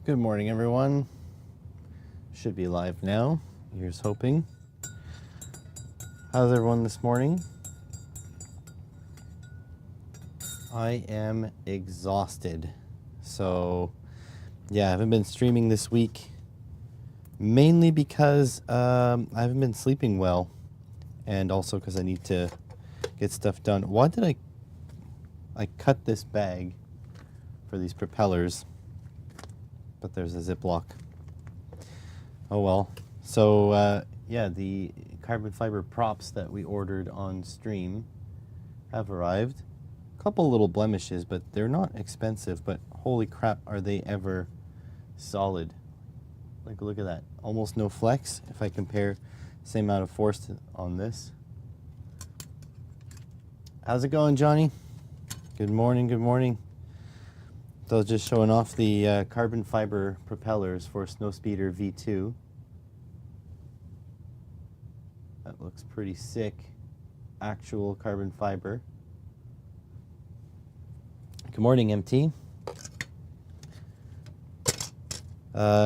Good morning, everyone. Should be live now. Here's hoping. How's everyone this morning? I am exhausted. So, yeah, I haven't been streaming this week. Mainly because I haven't been sleeping well. And also because I need to get stuff done. Why did I cut this bag for these propellers? But there's a Ziploc. Oh well. So yeah, the carbon fiber props that we ordered on stream have arrived. A couple little blemishes, but they're not expensive. But holy crap, are they ever solid. Like, look at that. Almost no flex if I compare same amount of force on this. How's it going, Johnny? Good morning, good morning. So just showing off the carbon fiber propellers for Snowspeeder V2. That looks pretty sick. Actual carbon fiber. Good morning, MT.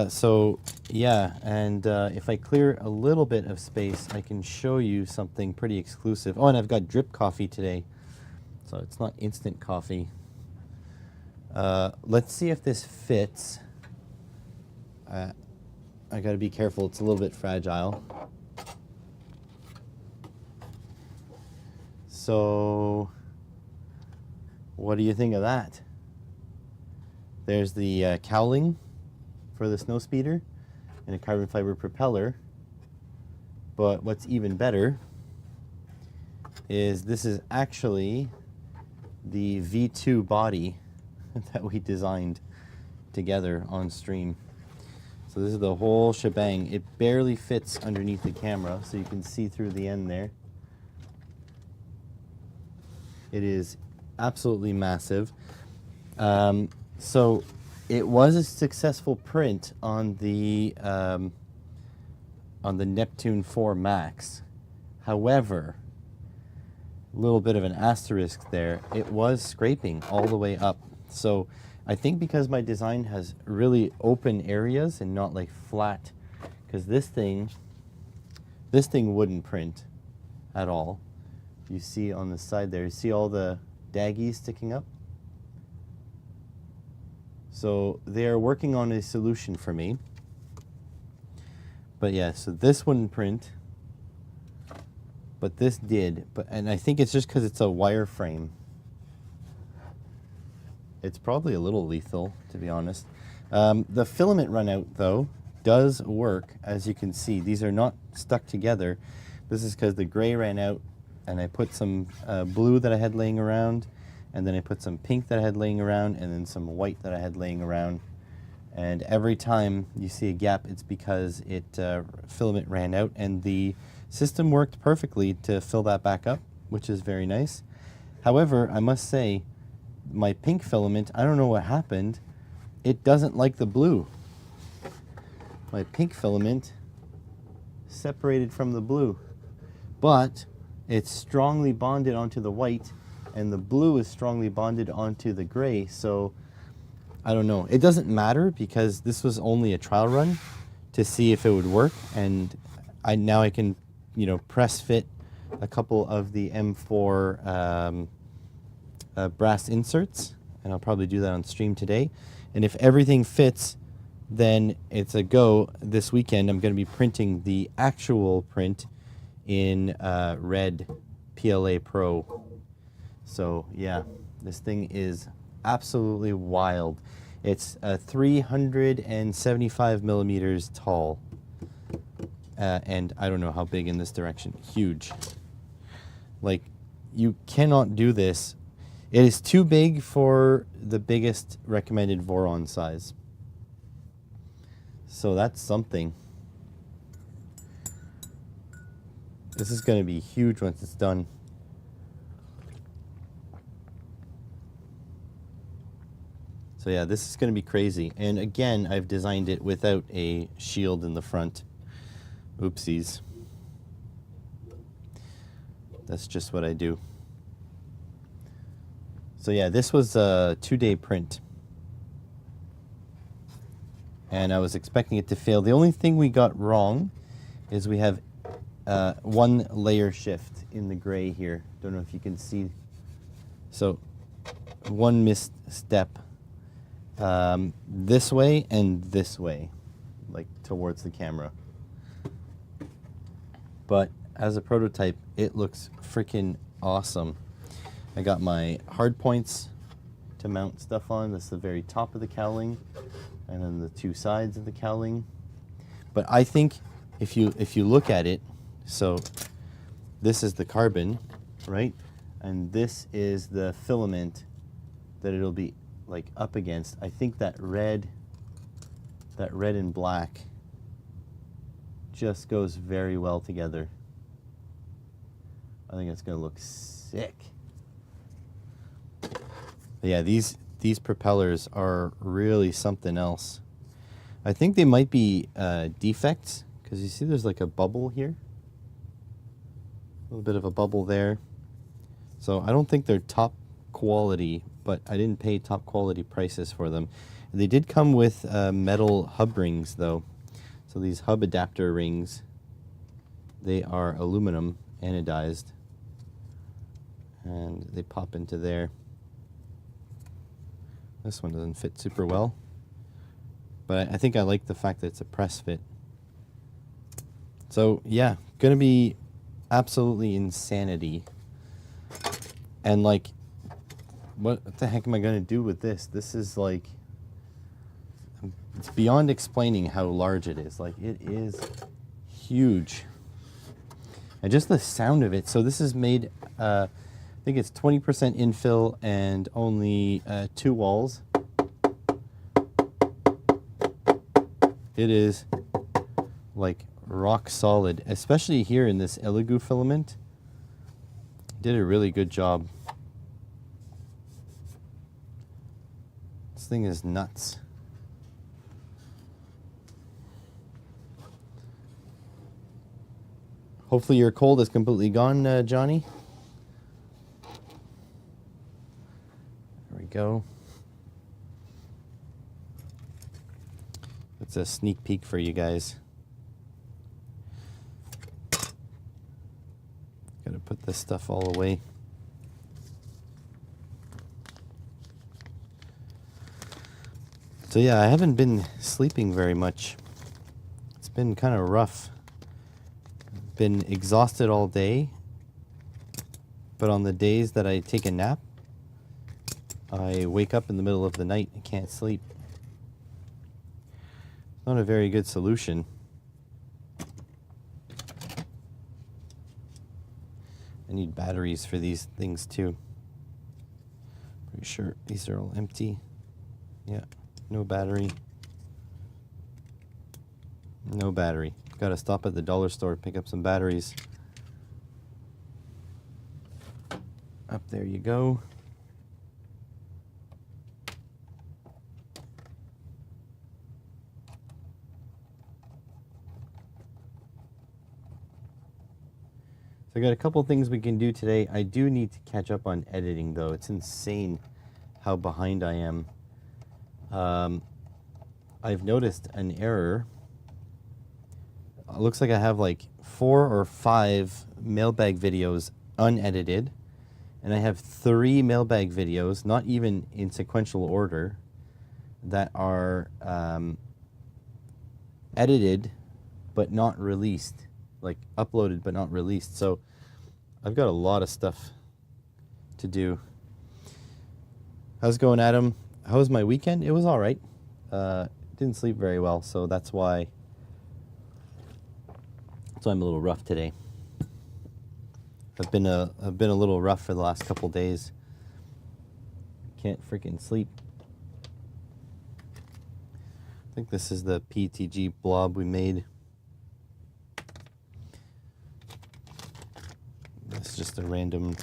So yeah, and if I clear a little bit of space, I can show you something pretty exclusive. Oh, and I've got drip coffee today, so it's not instant coffee. Let's see if this fits. I gotta be careful, it's a little bit fragile. So, what do you think of that? There's the cowling for the Snowspeeder and a carbon fiber propeller. But what's even better is this is actually the V2 body that we designed together on stream. So this is the whole shebang. It barely fits underneath the camera, so you can see through the end there. It is absolutely massive. So it was a successful print on the Neptune 4 Max. However, a little bit of an asterisk there. It was scraping all the way up. So I think because my design has really open areas and not like flat, because this thing wouldn't print at all. You see on the side there, you see all the daggies sticking up? So they are working on a solution for me. But yeah, so this wouldn't print, but this did. And I think it's just because it's a wireframe. It's probably a little lethal, to be honest. The filament runout, though, does work, as you can see. These are not stuck together. This is because the gray ran out, and I put some blue that I had laying around, and then I put some pink that I had laying around, and then some white that I had laying around. And every time you see a gap, it's because filament ran out, and the system worked perfectly to fill that back up, which is very nice. However, I must say, my pink filament, I don't know what happened, it doesn't like the blue. My pink filament separated from the blue, but it's strongly bonded onto the white, and the blue is strongly bonded onto the gray, so I don't know. It doesn't matter because this was only a trial run to see if it would work, and now I can, press fit a couple of the M4 brass inserts, and I'll probably do that on stream today. And if everything fits, then it's a go. This weekend I'm going to be printing the actual print in red PLA Pro. So yeah, this thing is absolutely wild. It's 375 millimeters tall, and I don't know how big in this direction. Huge. Like, you cannot do this. It is too big for the biggest recommended Voron size. So that's something. This is going to be huge once it's done. So yeah, this is going to be crazy. And again, I've designed it without a shield in the front. Oopsies. That's just what I do. So yeah, this was a 2-day print. and I was expecting it to fail. The only thing we got wrong is we have one layer shift in the gray here. Don't know if you can see. So one missed step this way and this way, like towards the camera. But as a prototype, it looks freaking awesome. I got my hard points to mount stuff on. That's the very top of the cowling, and then the two sides of the cowling. But I think if you look at it, so this is the carbon, right? And this is the filament that it'll be like up against. I think that red and black just goes very well together. I think it's gonna look sick. But yeah, these propellers are really something else. I think they might be defects, because you see there's like a bubble here. A little bit of a bubble there. So I don't think they're top quality, but I didn't pay top quality prices for them. They did come with metal hub rings though. So these hub adapter rings, they are aluminum anodized, and they pop into there. This one doesn't fit super well, but I think I like the fact that it's a press fit. So yeah, gonna be absolutely insanity. And like, what the heck am I gonna do with this? This is like, it's beyond explaining how large it is. Like, it is huge. And just the sound of it. So this is made, I think it's 20% infill and only 2 walls. It is like rock solid, especially here in this Elegoo filament. Did a really good job. This thing is nuts. Hopefully your cold is completely gone, Johnny. There we go. That's a sneak peek for you guys. Gotta put this stuff all away. So yeah, I haven't been sleeping very much. It's been kind of rough. Been exhausted all day, but on the days that I take a nap, I wake up in the middle of the night and can't sleep. Not a very good solution. I need batteries for these things too. Pretty sure these are all empty. Yeah, no battery. No battery. Gotta stop at the dollar store, pick up some batteries. Up there you go. So I got a couple things we can do today. I do need to catch up on editing though. It's insane how behind I am. I've noticed an error. It looks like I have like 4 or 5 mailbag videos unedited, and I have 3 mailbag videos, not even in sequential order, that are edited but not released, like uploaded but not released. So I've got a lot of stuff to do. How's it going, Adam? How was my weekend? It was all right. Didn't sleep very well, so that's why I'm a little rough today. I've been a little rough for the last couple days. Can't freaking sleep. I think this is the PETG blob we made. This is just a random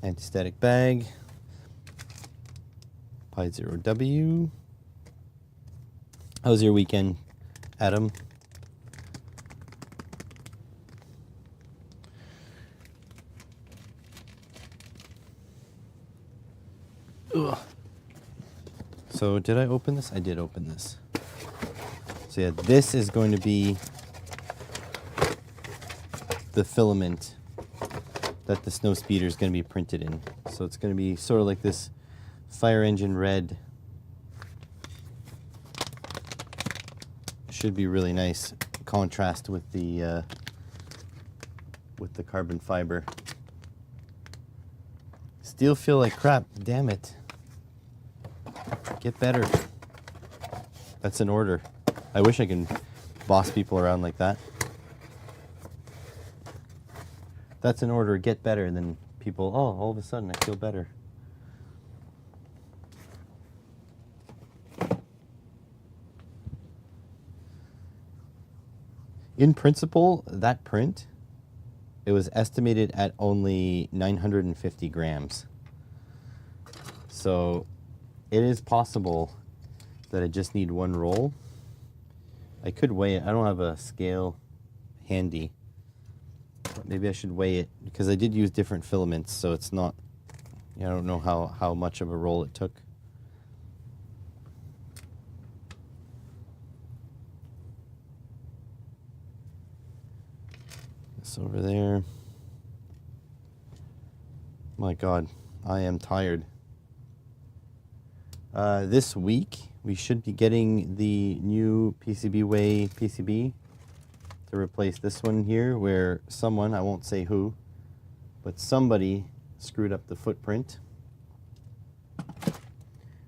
anti-static bag. Pi 0W. How was your weekend, Adam? Ugh. So did I open this? I did open this. So yeah, this is going to be the filament that the snow speeder is going to be printed in. So it's going to be sort of like this fire engine red. Should be really nice contrast with the carbon fiber. Still feel like crap. Damn it. Get better. That's an order. I wish I could boss people around like that. That's an order. Get better. And then people, oh, all of a sudden I feel better. In principle, that print, it was estimated at only 950 grams. So it is possible that I just need one roll. I could weigh it. I don't have a scale handy. But maybe I should weigh it because I did use different filaments, so it's not, I don't know how much of a roll it took. This over there. My God, I am tired. This week, we should be getting the new PCBWay PCB to replace this one here, where someone, I won't say who, but somebody screwed up the footprint.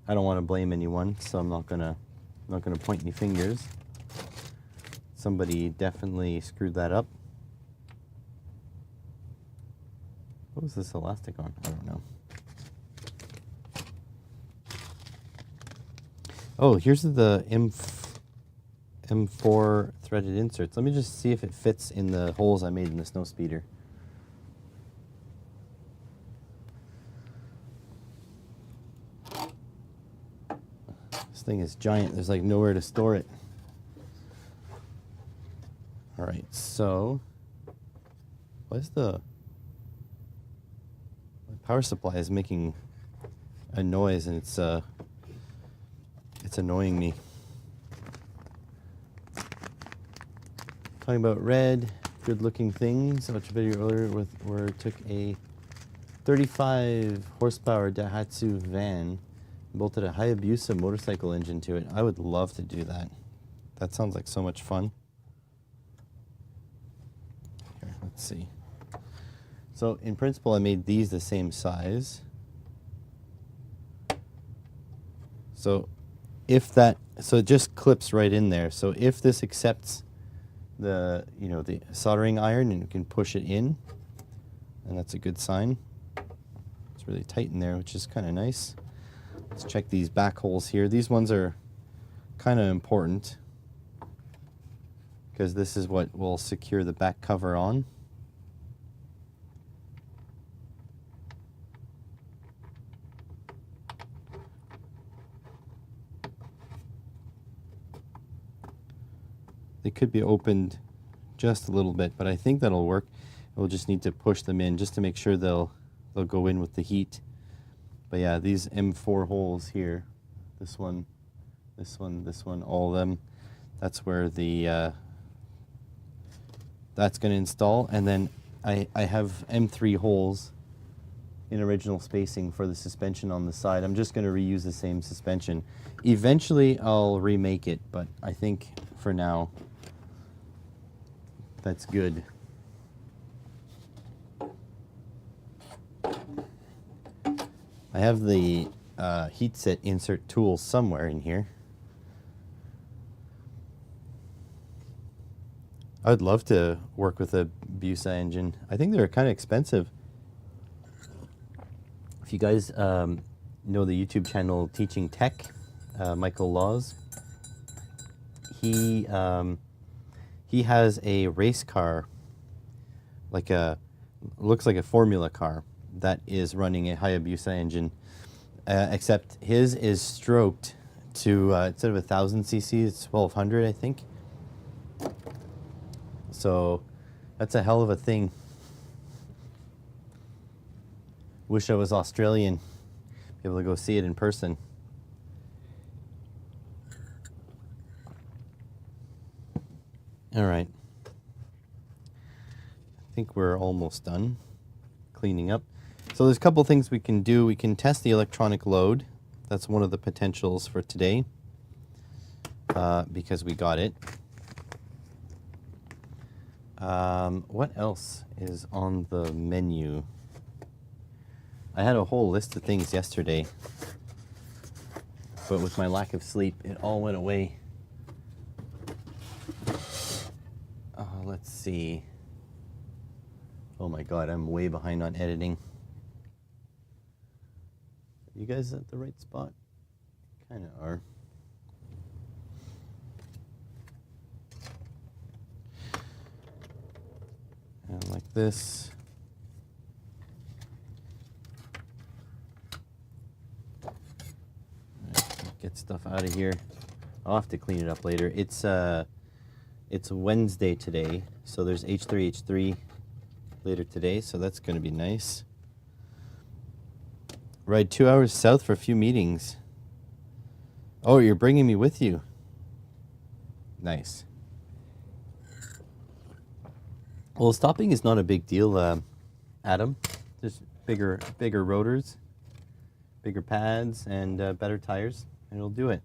I don't want to blame anyone, so I'm not gonna point any fingers. Somebody definitely screwed that up. What was this elastic on? I don't know. Oh, here's the M4 threaded inserts. Let me just see if it fits in the holes I made in the snow speeder. This thing is giant. There's like nowhere to store it. All right, so what's the power supply is making a noise, and it's annoying me. Talking about red, good-looking things. I watched a video earlier where it took a 35 horsepower Daihatsu van, bolted a Hayabusa motorcycle engine to it. I would love to do that. That sounds like so much fun. Here, let's see. So in principle, I made these the same size. So if that, so it just clips right in there. So if this accepts the, the soldering iron and you can push it in, and that's a good sign. It's really tight in there, which is kind of nice. Let's check these back holes here. These ones are kind of important because this is what will secure the back cover on. They could be opened just a little bit, but I think that'll work. We'll just need to push them in just to make sure they'll go in with the heat. But yeah, these M4 holes here, this one, this one, this one, all of them, that's where the that's going to install. And then I have M3 holes in original spacing for the suspension on the side. I'm just going to reuse the same suspension. Eventually I'll remake it, but I think for now that's good. I have the heat set insert tool somewhere in here. I would love to work with a Busa engine. I think they're kind of expensive. If you guys know the YouTube channel Teaching Tech, Michael Laws, he has a race car, looks like a Formula car that is running a Hayabusa engine, except his is stroked to instead of 1,000 cc, it's 1,200, I think. So that's a hell of a thing. Wish I was Australian, be able to go see it in person. All right. I think we're almost done cleaning up. So there's a couple things we can do. We can test the electronic load. That's one of the potentials for today because we got it. What else is on the menu? I had a whole list of things yesterday, but with my lack of sleep, it all went away. Let's see. Oh my God, I'm way behind on editing. You guys at the right spot? Kind of are. And like this. Get stuff out of here. I'll have to clean it up later. It's Wednesday today, so there's H3H3 later today, so that's going to be nice. Ride 2 hours south for a few meetings. Oh, you're bringing me with you. Nice. Well, stopping is not a big deal, Adam. Just bigger rotors, bigger pads, and better tires, and it'll do it.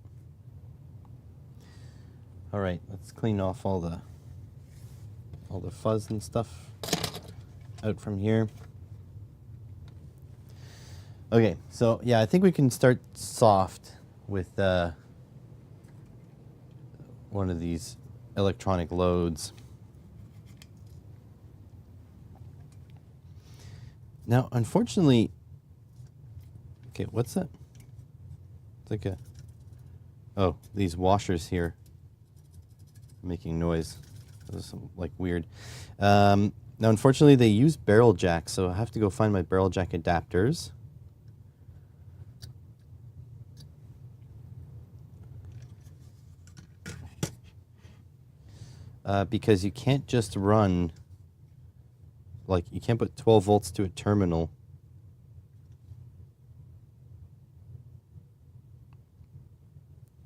All right, let's clean off all the fuzz and stuff out from here. Okay, so yeah, I think we can start soft with one of these electronic loads. Now, unfortunately, okay, what's that? It's like oh, these washers here making noise. This is like weird. Now, unfortunately, they use barrel jacks, so I have to go find my barrel jack adapters. Because you can't just run, like, you can't put 12 volts to a terminal.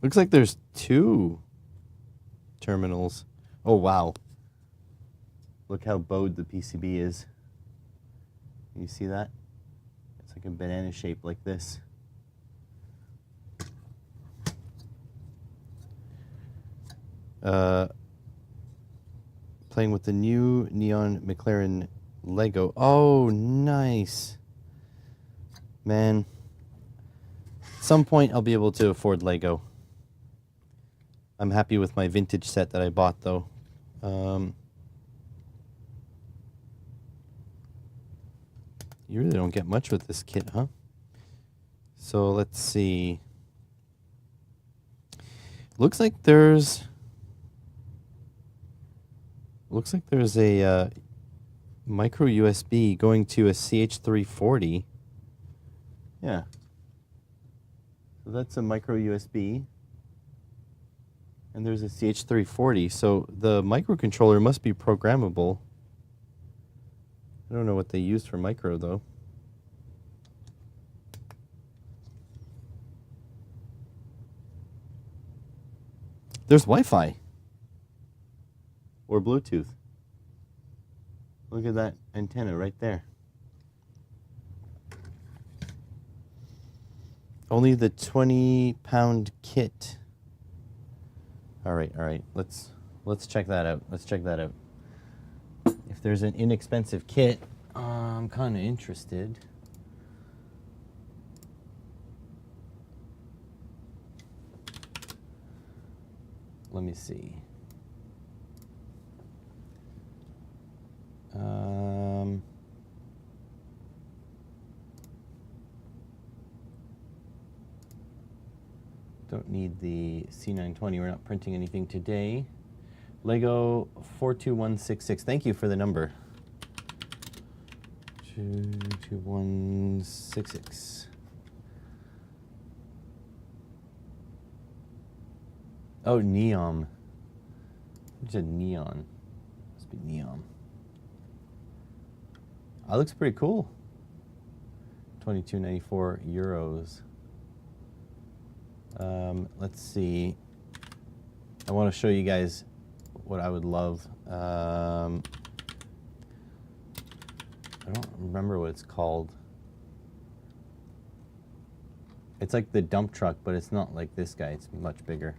Looks like there's 2 terminals. Oh, wow. Look how bowed the PCB is. You see that? It's like a banana shape like this. Playing with the new Neon McLaren Lego. Oh, nice. Man. At some point I'll be able to afford Lego. I'm happy with my vintage set that I bought, though. You really don't get much with this kit, huh? So let's see. Looks like there's a micro USB going to a CH340. Yeah. So that's a micro USB. And there's a CH340. So the microcontroller must be programmable. I don't know what they use for micro, though. There's Wi-Fi. Or Bluetooth. Look at that antenna right there. Only the 20-pound kit. All right. Let's check that out. If there's an inexpensive kit, I'm kind of interested. Let me see. Don't need the C920. We're not printing anything today. Lego 42166. Thank you for the number. 22166. Oh, Neon. You said neon. Must be neon. That looks pretty cool. 22.94 euros. Let's see. I want to show you guys what I would love. I don't remember what it's called. It's like the dump truck, but it's not like this guy. It's much bigger.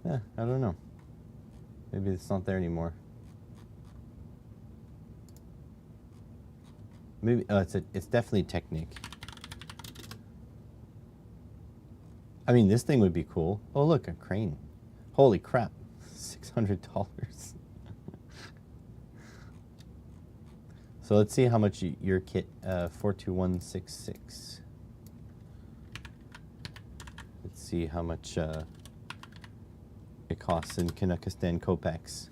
Yeah, I don't know. Maybe it's not there anymore. Maybe it's definitely Technic. I mean, this thing would be cool. Oh, look, a crane. Holy crap, $600. So let's see how much your kit, 42166. Let's see how much it costs in Kazakhstan kopecks.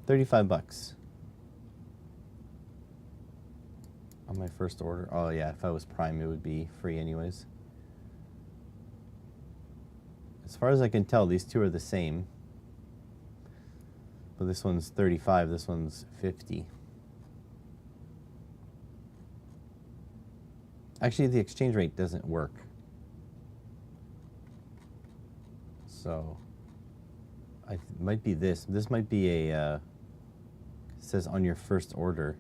35 bucks. On my first order. Oh yeah, if I was Prime, it would be free anyways. As far as I can tell, these two are the same. But this one's 35, this one's 50. Actually, the exchange rate doesn't work. So, it might be this. This might be a, it says on your first order.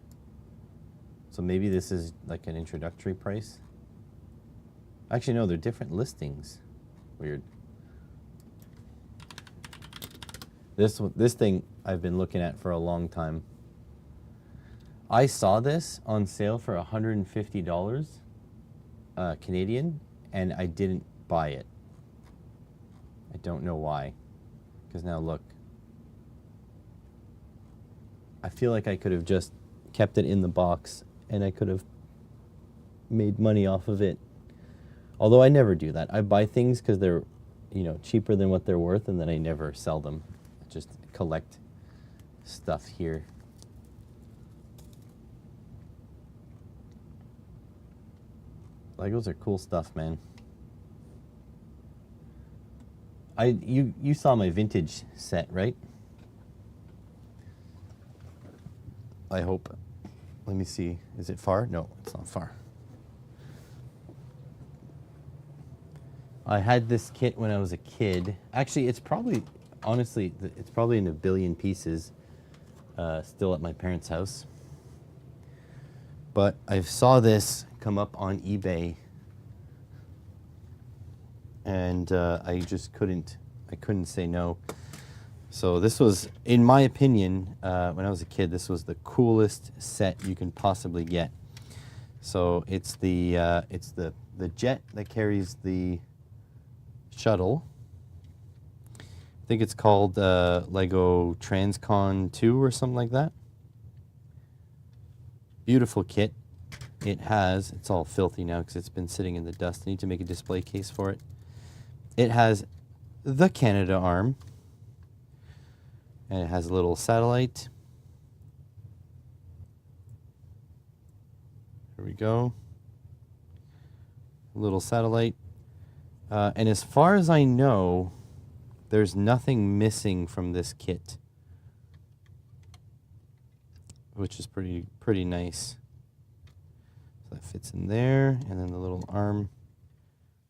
So maybe this is like an introductory price. Actually, no, they're different listings. Weird. This thing I've been looking at for a long time. I saw this on sale for $150 Canadian, and I didn't buy it. I don't know why. Because now look. I feel like I could have just kept it in the box and I could have made money off of it. Although I never do that. I buy things because they're, you know, cheaper than what they're worth, and then I never sell them. I just collect stuff here. Legos are cool stuff, man. You saw my vintage set, right? I hope. Let me see. Is it far? No, it's not far. I had this kit when I was a kid. Actually, it's probably, honestly, it's probably in a billion pieces still at my parents' house. But I saw this come up on eBay, and I just couldn't say no. So this was, in my opinion, when I was a kid, this was the coolest set you can possibly get. So it's the jet that carries the shuttle. I think it's called Lego Transcon 2 or something like that. Beautiful kit. It has, it's all filthy now because it's been sitting in the dust. I need to make a display case for it. It has the Canadarm. And it has a little satellite. Here we go. A little satellite. And as far as I know, there's nothing missing from this kit, which is pretty nice. So that fits in there, and then the little arm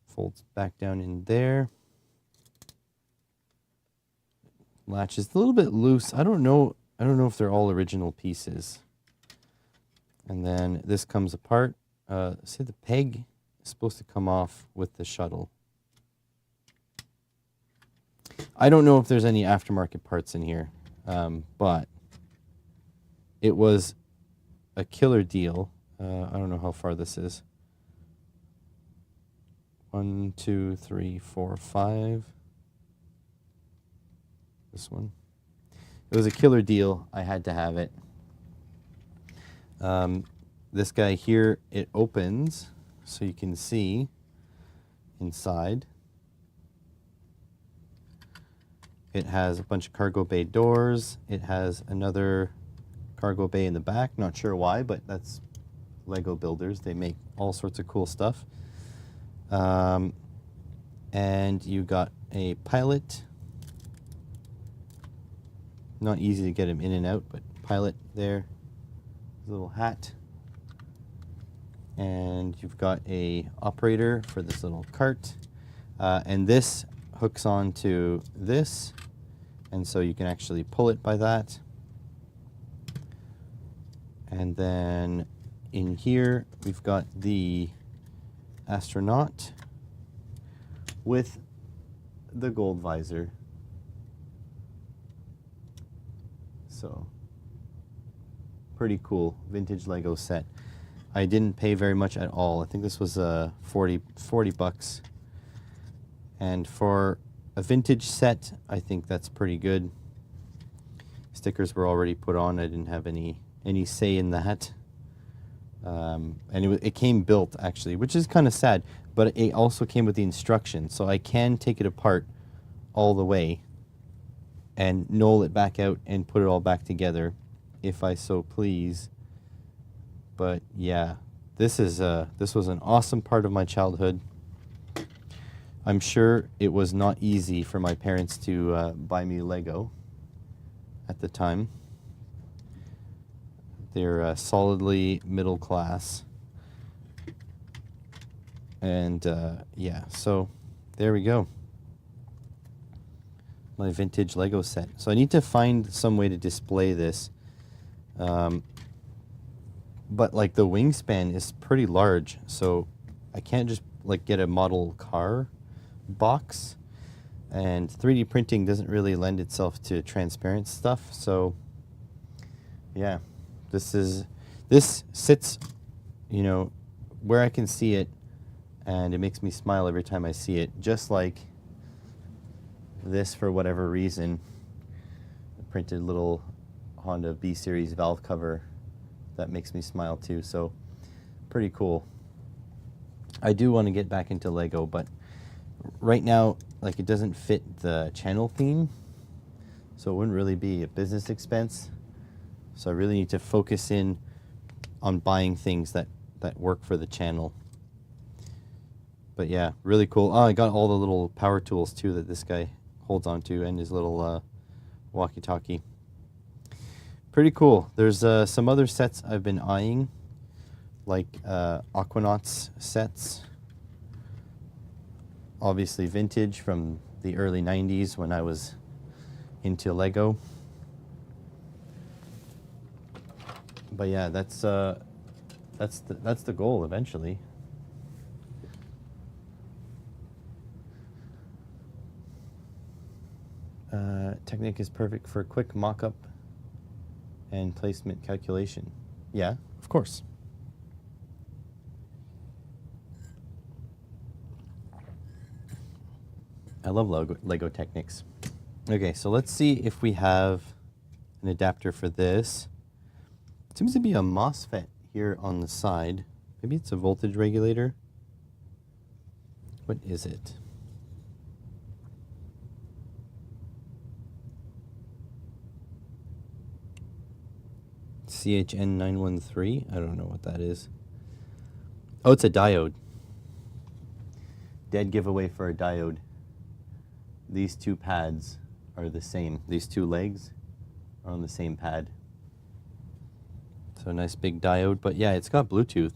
folds back down in there. Latch is a little bit loose. I don't know if they're all original pieces. And then this comes apart. See, the peg is supposed to come off with the shuttle. I don't know if there's any aftermarket parts in here, but it was a killer deal. I don't know how far this is. 1, 2, 3, 4, 5. This one. It was a killer deal. I had to have it. This guy here, it opens so you can see inside. It has a bunch of cargo bay doors. It has another cargo bay in the back. Not sure why, but that's Lego builders. They make all sorts of cool stuff. And you got a pilot. Not easy to get him in and out, but pilot there. His little hat. and you've got a operator for this little cart, and this hooks onto this, and so you can actually pull it by that. And then in here we've got the astronaut with the gold visor. So pretty cool vintage Lego set. I didn't pay very much at all. I think this was 40 bucks. And for a vintage set, I think that's pretty good. Stickers were already put on. I didn't have any say in that. And it came built, actually, which is kind of sad. But it also came with the instructions, so I can take it apart all the way and knoll it back out and put it all back together if I so please. But yeah, this was an awesome part of my childhood. I'm sure it was not easy for my parents to buy me Lego at the time. They're solidly middle class. And yeah, so there we go. My vintage Lego set. So I need to find some way to display this. But like the wingspan is pretty large, so I can't just like get a model car box. And 3D printing doesn't really lend itself to transparent stuff. So yeah, this sits, you know, where I can see it. And it makes me smile every time I see it, just like this, for whatever reason, a printed little Honda B-Series valve cover that makes me smile too, so pretty cool. I do want to get back into Lego, but right now, like, it doesn't fit the channel theme, so it wouldn't really be a business expense. So I really need to focus in on buying things that work for the channel. But yeah, really cool. Oh, I got all the little power tools too that this guy holds on to, and his little walkie-talkie. Pretty cool. There's some other sets I've been eyeing, like Aquanauts sets. Obviously vintage from the early 90s when I was into Lego. But yeah, that's the goal eventually. Technic is perfect for quick mock-up and placement calculation. Yeah, of course. I love Lego Technics. Okay, so let's see if we have an adapter for this. It seems to be a MOSFET here on the side. Maybe it's a voltage regulator. What is it? CHN913? I don't know what that is. Oh, it's a diode. Dead giveaway for a diode. These two pads are the same. These two legs are on the same pad. So a nice big diode, but yeah, it's got Bluetooth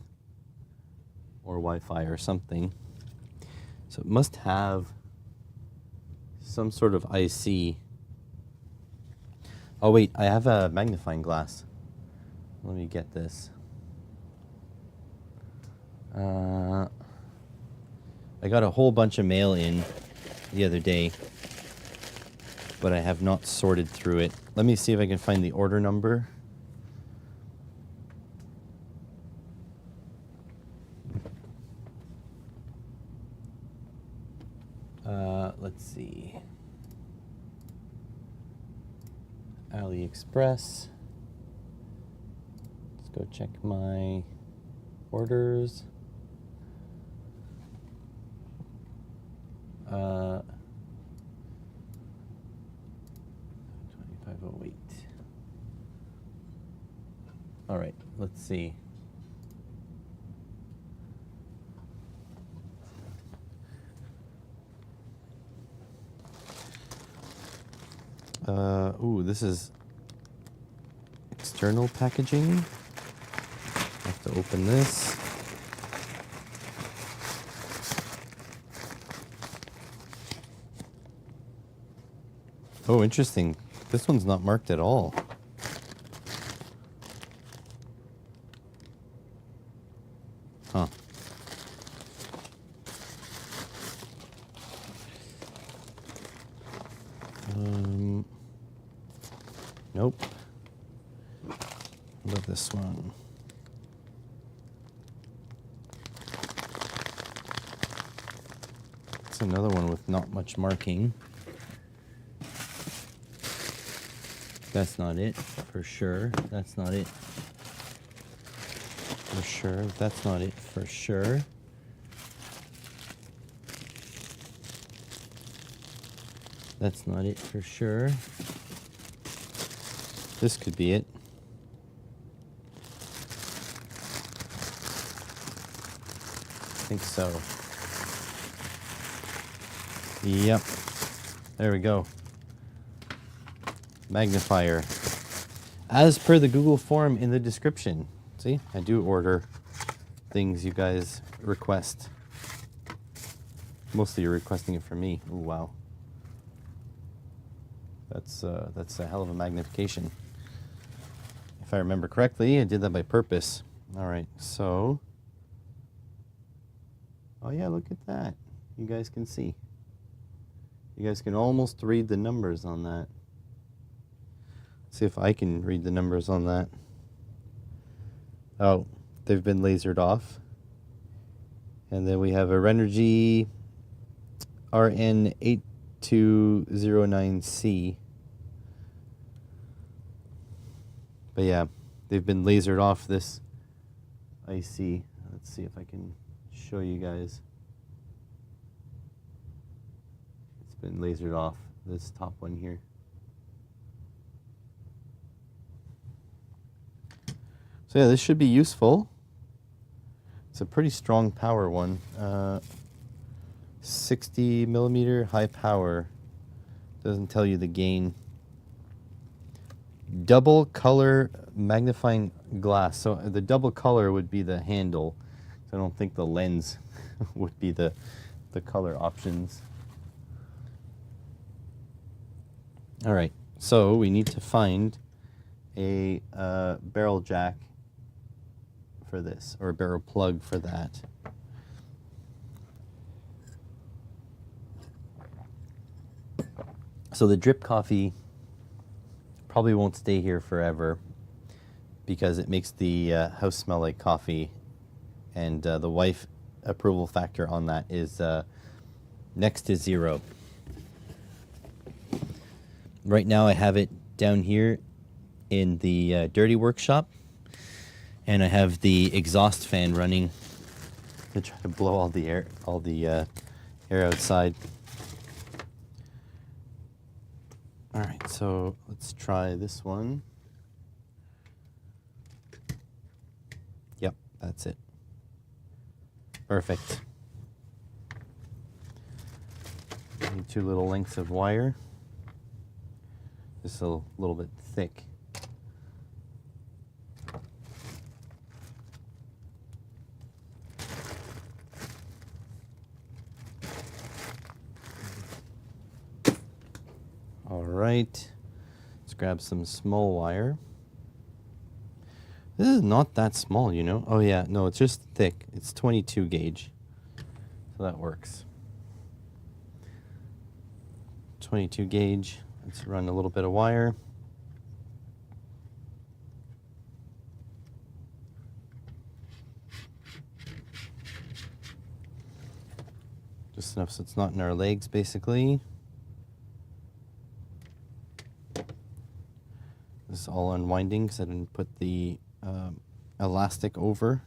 or Wi-Fi or something. So it must have some sort of IC. Oh wait, I have a magnifying glass. Let me get this. I got a whole bunch of mail in the other day, but I have not sorted through it. Let me see if I can find the order number. Let's see. AliExpress. Let's go check my orders. 2508. All right, let's see. Ooh, this is external packaging. I have to open this. Oh, interesting. This one's not marked at all. Huh. Nope. What about this one? It's another one with not much marking. That's not it, for sure. That's not it. For sure. That's not it, for sure. That's not it, for sure. This could be it. I think so. Yep. There we go. Magnifier. As per the Google form in the description. See, I do order things you guys request. Mostly you're requesting it from me. Ooh, wow. That's a hell of a magnification. If I remember correctly, I did that by purpose. All right, so. Oh yeah, look at that. You guys can see. You guys can almost read the numbers on that. See if I can read the numbers on that. Oh, they've been lasered off. And then we have a Renogy RN8209C. But yeah, they've been lasered off this IC. Let's see if I can show you guys. It's been lasered off, this top one here. So yeah, this should be useful. It's a pretty strong power one. 60 millimeter high power. Doesn't tell you the gain. Double color magnifying glass. So the double color would be the handle. So I don't think the lens would be the color options. All right, so we need to find a barrel jack for this, or a barrel plug for that. So the drip coffee probably won't stay here forever because it makes the house smell like coffee, and the wife approval factor on that is next to 0. Right now I have it down here in the dirty workshop, and I have the exhaust fan running to try to blow all the air outside. All right, so let's try this one. Yep, that's it. Perfect. Need 2 little lengths of wire. Just a little bit thick. All right, let's grab some small wire. This is not that small, you know? Oh yeah, no, it's just thick. It's 22 gauge, so that works. 22 gauge, let's run a little bit of wire. Just enough so it's not in our legs, basically. This is all unwinding because I didn't put the elastic over.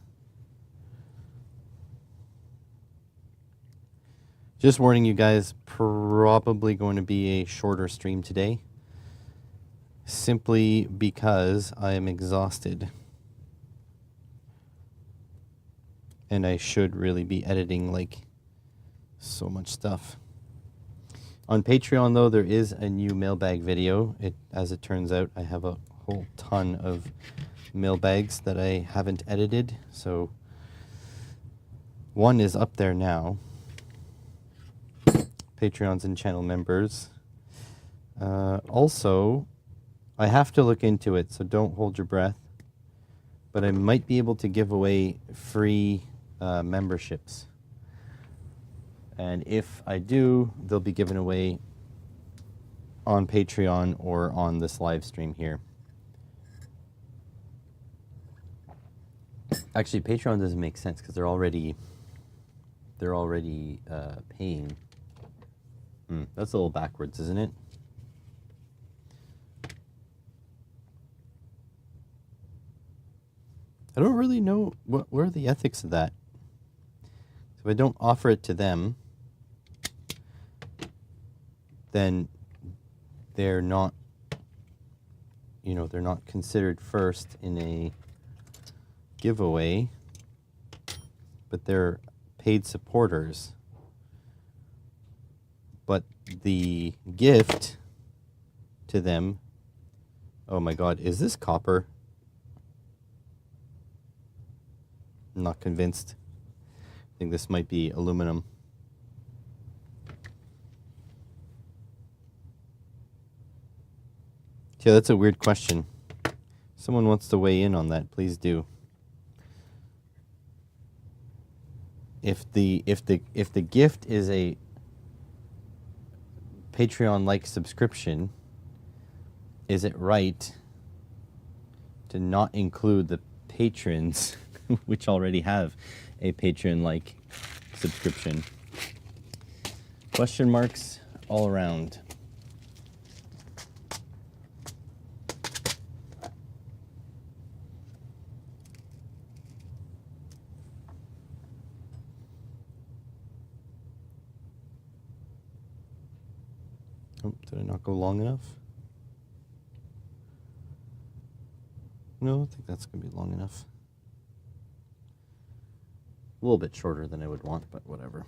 Just warning you guys, probably going to be a shorter stream today, simply because I am exhausted. And I should really be editing like so much stuff. On Patreon, though, there is a new mailbag video. As it turns out, I have a whole ton of mailbags that I haven't edited. So one is up there now. Patreons and channel members. Also, I have to look into it, so don't hold your breath. But I might be able to give away free memberships. And if I do, they'll be given away on Patreon or on this live stream here. Actually, Patreon doesn't make sense because they're already paying. That's a little backwards, isn't it? I don't really know what are the ethics of that. So if I don't offer it to them, then they're not, they're not considered first in a giveaway, but they're paid supporters. But the gift to them, oh my God, is this copper? I'm not convinced. I think this might be aluminum. Yeah, that's a weird question. Someone wants to weigh in on that, please do. If the gift is a Patreon-like subscription, is it right to not include the patrons which already have a Patreon-like subscription? Question marks all around. Oh, did I not go long enough? No, I think that's going to be long enough. A little bit shorter than I would want, but whatever.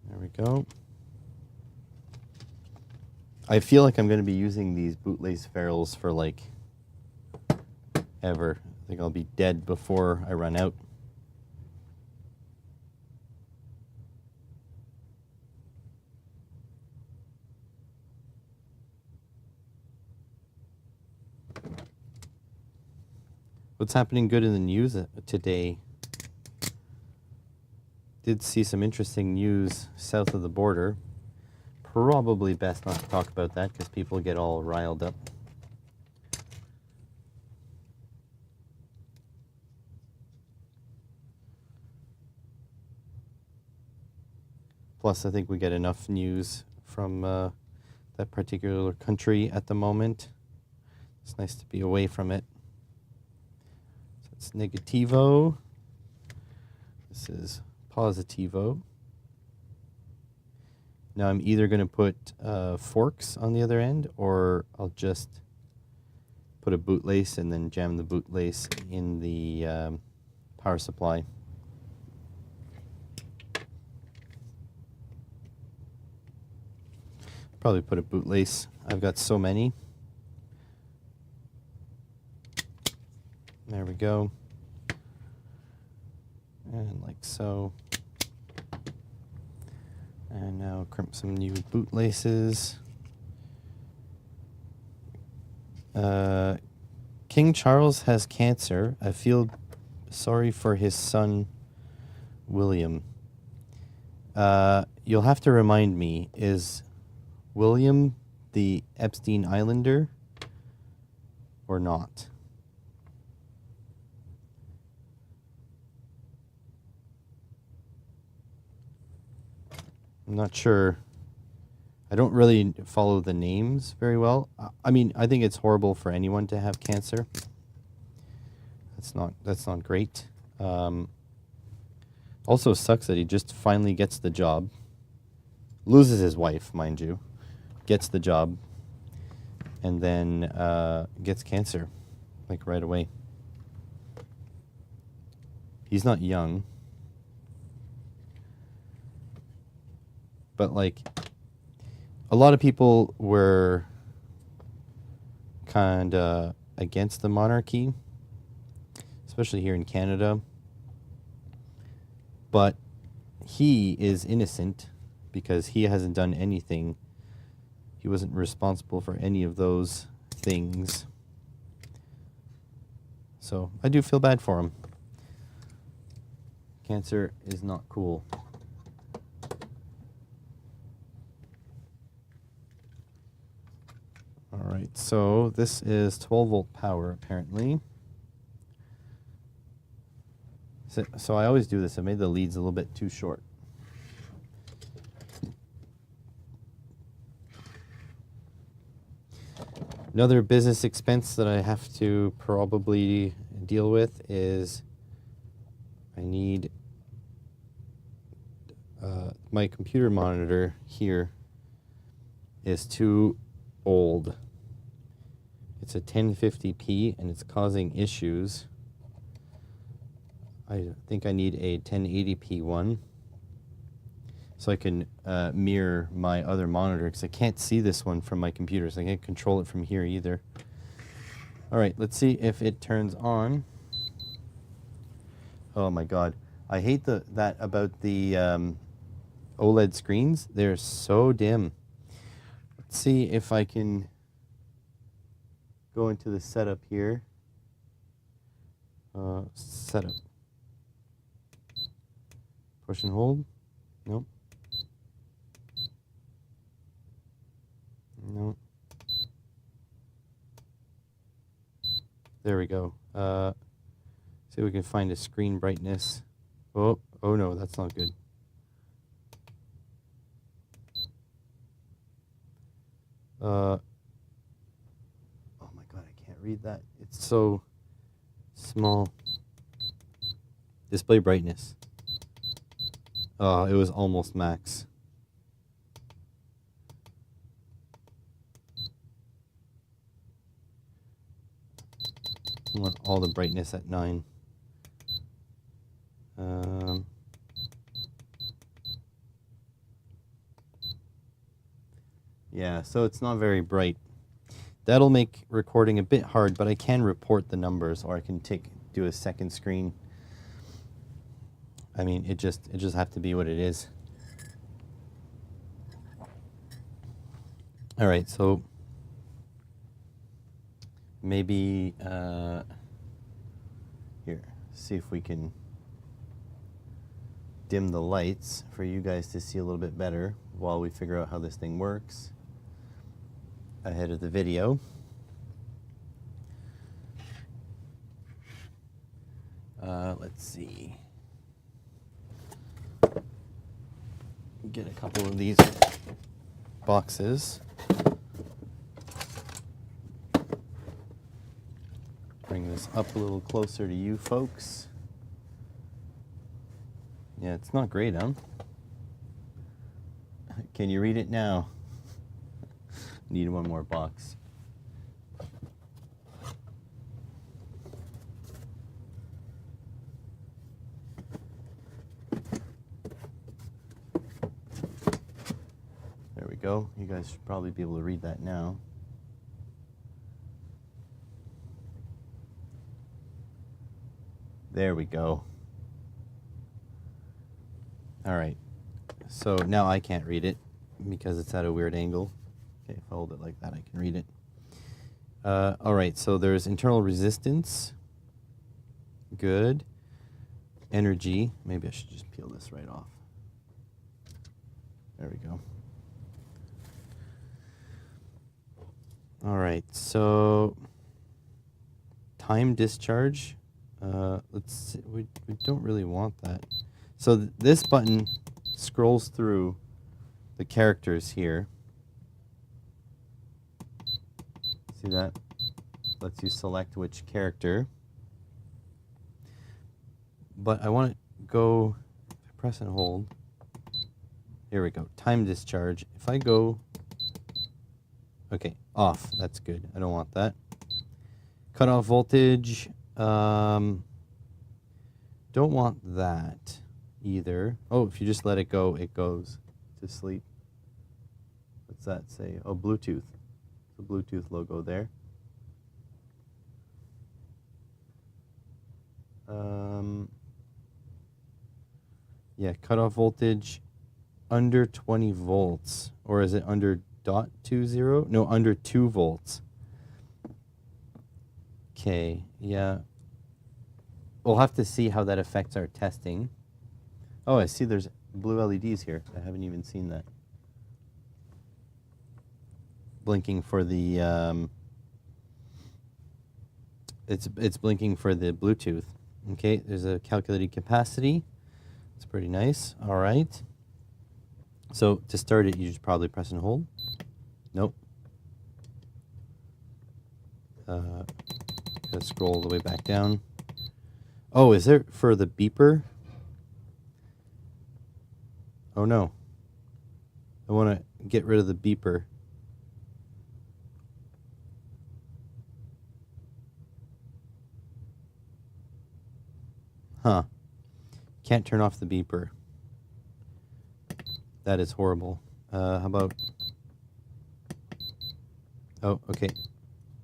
There we go. I feel like I'm going to be using these bootlace ferrules for like ever. I think I'll be dead before I run out. What's happening good in the news today? Did see some interesting news south of the border. Probably best not to talk about that because people get all riled up. Plus, I think we get enough news from that particular country at the moment. It's nice to be away from it. So it's negativo. This is positivo. Now I'm either going to put forks on the other end, or I'll just put a bootlace and then jam the bootlace in the power supply. Probably put a bootlace. I've got so many. There we go. And like so. And now crimp some new bootlaces. King Charles has cancer. I feel sorry for his son, William. You'll have to remind me, is William the Epstein Islander or not? I'm not sure. I don't really follow the names very well. I mean, I think it's horrible for anyone to have cancer. That's not great. Also sucks that he just finally gets the job. Loses his wife, mind you. Gets the job. And then gets cancer. Like right away. He's not young. But like, a lot of people were kind of against the monarchy, especially here in Canada. But he is innocent because he hasn't done anything. He wasn't responsible for any of those things. So I do feel bad for him. Cancer is not cool. All right, so this is 12 volt power apparently. So I always do this. I made the leads a little bit too short. Another business expense that I have to probably deal with is I need my computer monitor here is too old. It's a 1050p and it's causing issues. I think I need a 1080p one so I can mirror my other monitor because I can't see this one from my computer, so I can't control it from here either. All right, let's see if it turns on. Oh my God, I hate that about the OLED screens. They're so dim. Let's see if I can go into the setup here. Setup. Push and hold. Nope. Nope. There we go. See if we can find a screen brightness. Oh no, that's not good. Oh my God, I can't read that. It's so small. Display brightness. Oh, it was almost max. I want all the brightness at 9. Yeah, so it's not very bright. That'll make recording a bit hard, but I can report the numbers, or I can do a second screen. I mean, it just have to be what it is. All right, so maybe here, see if we can dim the lights for you guys to see a little bit better while we figure out how this thing works ahead of the video. Let's see. Get a couple of these boxes. Bring this up a little closer to you folks. Yeah, it's not great, huh? Can you read it now? Need one more box. There we go. You guys should probably be able to read that now. There we go. All right. So now I can't read it because it's at a weird angle. Okay, if I hold it like that, I can read it. All right, so there's internal resistance. Good. Energy. Maybe I should just peel this right off. There we go. All right, so time discharge. Let's see, we don't really want that. So this button scrolls through the characters here. See that? Lets you select which character. But I want to go, if I press and hold, here we go, time discharge. If I go, okay, off, that's good. I don't want that. Cut off voltage, don't want that either. Oh, if you just let it go, it goes to sleep. What's that say? Oh, Bluetooth. The Bluetooth logo there. Yeah, cutoff voltage under 20 volts. Or is it under .20? No, under 2 volts. Okay, yeah. We'll have to see how that affects our testing. Oh, I see there's blue LEDs here. I haven't even seen that. Blinking for the it's blinking for the Bluetooth. Okay, there's a calculated capacity. It's pretty nice. All right. So to start it, you just probably press and hold. Nope. Gotta scroll all the way back down. Oh, is there for the beeper? Oh no. I want to get rid of the beeper. Huh. Can't turn off the beeper. That is horrible. How about... Oh, okay.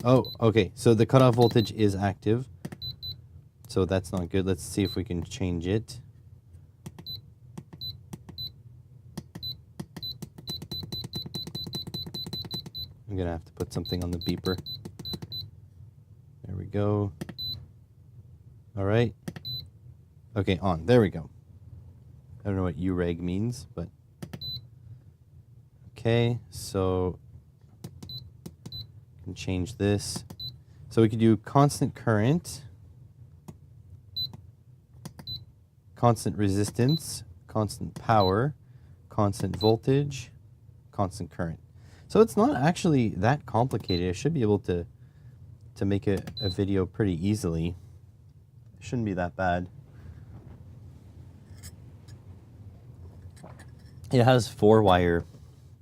Oh, okay. So the cutoff voltage is active. So that's not good. Let's see if we can change it. I'm going to have to put something on the beeper. There we go. All right. Okay, on. There we go. I don't know what UREG means, but... Okay, so... I can change this. So we could do constant current, constant resistance, constant power, constant voltage, constant current. So it's not actually that complicated. I should be able to make a video pretty easily. It shouldn't be that bad. It has 4-wire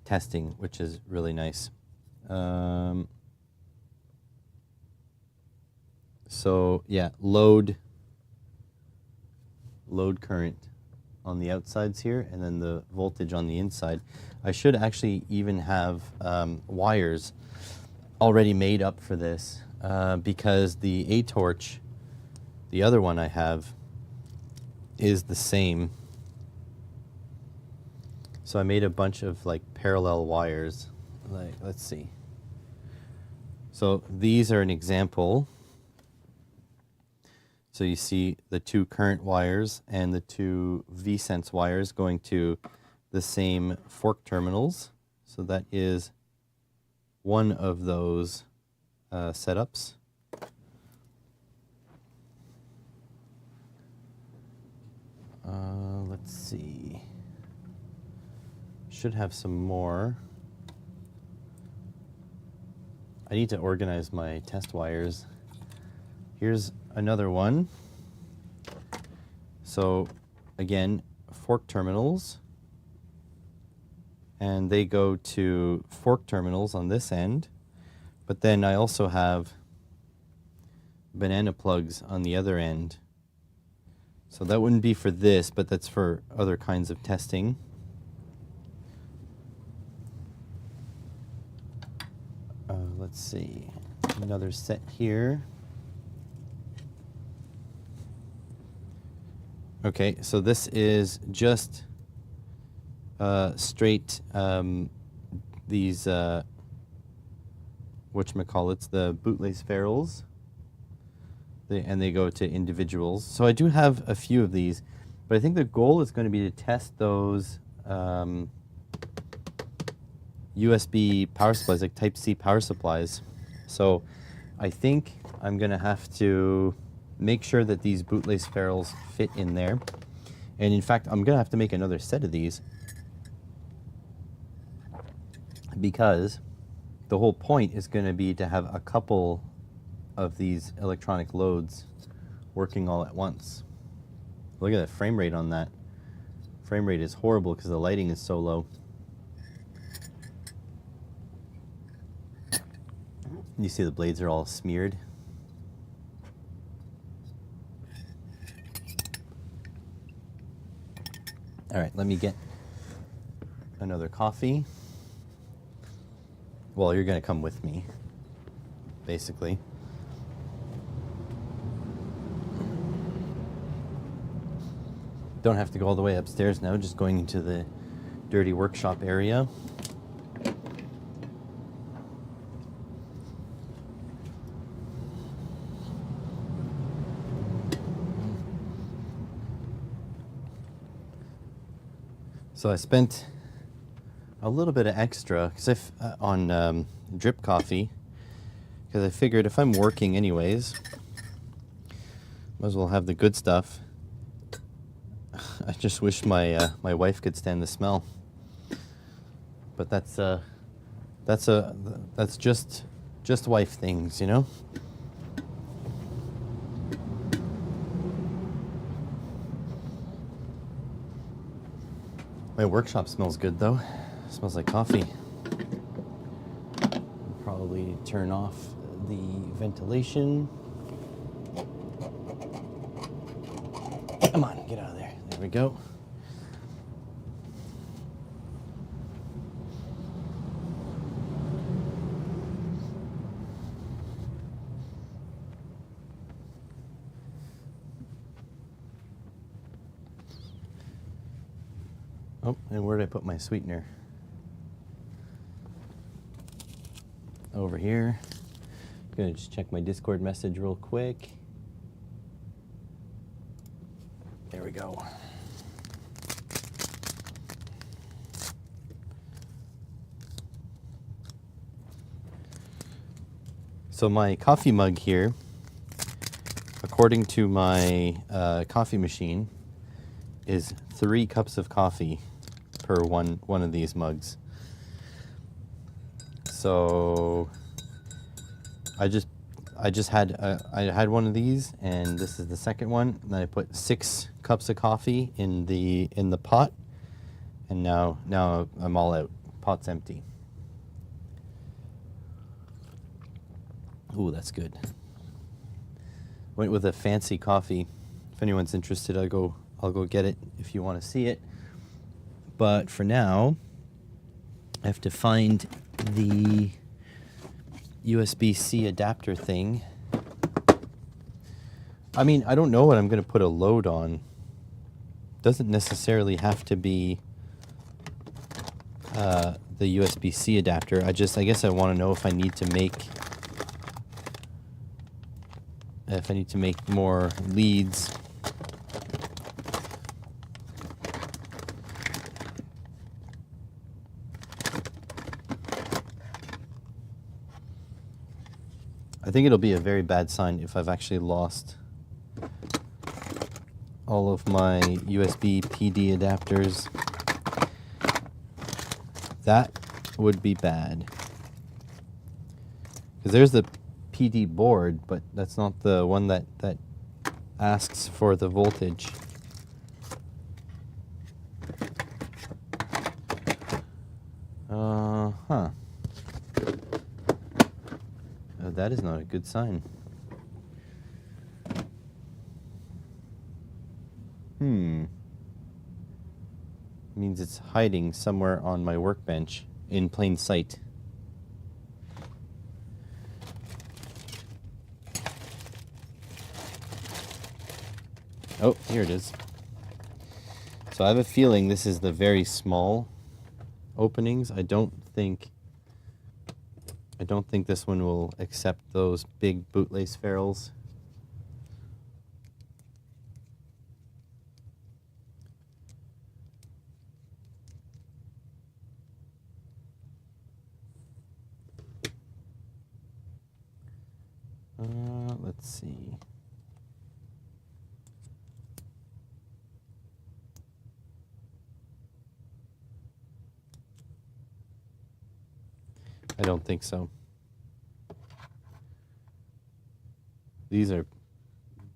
testing, which is really nice. So yeah, load current on the outsides here, and then the voltage on the inside. I should actually even have wires already made up for this because the A-torch, the other one I have, is the same. So I made a bunch of like parallel wires. Like, let's see. So these are an example. So you see the 2 current wires and the 2 V-Sense wires going to the same fork terminals. So that is one of those setups. Let's see. Should have some more. I need to organize my test wires. Here's another one. So again, fork terminals, and they go to fork terminals on this end, but then I also have banana plugs on the other end. So that wouldn't be for this, but that's for other kinds of testing. Let's see, another set here. Okay, so this is just straight these whatchamacallits, the bootlace ferrules, and they go to individuals. So I do have a few of these, but I think the goal is going to be to test those USB power supplies, like Type-C power supplies. So I think I'm going to have to make sure that these bootlace ferrules fit in there. And in fact, I'm going to have to make another set of these because the whole point is going to be to have a couple of these electronic loads working all at once. Look at the frame rate on that. Frame rate is horrible because the lighting is so low. You see the blades are all smeared. All right, let me get another coffee. Well, you're going to come with me, basically. don't have to go all the way upstairs now, just going into the dirty workshop area. So I spent a little bit of extra on drip coffee, because I figured if I'm working anyways, might as well have the good stuff. I just wish my my wife could stand the smell, but that's just wife things, you know. My workshop smells good though. It smells like coffee. I'll probably turn off the ventilation. Come on, get out of there. There we go. Oh, and where did I put my sweetener? Over here. Gonna just check my Discord message real quick. There we go. So my coffee mug here, according to my coffee machine, is 3 cups of coffee per one of these mugs. So I had one of these, and this is the second one. And then I put 6 cups of coffee in the pot, and now I'm all out. Pot's empty. Ooh, that's good. Went with a fancy coffee. If anyone's interested, I'll go get it if you want to see it. But for now, I have to find the USB-C adapter thing. I mean, I don't know what I'm going to put a load on. Doesn't necessarily have to be the USB-C adapter. I guess I want to know if I need to make more leads. I think it'll be a very bad sign if I've actually lost all of my USB PD adapters. That would be bad. Because there's the PD board, but that's not the one that asks for the voltage. That is not a good sign. Means it's hiding somewhere on my workbench in plain sight. Oh, here it is. So I have a feeling this is the very small openings. I don't think this one will accept those big bootlace ferrules. Let's see. I don't think so. These are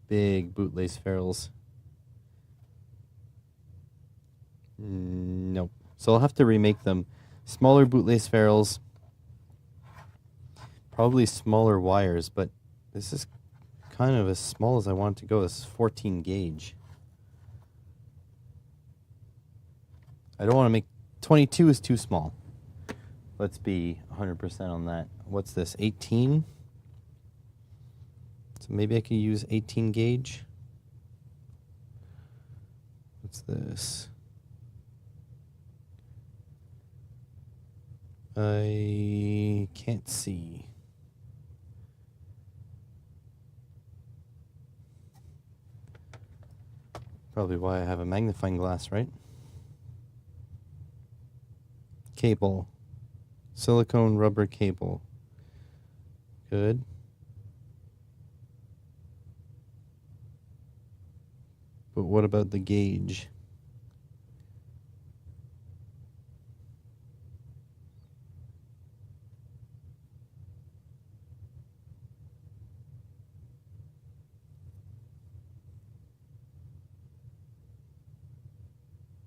big bootlace ferrules. Nope. So I'll have to remake them. Smaller bootlace ferrules. Probably smaller wires, but this is kind of as small as I want it to go. This is 14 gauge. I don't want to make 22 is too small. Let's be 100% on that. What's this? 18? So maybe I can use 18 gauge. What's this? I can't see. Probably why I have a magnifying glass, right? Cable. Silicone rubber cable. Good. But what about the gauge?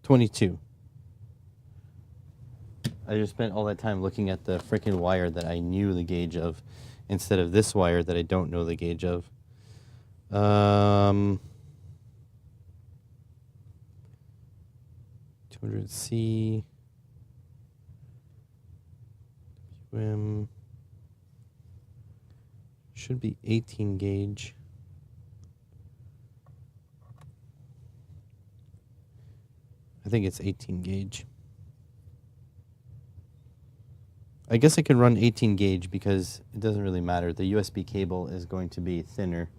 $22. I just spent all that time looking at the freaking wire that I knew the gauge of instead of this wire that I don't know the gauge of. 200C. WM. Should be 18 gauge. I think it's 18 gauge. I guess I could run 18 gauge because it doesn't really matter. The USB cable is going to be thinner.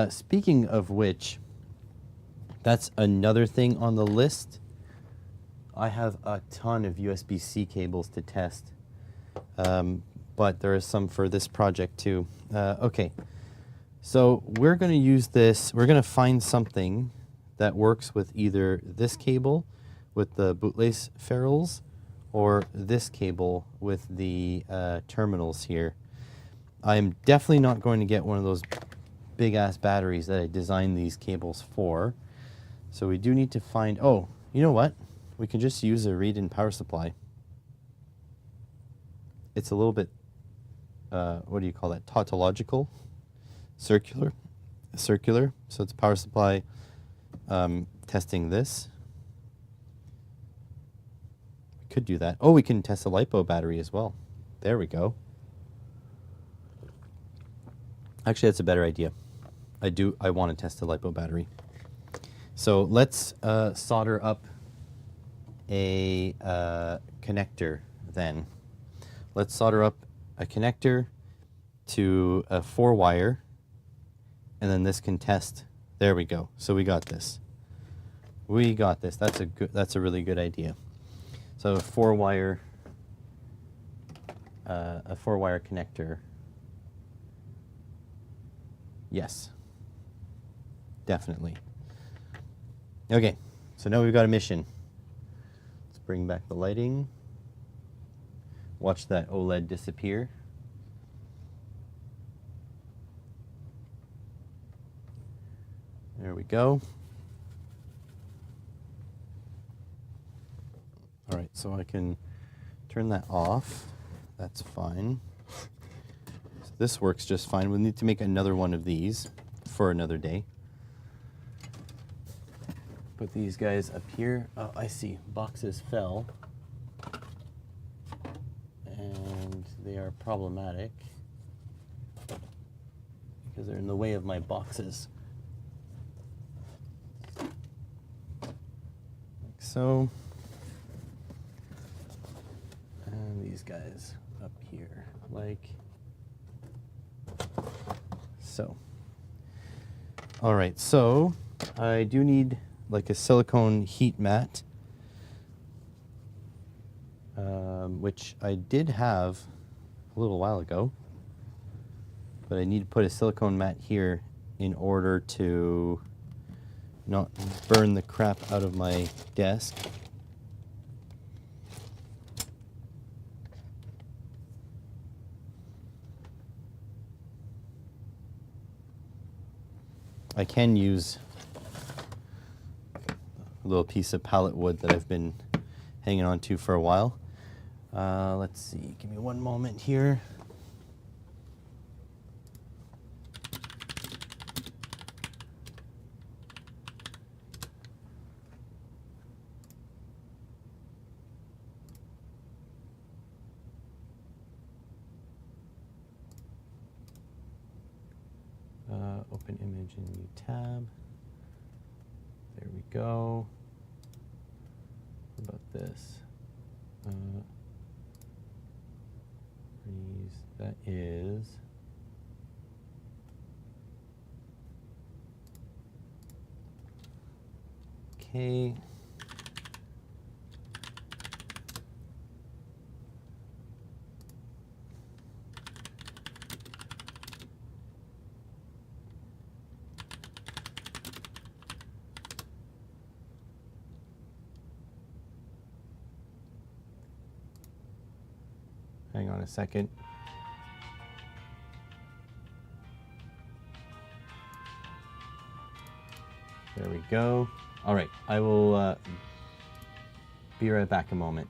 Speaking of which, that's another thing on the list. I have a ton of USB-C cables to test, but there is some for this project too. Okay, so we're going to use this. We're going to find something that works with either this cable with the bootlace ferrules or this cable with the terminals here. I'm definitely not going to get one of those big ass batteries that I designed these cables for. So we do need to find, oh, you know what? We can just use a read-in power supply. It's a little bit, what do you call that? Tautological? Circular. So it's a power supply testing this. We could do that. Oh, we can test a LiPo battery as well. There we go. Actually, that's a better idea. I want to test a LiPo battery. So let's solder up a connector then. Let's solder up a connector to a 4-wire, and then this can test. There we go. So we got this. We got this. That's a really good idea. So a 4-wire connector. Yes. Definitely. Okay. So now we've got a mission. Let's bring back the lighting. Watch that OLED disappear. There we go. All right, so I can turn that off. That's fine. So this works just fine. We'll need to make another one of these for another day. Put these guys up here. Oh, I see. Boxes fell. And they are problematic because they're in the way of my boxes. Like so. And these guys up here, like so. All right, so I do need like a silicone heat mat, which I did have a little while ago, but I need to put a silicone mat here in order to not burn the crap out of my desk. I can use a little piece of pallet wood that I've been hanging on to for a while. Let's see, give me one moment here. Open image in new tab. There we go. What about this? That is okay. Hang on a second. There we go. All right, I will be right back a moment.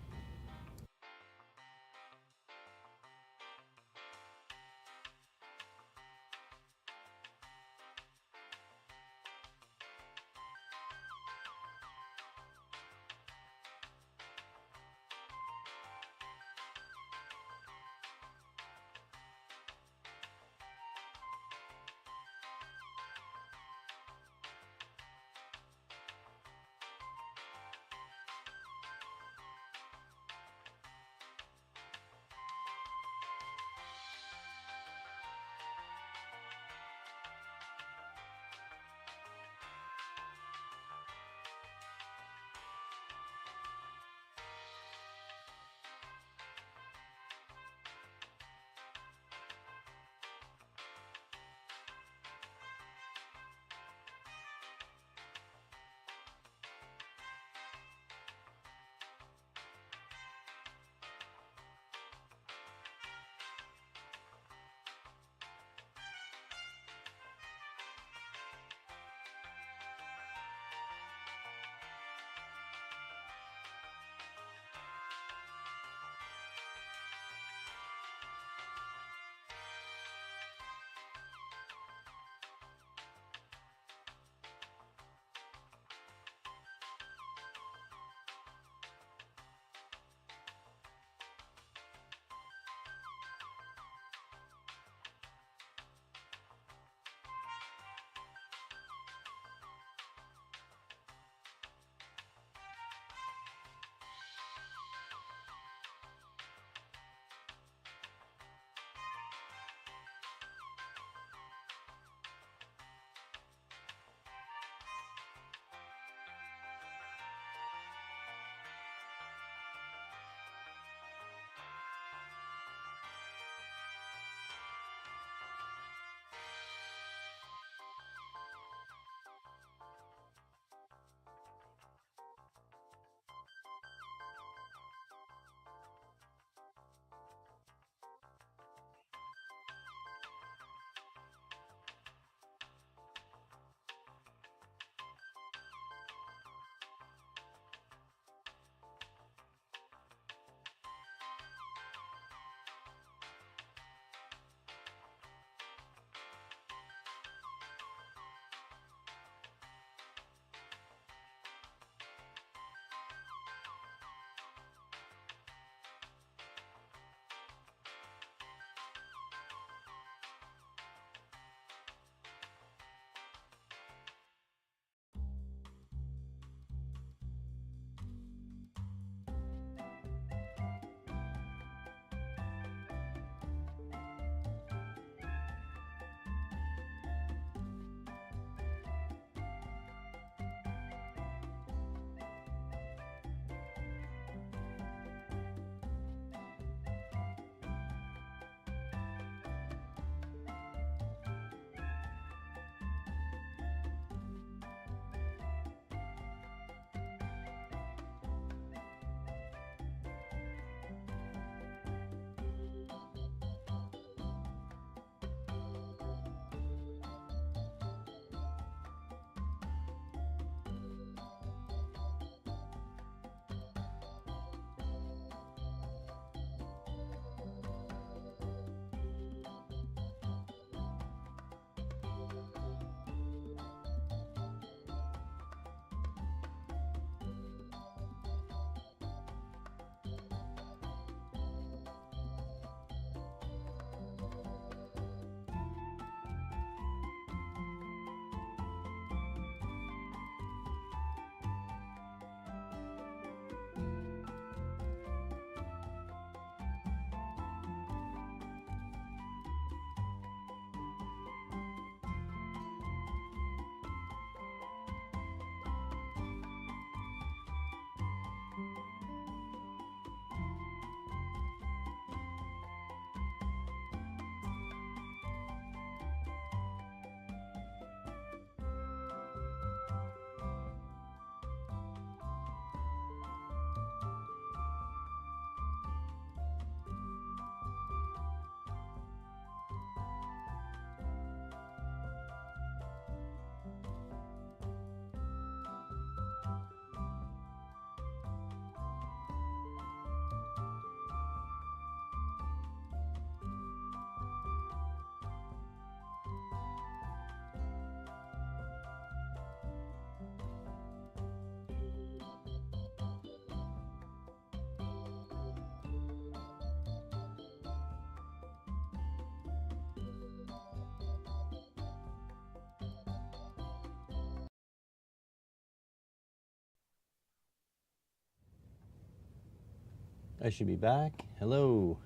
I should be back. Hello.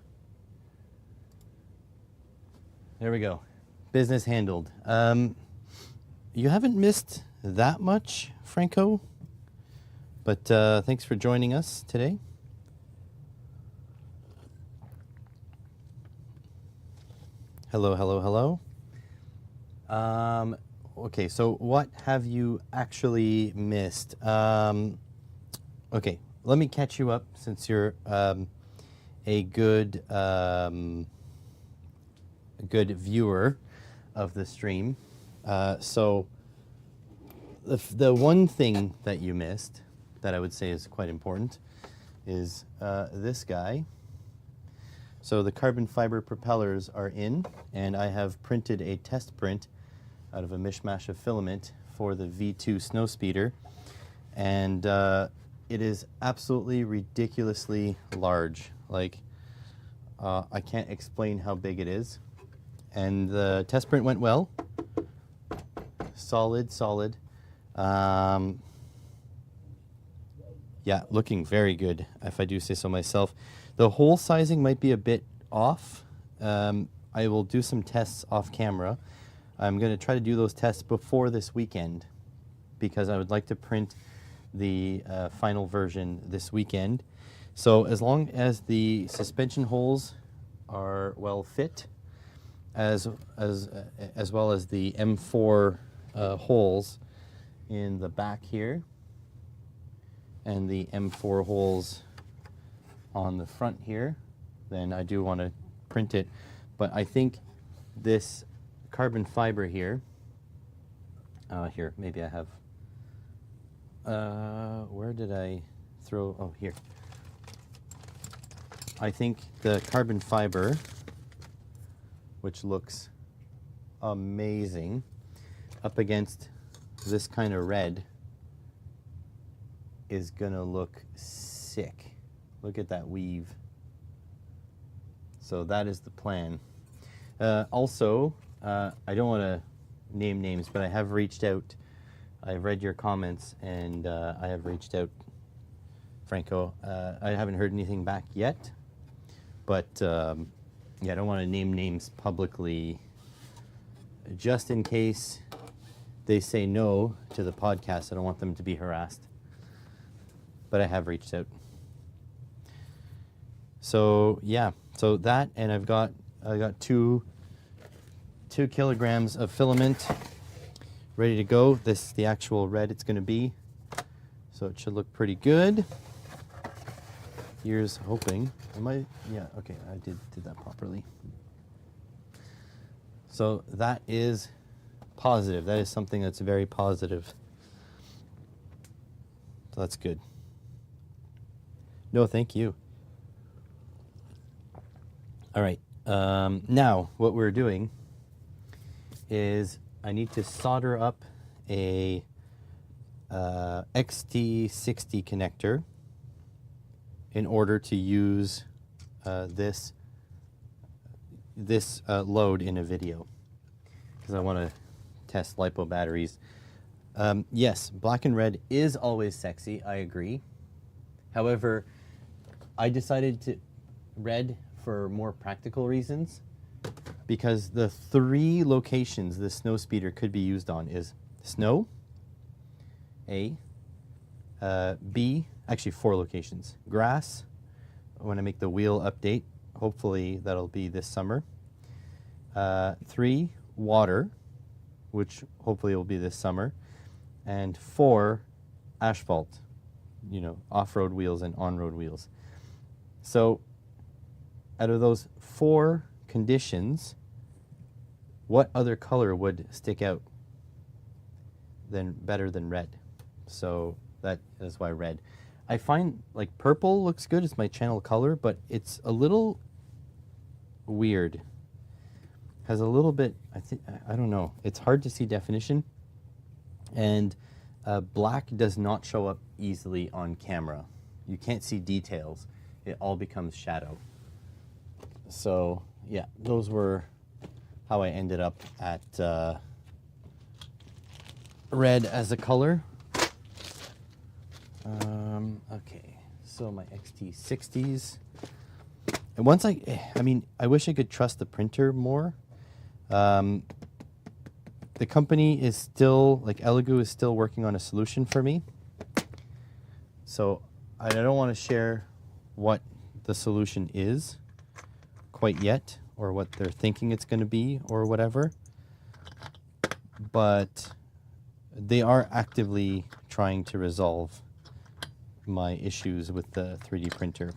There we go. Business handled. You haven't missed that much, Franco, but thanks for joining us today. Hello, hello, hello. Okay, so what have you actually missed? Okay, let me catch you up since you're a good viewer of the stream. So the one thing that you missed that I would say is quite important is this guy. So the carbon fiber propellers are in, and I have printed a test print out of a mishmash of filament for the V2 Snowspeeder, and it is absolutely ridiculously large. Like, I can't explain how big it is. And the test print went well. Solid, solid. Yeah, looking very good, if I do say so myself. The hole sizing might be a bit off. I will do some tests off camera. I'm going to try to do those tests before this weekend because I would like to print the final version this weekend. So as long as the suspension holes are well fit, as well as the M4 holes in the back here, and the M4 holes on the front here, then I do want to print it. But I think this carbon fiber here, here, maybe I have, where did I throw, oh, here. I think the carbon fiber, which looks amazing, up against this kind of red, is gonna look sick. Look at that weave. So that is the plan. Also, I don't want to name names, but I have reached out. I've read your comments, and I have reached out, Franco. I haven't heard anything back yet, but yeah, I don't want to name names publicly, just in case they say no to the podcast. I don't want them to be harassed, but I have reached out. So yeah, so that, and I got 2 kilograms of filament ready to go. This is the actual red it's going to be, so it should look pretty good. Here's hoping. Am I? Yeah. Okay, I did that properly. So that is positive. That is something that's very positive. So that's good. No, thank you. All right, now what we're doing is I need to solder up a XT60 connector in order to use this load in a video, because I want to test LiPo batteries. Yes, black and red is always sexy, I agree. However, I decided to red for more practical reasons, because the 3 locations this Snowspeeder could be used on is snow, A, B, actually 4 locations, grass, when I make the wheel update, hopefully that'll be this summer, 3, water, which hopefully will be this summer, and 4, asphalt, you know, off-road wheels and on-road wheels. So out of those 4 conditions, what other color would stick out better than red? So that is why red. I find like purple looks good. It's my channel color, but it's a little weird. Has a little bit, I don't know. It's hard to see definition. And black does not show up easily on camera. You can't see details. It all becomes shadow. So yeah, those were how I ended up at red as a color. Okay, so my XT60s And once I mean, I wish I could trust the printer more. The company is still, like Elegoo is still working on a solution for me. So I don't want to share what the solution is quite yet, or what they're thinking it's going to be, or whatever. But they are actively trying to resolve my issues with the 3D printer.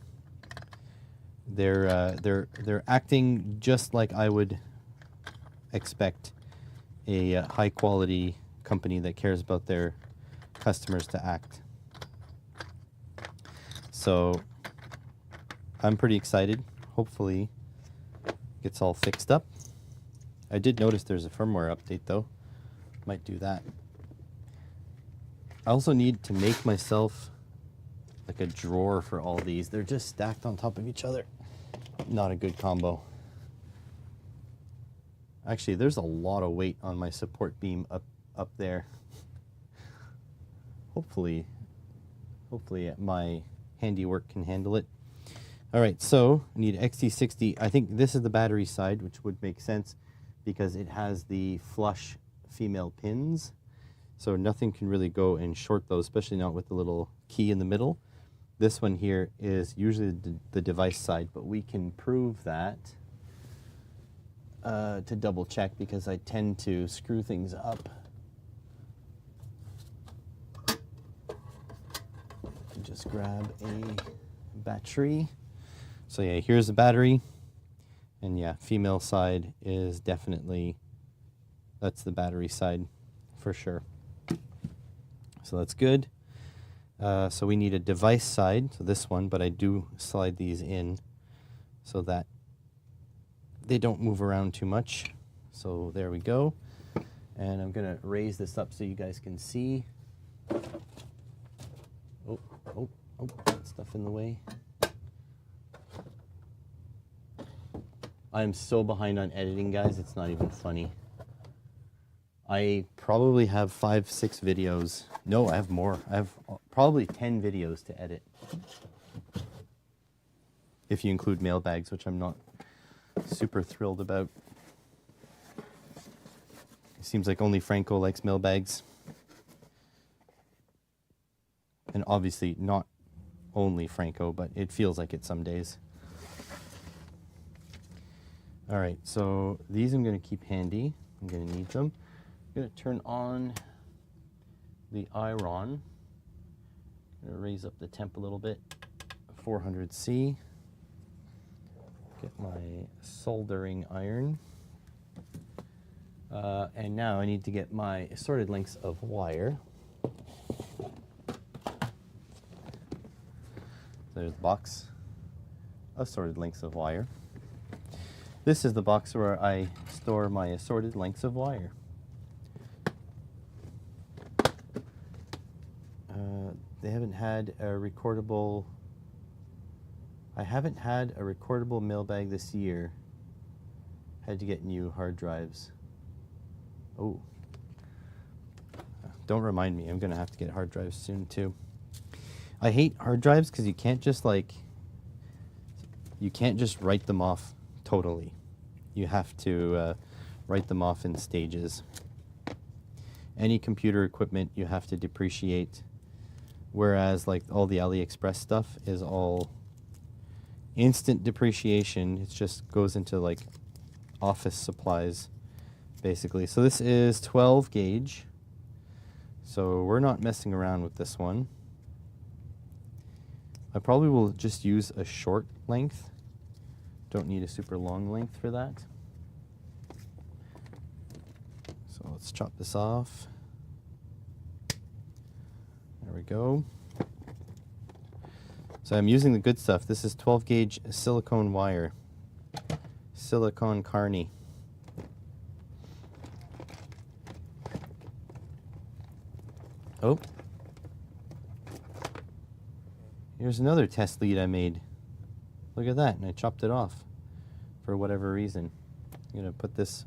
They're acting just like I would expect a high quality company that cares about their customers to act. So I'm pretty excited. Hopefully it gets all fixed up. I did notice there's a firmware update though. Might do that. I also need to make myself like a drawer for all these. They're just stacked on top of each other. Not a good combo. Actually, there's a lot of weight on my support beam up there. Hopefully my handiwork can handle it. All right, so I need XT60. I think this is the battery side, which would make sense because it has the flush female pins. So nothing can really go and short those, especially not with the little key in the middle. This one here is usually the device side, but we can prove that to double check because I tend to screw things up. Just grab a battery. So yeah, here's the battery. And yeah, female side is definitely, that's the battery side for sure. So that's good. So we need a device side, so this one, but I do slide these in so that they don't move around too much. So there we go. And I'm gonna raise this up so you guys can see. Oh, stuff in the way. I'm so behind on editing, guys, it's not even funny. I probably have 5-6 videos. No, I have more. I have probably 10 videos to edit. If you include mailbags, which I'm not super thrilled about. It seems like only Franco likes mailbags. And obviously not only Franco, but it feels like it some days. All right, so these I'm going to keep handy. I'm going to need them. I'm going to turn on the iron. I'm going to raise up the temp a little bit. 400C. Get my soldering iron. And now I need to get my assorted lengths of wire. There's the box. Assorted lengths of wire. This is the box where I store my assorted lengths of wire. They haven't had a recordable... I haven't had a recordable mailbag this year. Had to get new hard drives. Oh. Don't remind me. I'm going to have to get hard drives soon too. I hate hard drives because you can't just write them off totally. You have to write them off in stages. Any computer equipment you have to depreciate, whereas like all the AliExpress stuff is all instant depreciation. It just goes into like office supplies basically. So this is 12 gauge. So we're not messing around with this one. I probably will just use a short length. Don't need a super long length for that. So let's chop this off. There we go. So I'm using the good stuff. This is 12 gauge silicone wire. Silicone carny. Oh. Here's another test lead I made. Look at that, and I chopped it off for whatever reason. I'm gonna put this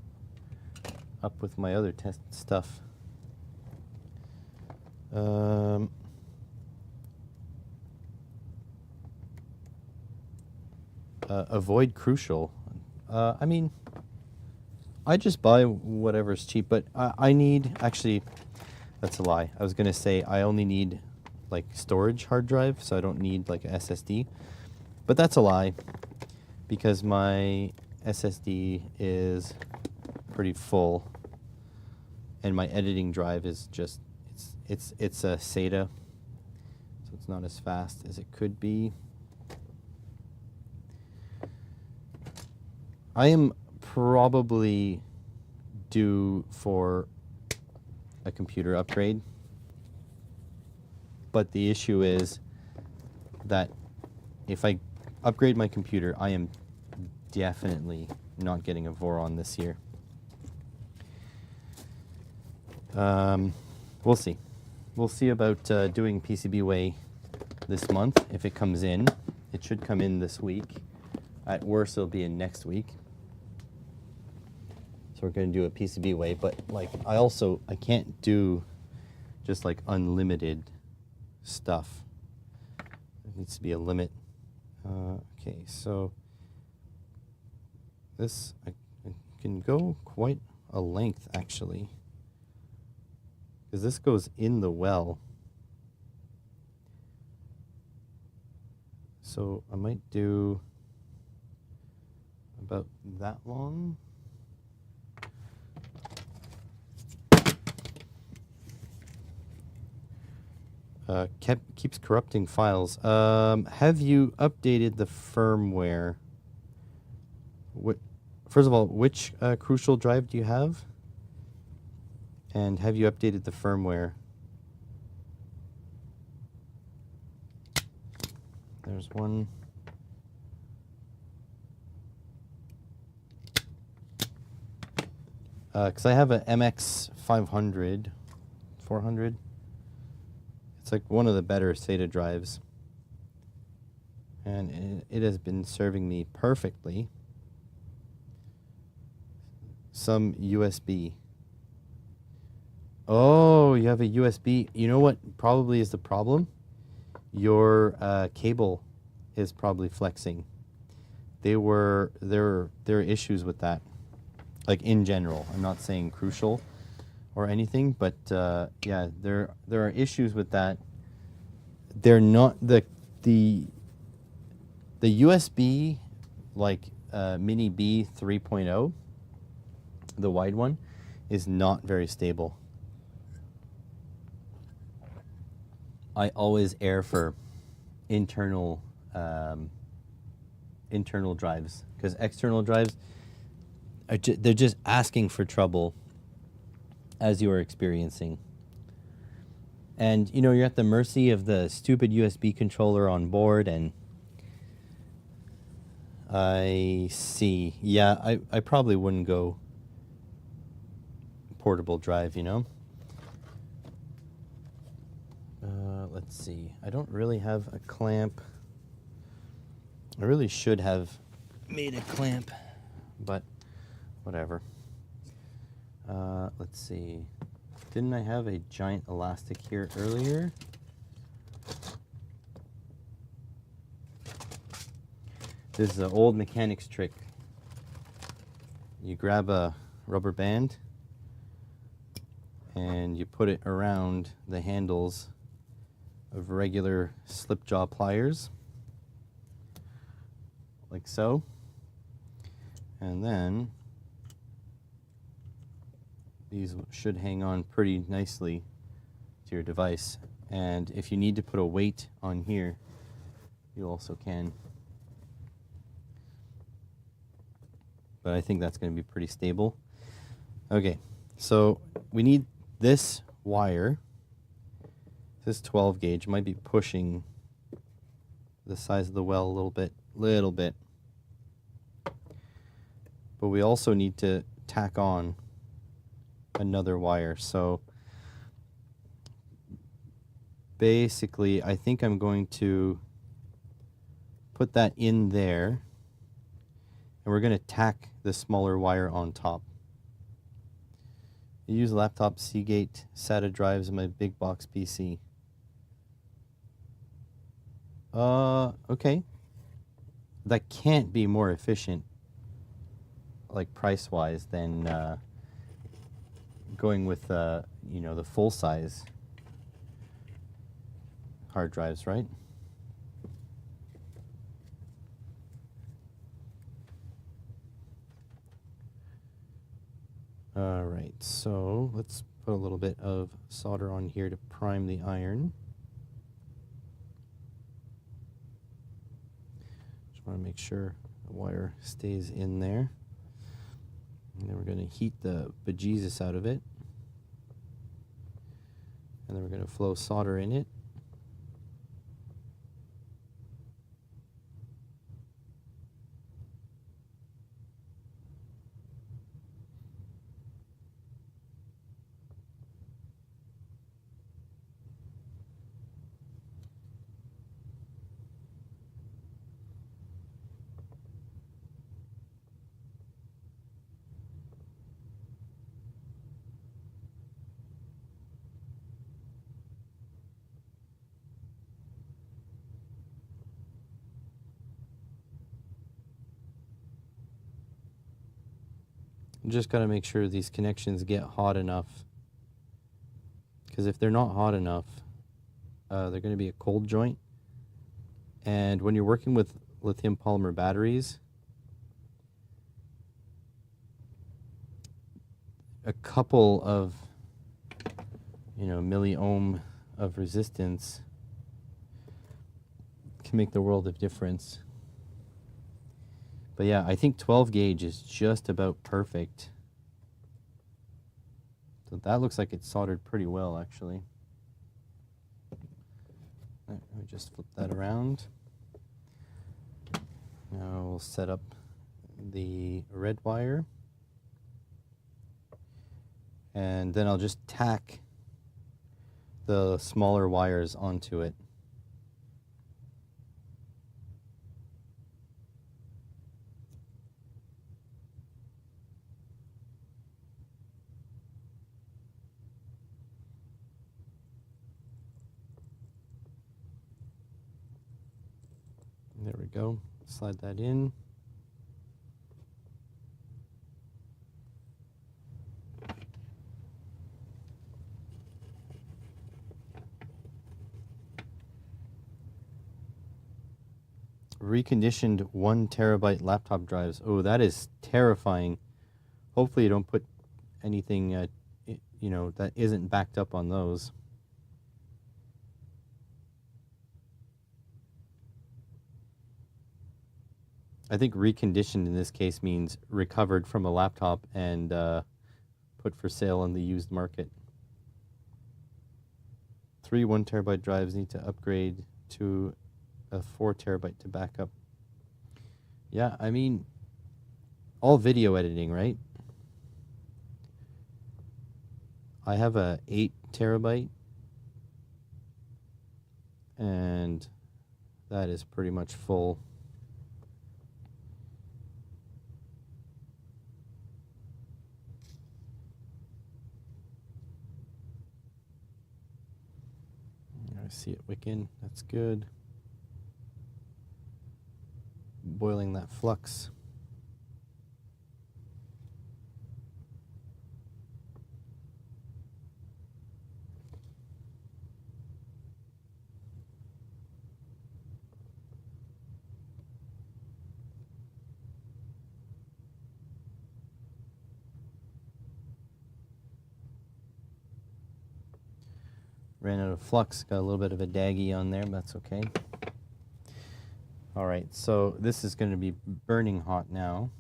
up with my other test stuff. avoid Crucial. I mean, I just buy whatever's cheap, but I need, actually, that's a lie. I was going to say I only need like storage hard drive, so I don't need like a SSD. But that's a lie, because my SSD is pretty full, and my editing drive is just, it's a SATA, so it's not as fast as it could be. I am probably due for a computer upgrade, but the issue is that if I upgrade my computer, I am definitely not getting a Voron this year. We'll see. We'll see about doing PCBWay this month. If it comes in, it should come in this week. At worst, it'll be in next week. So we're going to do a PCBWay, but like I can't do just like unlimited stuff. There needs to be a limit. Okay, so this I can go quite a length actually, because this goes in the well. So I might do about that long. Keeps corrupting files. Have you updated the firmware? First of all, which Crucial drive do you have? And have you updated the firmware? There's one. Because I have a MX 500, 400. It's like one of the better SATA drives, and it has been serving me perfectly. Some USB. Oh, you have a USB. You know what probably is the problem? Your cable is probably flexing. There are issues with that, like in general. I'm not saying Crucial or anything, but yeah, there are issues with that. They're not the USB, like Mini B 3.0, the wide one, is not very stable. I always err for internal drives, because external drives they're just asking for trouble, as you are experiencing. And, you know, you're at the mercy of the stupid USB controller on board, and I see. Yeah, I probably wouldn't go portable drive, you know? Let's see. I don't really have a clamp. I really should have made a clamp, but whatever. Let's see. Didn't I have a giant elastic here earlier? This is an old mechanics trick. You grab a rubber band and you put it around the handles of regular slip jaw pliers, like so. And then these should hang on pretty nicely to your device. And if you need to put a weight on here, you also can. But I think that's going to be pretty stable. Okay, so we need this wire. This 12 gauge might be pushing the size of the well a little bit. But we also need to tack on another wire. So basically, I think I'm going to put that in there, and we're going to tack the smaller wire on top. I use laptop Seagate SATA drives in my big box PC. Okay. that can't be more efficient, like price-wise, than going with you know, the full-size hard drives, right? All right, so let's put a little bit of solder on here to prime the iron. Just want to make sure the wire stays in there. And then we're going to heat the bejesus out of it. And then we're going to flow solder in it. Just got to make sure these connections get hot enough, because if they're not hot enough, they're going to be a cold joint. And when you're working with lithium polymer batteries, a couple of, you know, milliohm of resistance can make the world of difference. But yeah, I think 12 gauge is just about perfect. So that looks like it's soldered pretty well, actually. Let me just flip that around. Now we'll set up the red wire. And then I'll just tack the smaller wires onto it. There we go. Slide that in. Reconditioned 1 terabyte laptop drives. Oh, that is terrifying. Hopefully you don't put anything, you know, that isn't backed up on those. I think reconditioned in this case means recovered from a laptop and put for sale on the used market. 3 1 terabyte drives need to upgrade to a 4 terabyte to backup. Yeah, I mean, all video editing, right? I have a 8 terabyte, and that is pretty much full. I see it wicking. That's good. Boiling that flux. Ran out of flux, got a little bit of a daggy on there, but that's okay. All right, so this is going to be burning hot now,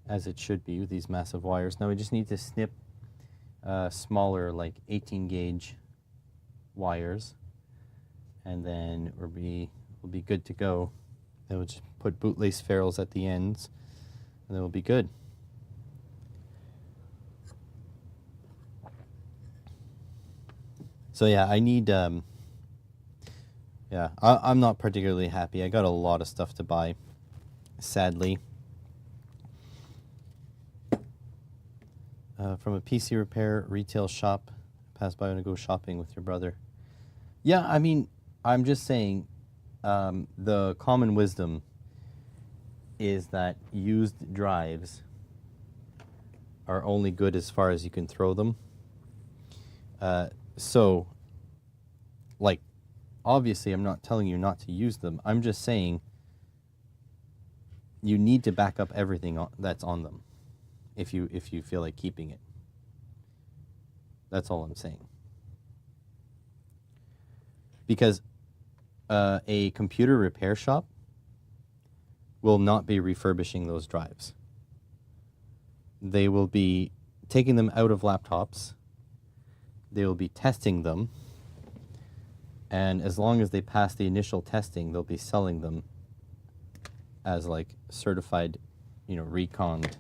as it should be with these massive wires. Now we just need to snip smaller, like 18 gauge wires, and then we'll be good to go. Then we'll just put bootlace ferrules at the ends, and then we'll be good. So yeah, I need, yeah, I'm not particularly happy. I got a lot of stuff to buy, sadly. From a PC repair retail shop, pass by and go shopping with your brother. Yeah, I mean, I'm just saying, the common wisdom is that used drives are only good as far as you can throw them. So, like, obviously, I'm not telling you not to use them. I'm just saying you need to back up everything that's on them if you feel like keeping it. That's all I'm saying. Because a computer repair shop will not be refurbishing those drives. They will be taking them out of laptops. They will be testing them. And as long as they pass the initial testing, they'll be selling them as like certified, reconned.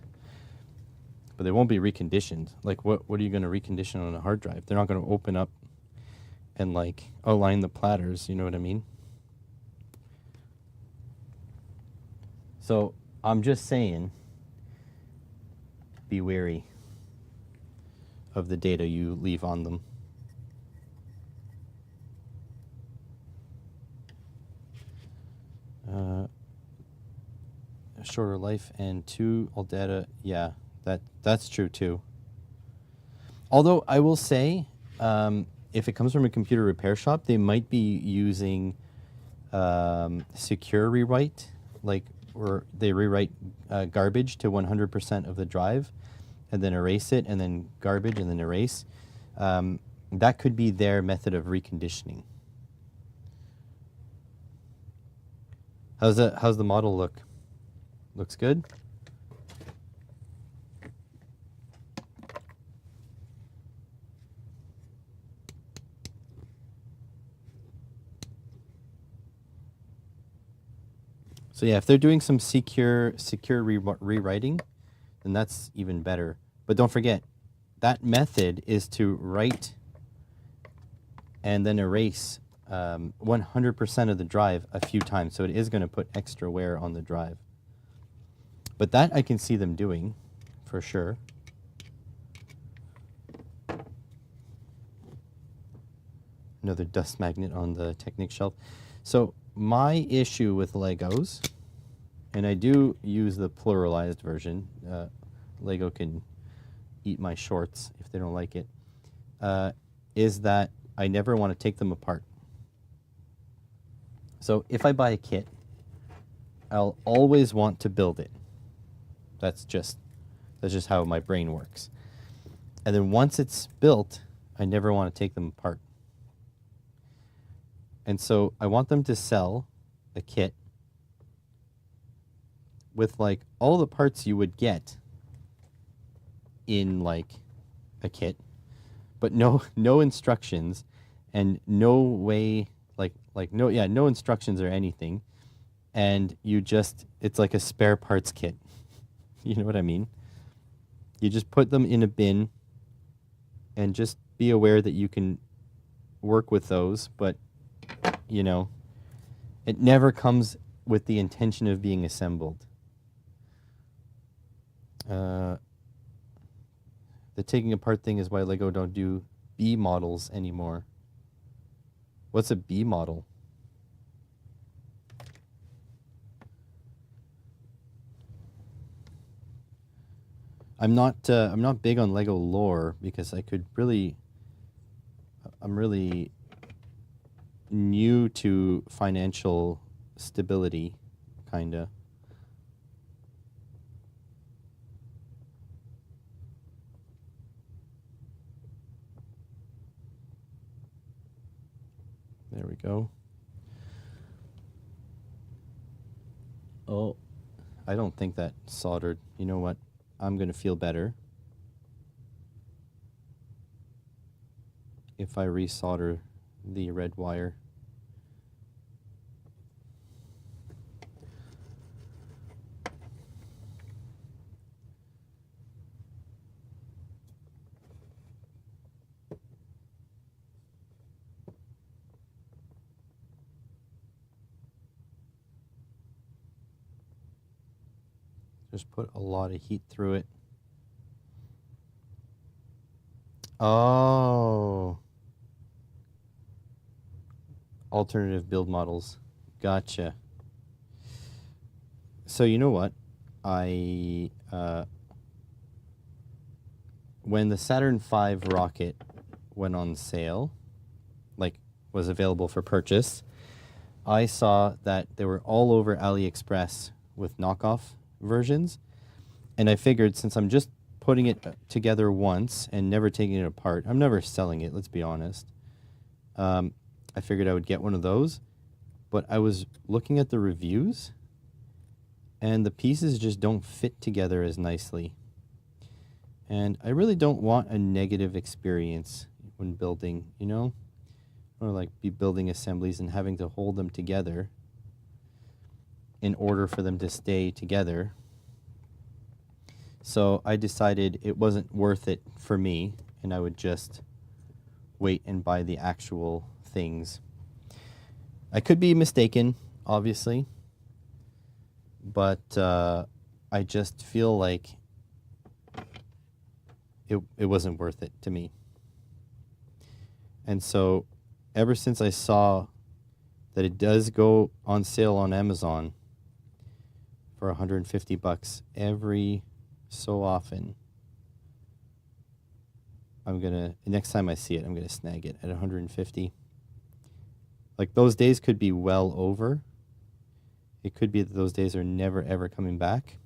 But they won't be reconditioned. Like what are you going to recondition on a hard drive? They're not going to open up and like align the platters, you know what I mean? So I'm just saying, be wary of the data you leave on them. Shorter life and all data, yeah, that's true too. Although I will say, if it comes from a computer repair shop, they might be using secure rewrite, like where they rewrite garbage to 100% of the drive, and then erase it, and then garbage, and then erase. That could be their method of reconditioning. How's the model look? Looks good? So yeah, if they're doing some secure rewriting, then that's even better. But don't forget, that method is to write and then erase 100% of the drive a few times. So it is going to put extra wear on the drive. But that I can see them doing, for sure. Another dust magnet on the Technic shelf. So my issue with Legos, and I do use the pluralized version. Lego can eat my shorts if they don't like it. Is that I never want to take them apart. So if I buy a kit, I'll always want to build it. That's just how my brain works. And then once it's built, I never want to take them apart. And so I want them to sell a kit with like all the parts you would get in like a kit, but no instructions and no way no instructions or anything. And it's like a spare parts kit. You know what I mean? You just put them in a bin and just be aware that you can work with those, but it never comes with the intention of being assembled. The taking apart thing is why Lego don't do B models anymore. What's a B model? I'm not big on Lego lore because I'm really new to financial stability, kinda. There we go. Oh, I don't think that soldered. You know what? I'm gonna feel better if I resolder the red wire. Just put a lot of heat through it. Oh. Alternative build models. Gotcha. So you know what? When the Saturn V rocket went on sale, like was available for purchase, I saw that they were all over AliExpress with knockoff versions. And I figured since I'm just putting it together once and never taking it apart, I'm never selling it, let's be honest. I figured I would get one of those. But I was looking at the reviews, and the pieces just don't fit together as nicely. And I really don't want a negative experience when building, you know? Or like be building assemblies and having to hold them together in order for them to stay together. So I decided it wasn't worth it for me, and I would just wait and buy the actual things. I could be mistaken, obviously, but I just feel like it wasn't worth it to me. And so ever since I saw that it does go on sale on Amazon for $150 every so often, next time I see it, I'm gonna snag it at $150. Like, those days could be well over. It could be that those days are never ever coming back.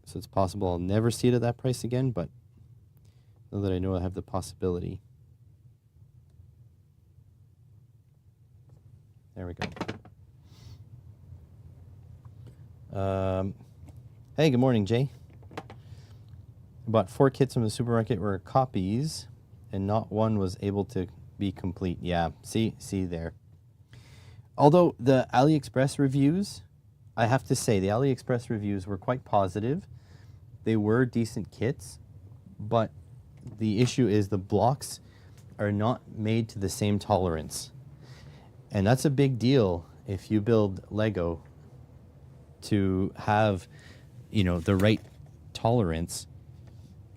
So it's possible I'll never see it at that price again, but now that I know I have the possibility. There we go. Hey, good morning, Jay. I bought 4 kits from the supermarket were copies, and not one was able to be complete. Yeah, see there. Although the AliExpress reviews, I have to say, the AliExpress reviews were quite positive. They were decent kits, but the issue is the blocks are not made to the same tolerance. And that's a big deal if you build Lego, to have, you know, the right tolerance,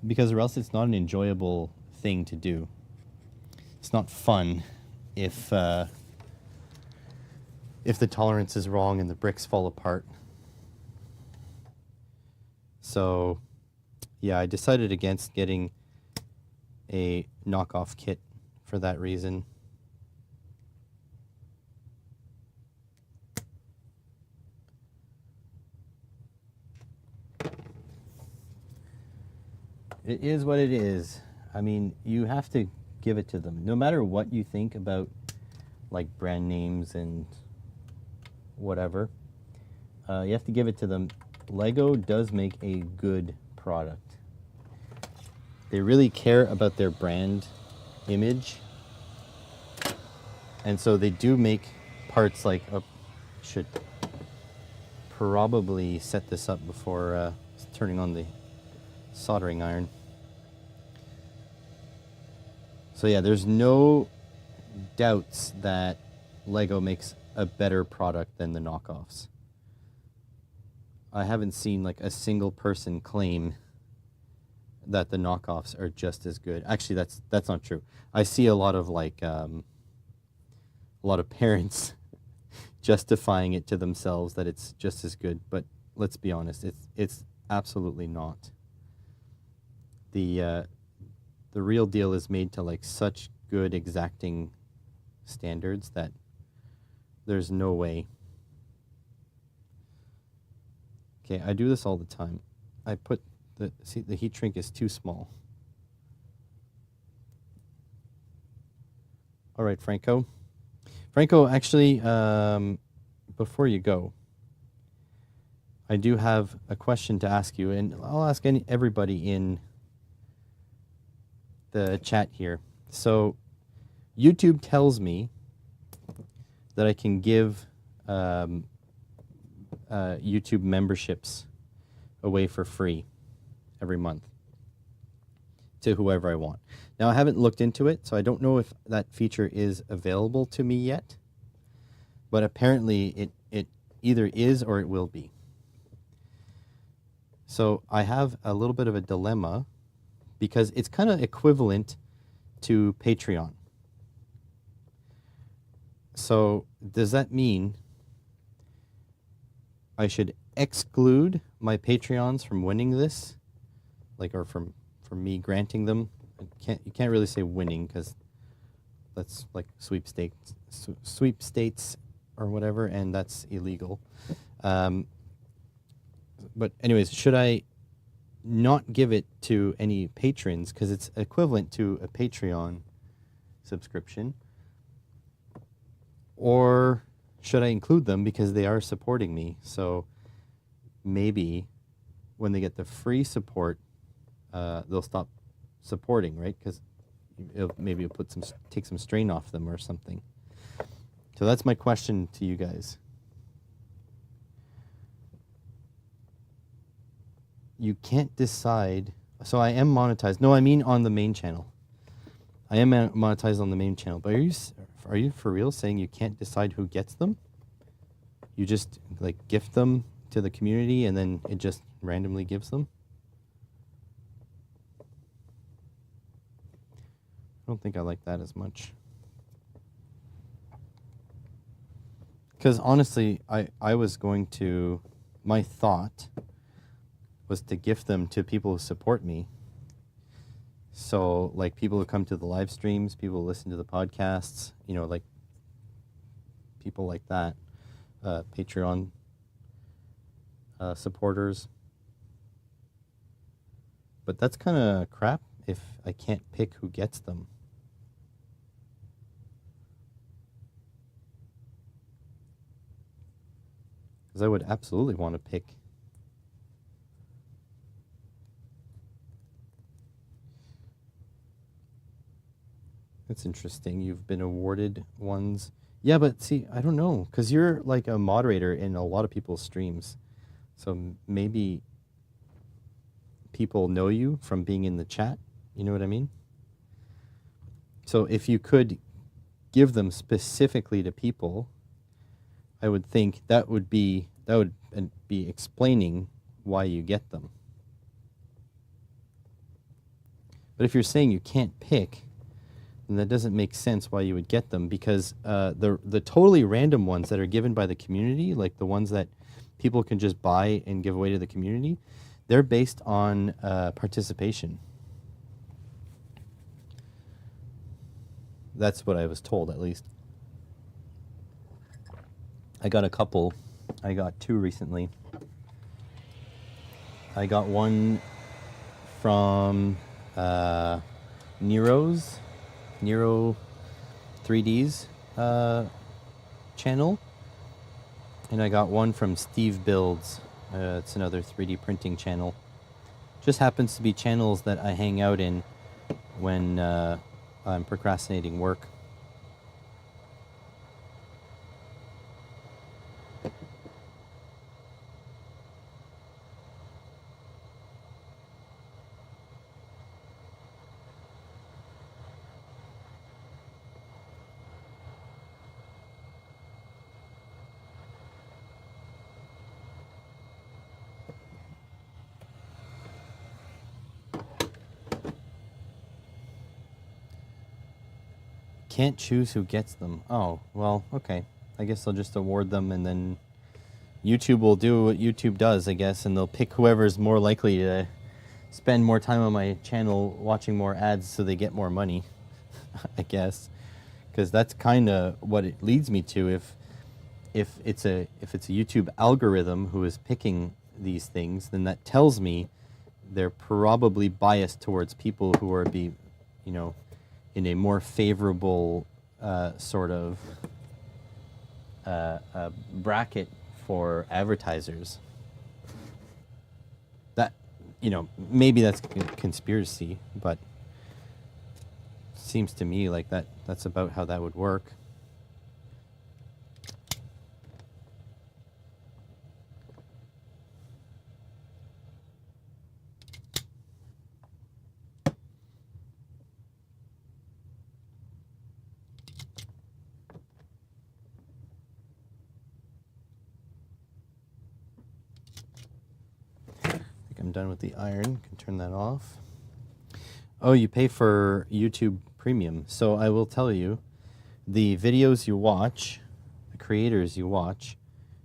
because or else it's not an enjoyable thing to do. It's not fun if the tolerance is wrong and the bricks fall apart. So, yeah, I decided against getting a knockoff kit for that reason. It is what it is. I mean, you have to give it to them. No matter what you think about, like, brand names and whatever, you have to give it to them. Lego does make a good product. They really care about their brand image. And so they do make parts like, should probably set this up before turning on the soldering iron. So yeah, there's no doubts that Lego makes a better product than the knockoffs. I haven't seen like a single person claim that the knockoffs are just as good. Actually, that's not true. I see a lot of like a lot of parents justifying it to themselves that it's just as good, but let's be honest, it's absolutely not. The real deal is made to like such good exacting standards that there's no way. Okay, I do this all the time. I put the heat shrink is too small. All right, Franco. Franco, actually, before you go, I do have a question to ask you, and I'll ask everybody in the chat here. So YouTube tells me that I can give YouTube memberships away for free every month to whoever I want. Now, I haven't looked into it, so I don't know if that feature is available to me yet, but apparently it either is or it will be. So I have a little bit of a dilemma, because it's kind of equivalent to Patreon. So does that mean I should exclude my Patreons from winning this? Like, or from me granting them? You can't really say winning because that's like sweepstakes or whatever, and that's illegal. But anyways, should I not give it to any patrons because it's equivalent to a Patreon subscription? Or should I include them because they are supporting me? So maybe when they get the free support, they'll stop supporting, right? Because maybe it'll take some strain off them or something. So that's my question to you guys. You can't decide. So I am monetized. No, I mean on the main channel. I am monetized on the main channel. But are you for real saying you can't decide who gets them? You just like gift them to the community and then it just randomly gives them? I don't think I like that as much. Because honestly, I was going to, my thought was to gift them to people who support me. So like people who come to the live streams, people who listen to the podcasts, you know, like people like that, Patreon supporters. But that's kind of crap if I can't pick who gets them. Because I would absolutely want to pick. That's interesting. You've been awarded ones. Yeah, but see, I don't know. Because you're like a moderator in a lot of people's streams. So maybe people know you from being in the chat. You know what I mean? So if you could give them specifically to people, I would think that would be explaining why you get them. But if you're saying you can't pick, then that doesn't make sense why you would get them, because the totally random ones that are given by the community, like the ones that people can just buy and give away to the community, they're based on participation. That's what I was told, at least. I got a couple. I got 2 recently. I got one from Nero 3D's channel, and I got one from Steve Builds. It's another 3D printing channel. Just happens to be channels that I hang out in when I'm procrastinating work. Can't choose who gets them. Oh, well, okay. I guess I'll just award them, and then YouTube will do what YouTube does, I guess, and they'll pick whoever's more likely to spend more time on my channel watching more ads so they get more money, I guess. Because that's kind of what it leads me to. If it's a YouTube algorithm who is picking these things, then that tells me they're probably biased towards people who are in a more favorable sort of bracket for advertisers. That, maybe that's conspiracy, but seems to me like that's about how that would work. I'm done with the iron. Can turn that off. Oh, you pay for YouTube Premium. So I will tell you the videos you watch, the creators you watch,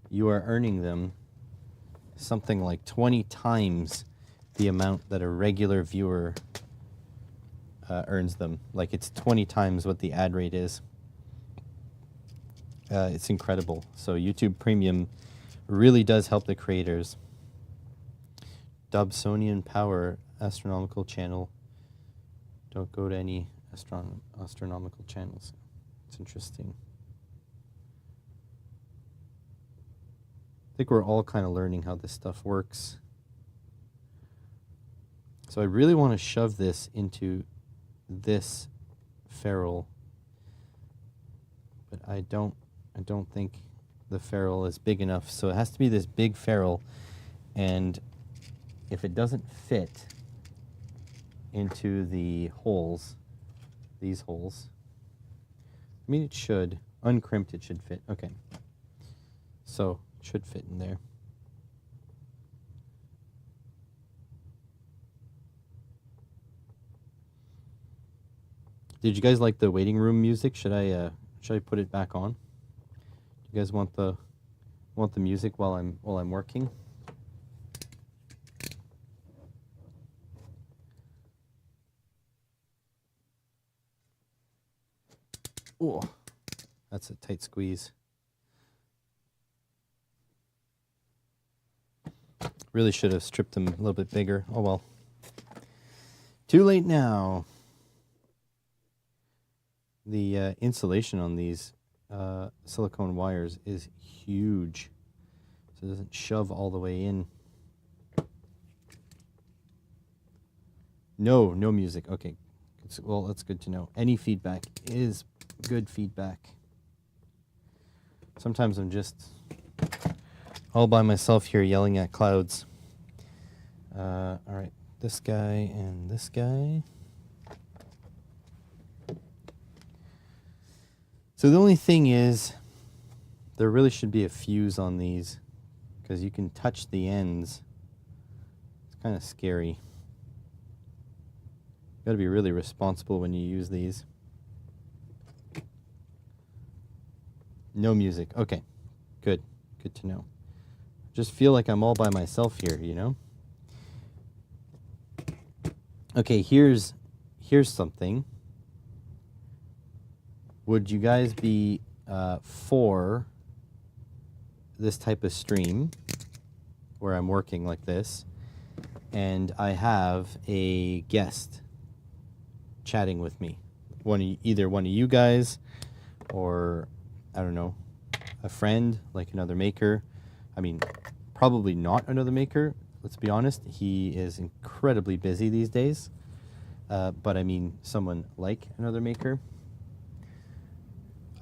you are earning them something like 20 times the amount that a regular viewer earns them. Like it's 20 times what the ad rate is. It's incredible. So YouTube Premium really does help the creators. Dobsonian Power astronomical channel. Don't go to any astronomical channels. It's interesting. I think we're all kind of learning how this stuff works. So I really want to shove this into this ferrule, but I don't think the ferrule is big enough. So it has to be this big ferrule, and if it doesn't fit into the holes, these holes, I mean it should, uncrimped it should fit. Okay, so it should fit in there. Did you guys like the waiting room music? Should I put it back on? You guys want the music while I'm working? Oh, that's a tight squeeze. Really should have stripped them a little bit bigger. Oh well. Too late now. The insulation on these silicone wires is huge, so it doesn't shove all the way in. No music. Okay, well, that's good to know. Any feedback is good feedback. Sometimes I'm just all by myself here yelling at clouds. All right, this guy and this guy. So the only thing is, there really should be a fuse on these, because you can touch the ends. It's kind of scary. You got to be really responsible when you use these. No music. Okay, good to know. Just feel like I'm all by myself here, you know? Okay, here's something. Would you guys be for this type of stream where I'm working like this and I have a guest chatting with me? Either one of you guys, or I don't know, a friend, like another maker. I mean, probably not another maker, let's be honest. He is incredibly busy these days. But I mean, someone like another maker.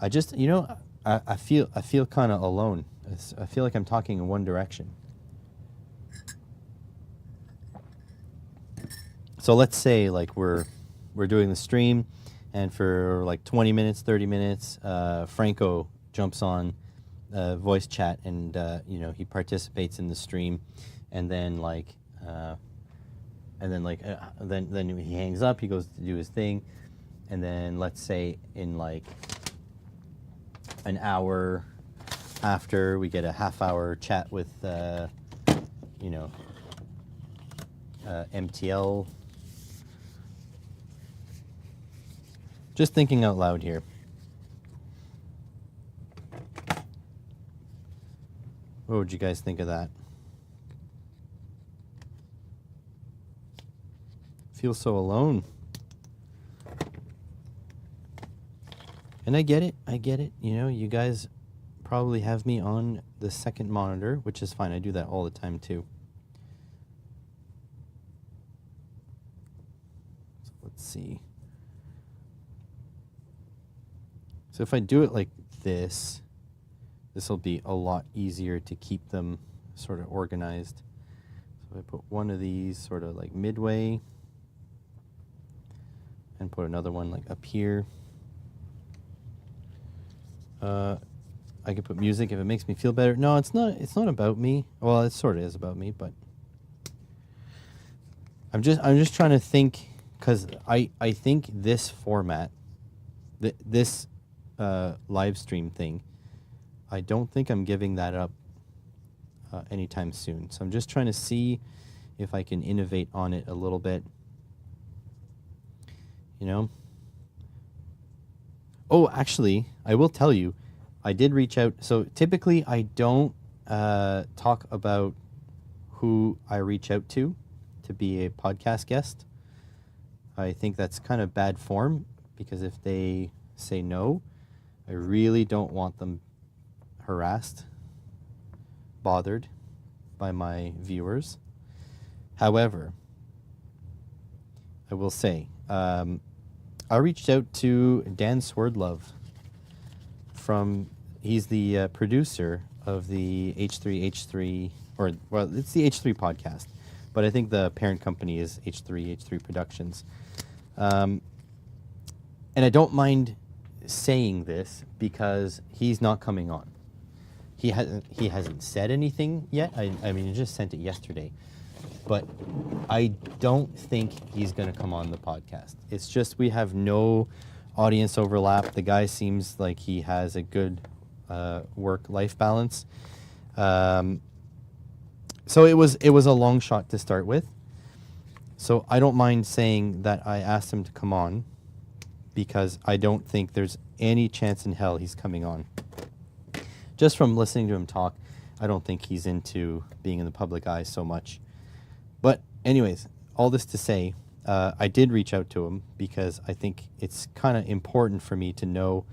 I just, you know, I feel kind of alone. I feel like I'm talking in one direction. So let's say like we're doing the stream, and for like 20 minutes, 30 minutes, Franco jumps on voice chat, and you know, he participates in the stream, and then then he hangs up, he goes to do his thing, and then let's say in like an hour after, we get a half-hour chat with you know, MTL. Just thinking out loud here. What would you guys think of that? Feel so alone. And I get it. You know, you guys probably have me on the second monitor, which is fine. I do that all the time too. So let's see. So if I do it like this, this will be a lot easier to keep them sort of organized. So I put one of these sort of like midway, and put another one like up here. I could put music if it makes me feel better. No, it's not about me. Well, it sort of is about me, but I'm just trying to think, because I think this format, this live stream thing, I don't think I'm giving that up anytime soon. So I'm just trying to see if I can innovate on it a little bit. You know? Oh, actually, I will tell you, I did reach out. So typically I don't talk about who I reach out to be a podcast guest. I think that's kind of bad form, because if they say no, I really don't want them harassed, bothered by my viewers. However, I will say, I reached out to Dan Swerdlove he's the producer of the H3, well, it's the H3 podcast, but I think the parent company is H3 Productions. And I don't mind saying this because he's not coming on. He hasn't said anything yet. I mean, he just sent it yesterday. But I don't think he's going to come on the podcast. It's just we have no audience overlap. The guy seems like he has a good work-life balance. So it was a long shot to start with. So I don't mind saying that I asked him to come on, because I don't think there's any chance in hell he's coming on. Just from listening to him talk, I don't think he's into being in the public eye so much. But anyways, all this to say, I did reach out to him because I think it's kind of important for me to know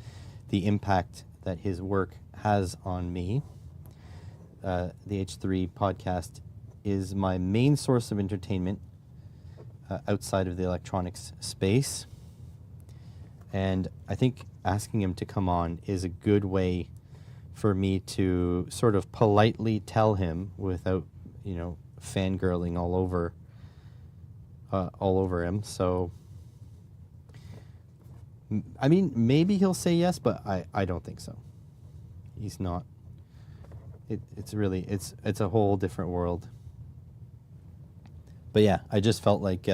the impact that his work has on me. The H3 podcast is my main source of entertainment outside of the electronics space. And I think asking him to come on is a good way for me to sort of politely tell him without, fangirling all over him. So, I mean, maybe he'll say yes, but I don't think so. He's not. It's a whole different world. But yeah, I just felt like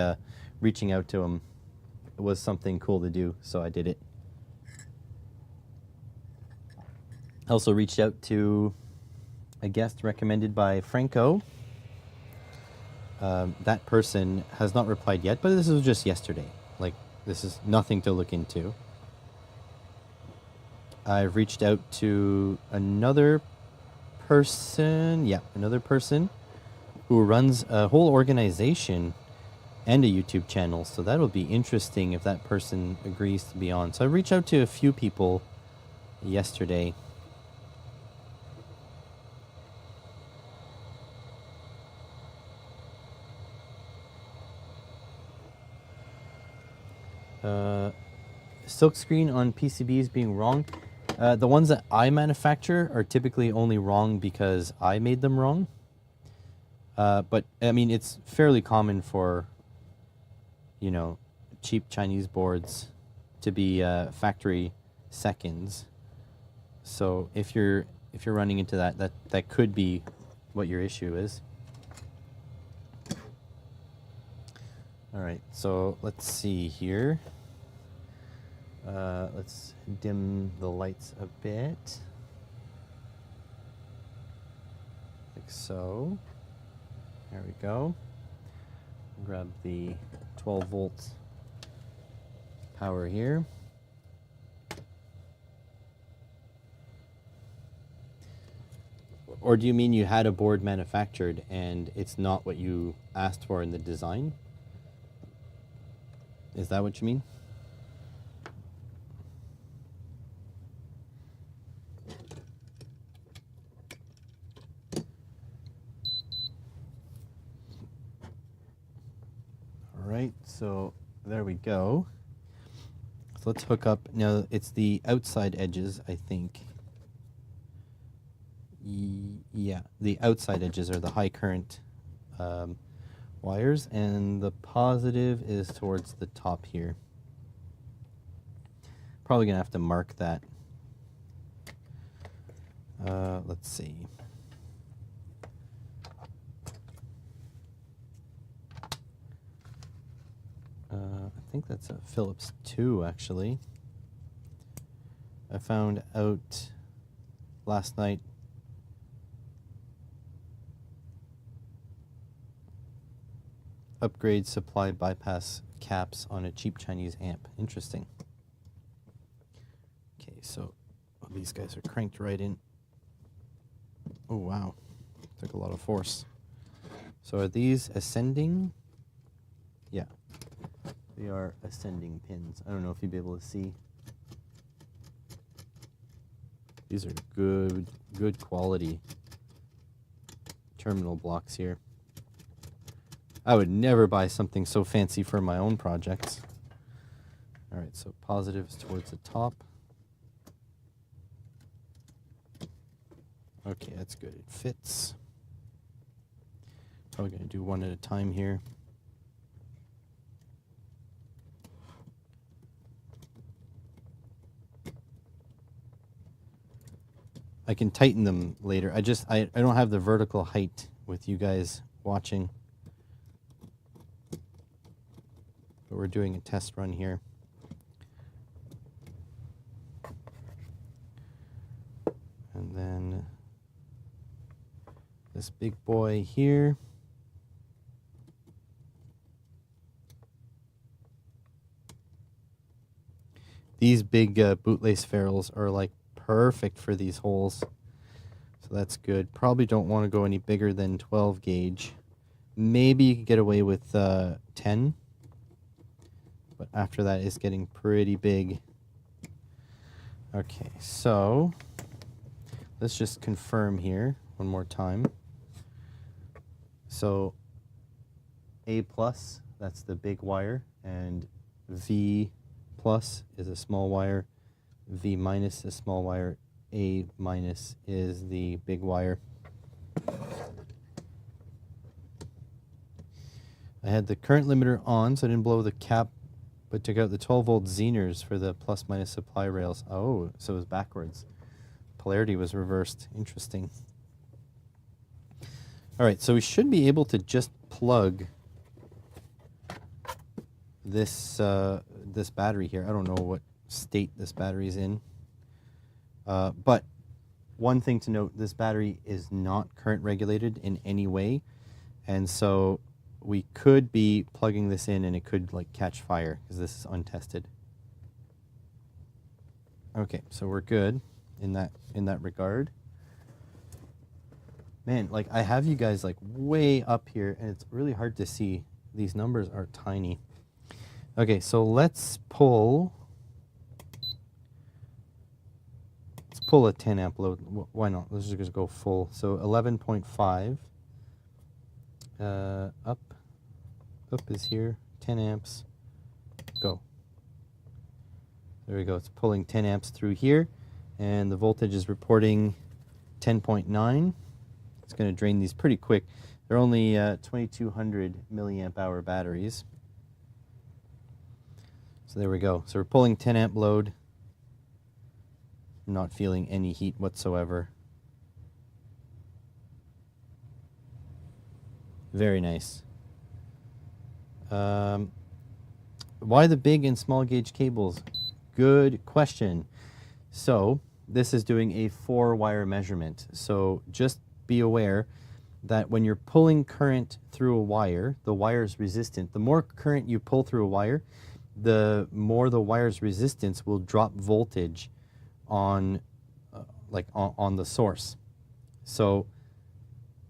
reaching out to him was something cool to do, so I did it. I also reached out to a guest recommended by Franco. That person has not replied yet, but this was just yesterday. Like, this is nothing to look into. I've reached out to another person who runs a whole organization and a YouTube channel. So that'll be interesting if that person agrees to be on. So I reached out to a few people yesterday. Silkscreen on PCBs being wrong. The ones that I manufacture are typically only wrong because I made them wrong. But I mean, it's fairly common for, cheap Chinese boards to be factory seconds. So if you're running into that could be what your issue is. All right, so let's see here. Let's dim the lights a bit, like so. There we go. Grab the 12 volts power here. Or do you mean you had a board manufactured and it's not what you asked for in the design? Is that what you mean? Right, so there we go. So let's hook up. Now it's the outside edges, I think. Yeah, the outside edges are the high current wires, and the positive is towards the top here. Probably gonna have to mark that. Let's see. I think that's a Philips 2, actually. I found out last night upgrade supply bypass caps on a cheap Chinese amp. Interesting. Okay, so these guys are cranked right in. Oh, wow. Took a lot of force. So are these ascending? Yeah. They are ascending pins. I don't know if you'll be able to see. These are good quality terminal blocks here. I would never buy something so fancy for my own projects. All right, so positives towards the top. Okay, that's good. It fits. Probably going to do one at a time here. I can tighten them later. I don't have the vertical height with you guys watching. But we're doing a test run here. And then this big boy here. These big bootlace ferrules are like perfect for these holes. So that's good. Probably don't want to go any bigger than 12 gauge. Maybe you could get away with 10. But after that, it's getting pretty big. Okay, so let's just confirm here one more time. So A+, that's the big wire, and V+ is a small wire, V- is a small wire, A- is the big wire. I had the current limiter on, so I didn't blow the cap, but took out the 12-volt Zehners for the ± supply rails. Oh, so it was backwards. Polarity was reversed. Interesting. All right, so we should be able to just plug this this battery here. I don't know what state this battery is in, but one thing to note: this battery is not current regulated in any way, and so we could be plugging this in and it could like catch fire because this is untested. Okay, so we're good in that regard. Man, like I have you guys like way up here and it's really hard to see. These numbers are tiny. Okay, so let's pull a 10 amp load. Why not? Let's just go full. So 11.5 up is here, 10 amps, go. There we go. It's pulling 10 amps through here and the voltage is reporting 10.9. It's going to drain these pretty quick. They're only 2200 milliamp hour batteries. So there we go. So we're pulling 10 amp load. I'm not feeling any heat whatsoever. Very nice. Why the big and small gauge cables? Good question. So this is doing a 4-wire measurement. So just be aware that when you're pulling current through a wire, the wire is resistant. The more current you pull through a wire, the more the wire's resistance will drop voltage on on the source. So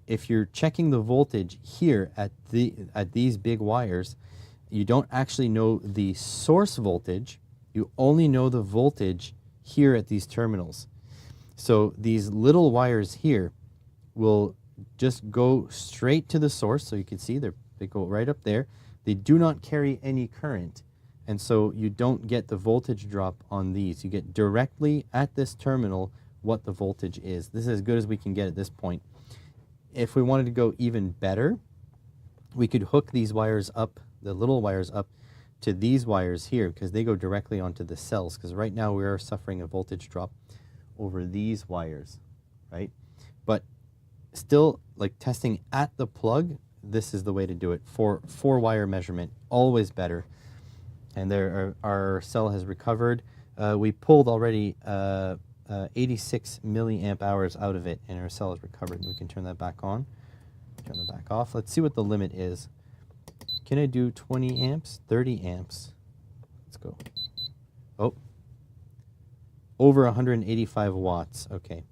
if you're checking the voltage here at these big wires, you don't actually know the source voltage. You only know the voltage here at these terminals. So these little wires here will just go straight to the source. So you can see they go right up there. They do not carry any current. And so you don't get the voltage drop on these. You get directly at this terminal what the voltage is. This is as good as we can get at this point. If we wanted to go even better, we could hook these wires up, the little wires up, to these wires here because they go directly onto the cells. Because right now we are suffering a voltage drop over these wires, right? But still, like testing at the plug, this is the way to do it. For 4-wire measurement, always better. And our cell has recovered. We pulled already 86 milliamp hours out of it, and our cell is recovered. And we can turn that back on, turn that back off. Let's see what the limit is. Can I do 20 amps, 30 amps? Let's go. Oh, over 185 watts. Okay,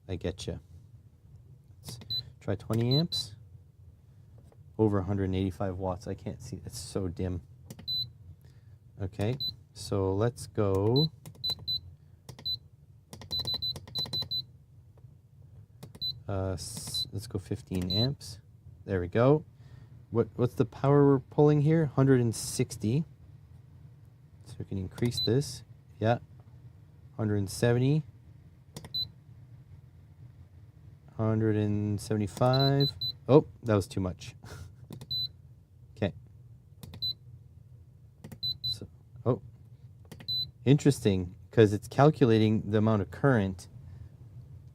I get you. Let's try 20 amps. Over 185 watts. I can't see. It's so dim. Okay, so let's go. Let's go 15 amps. There we go. What's the power we're pulling here? 160. So we can increase this. Yeah. 170. 175. Oh, that was too much. Okay. So, oh. Interesting, because it's calculating the amount of current,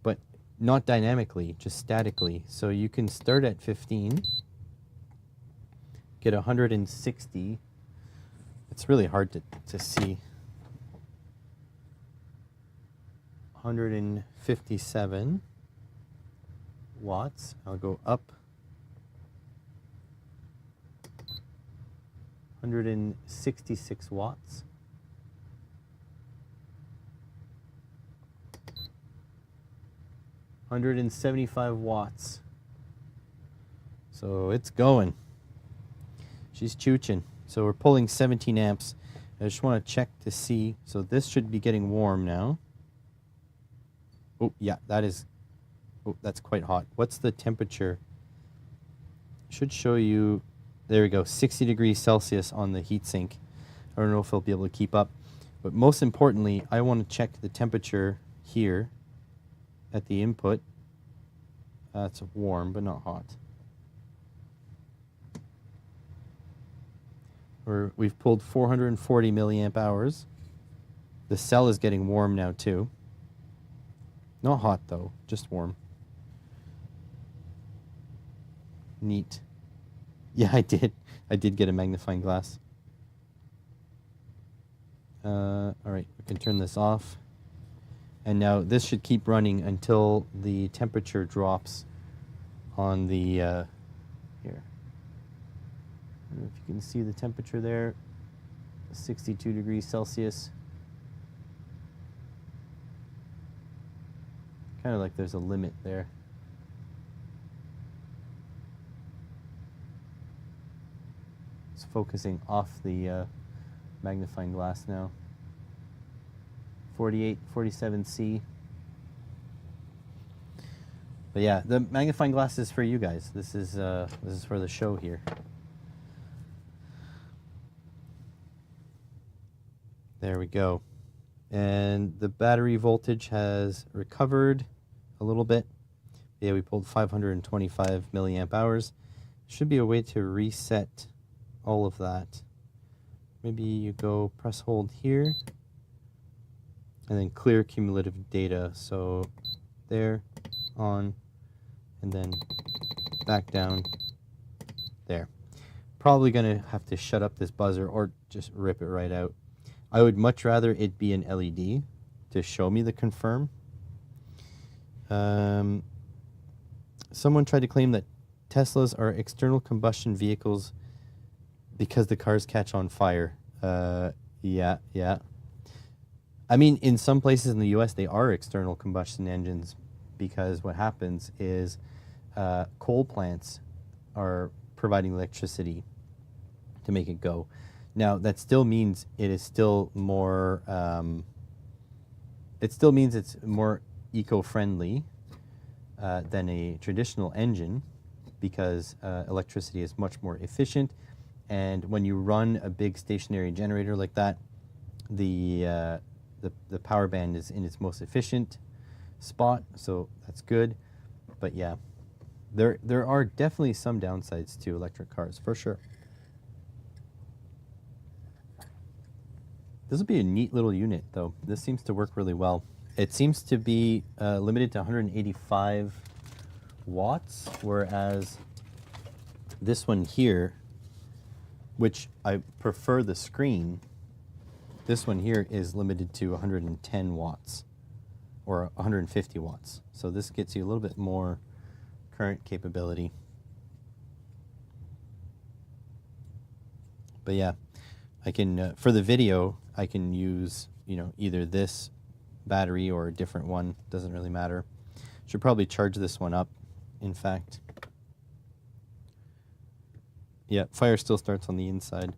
but not dynamically, just statically. So you can start at 15, get 160. It's really hard to see. 157 watts. I'll go up. 166 watts. 175 watts. So it's going. She's chooching. So we're pulling 17 amps. I just want to check to see. So this should be getting warm now. Oh, yeah, that is. Oh, that's quite hot. What's the temperature? Should show you. There we go, 60 degrees Celsius on the heatsink. I don't know if I'll be able to keep up. But most importantly, I want to check the temperature here at the input. It's warm, but not hot. We've pulled 440 milliamp hours. The cell is getting warm now too. Not hot though, just warm. Neat. Yeah, I did. I did get a magnifying glass. All right, we can turn this off. And now this should keep running until the temperature drops on the, here. I don't know if you can see the temperature there, 62 degrees Celsius. Kind of like there's a limit there. It's focusing off the magnifying glass now. 48, 47C. But yeah, the magnifying glass is for you guys. This is for the show here. There we go. And the battery voltage has recovered a little bit. Yeah, we pulled 525 milliamp hours. Should be a way to reset all of that. Maybe you go press hold here and then clear cumulative data. So there, on, and then back down there. Probably gonna have to shut up this buzzer or just rip it right out. I would much rather it be an LED to show me the confirm. Someone tried to claim that Teslas are external combustion vehicles because the cars catch on fire. Yeah. I mean, in some places in the US, they are external combustion engines because what happens is coal plants are providing electricity to make it go. Now, that still means it is still more, it still means it's more eco-friendly than a traditional engine because electricity is much more efficient. And when you run a big stationary generator like that, the power band is in its most efficient spot, so that's good. But yeah, there are definitely some downsides to electric cars, for sure. This will be a neat little unit, though. This seems to work really well. It seems to be limited to 185 watts, whereas this one here, which I prefer the screen, This one here is limited to 110 watts or 150 watts. So this gets you a little bit more current capability. But yeah, I can, for the video, I can use, you know, either this battery or a different one. Doesn't really matter. Should probably charge this one up, in fact. Yeah, fire still starts on the inside.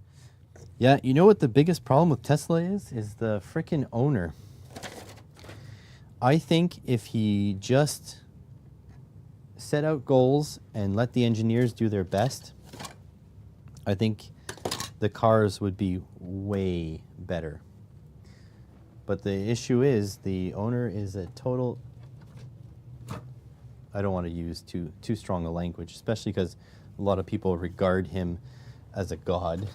Yeah, you know what the biggest problem with Tesla is? Is the frickin' owner. I think if he just set out goals and let the engineers do their best, I think the cars would be way better. But the issue is the owner is a total, I don't want to use too strong a language, especially because a lot of people regard him as a god.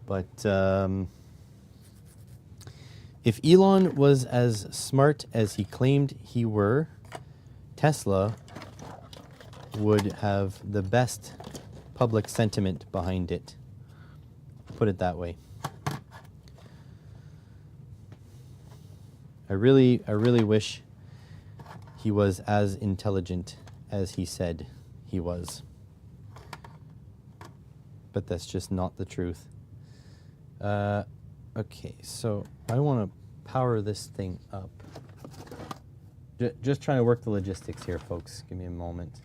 But if Elon was as smart as he claimed he were, Tesla would have the best public sentiment behind it. Put it that way. I really wish he was as intelligent as he said he was. But that's just not the truth. Okay, so I want to power this thing up. Just trying to work the logistics here, folks. Give me a moment.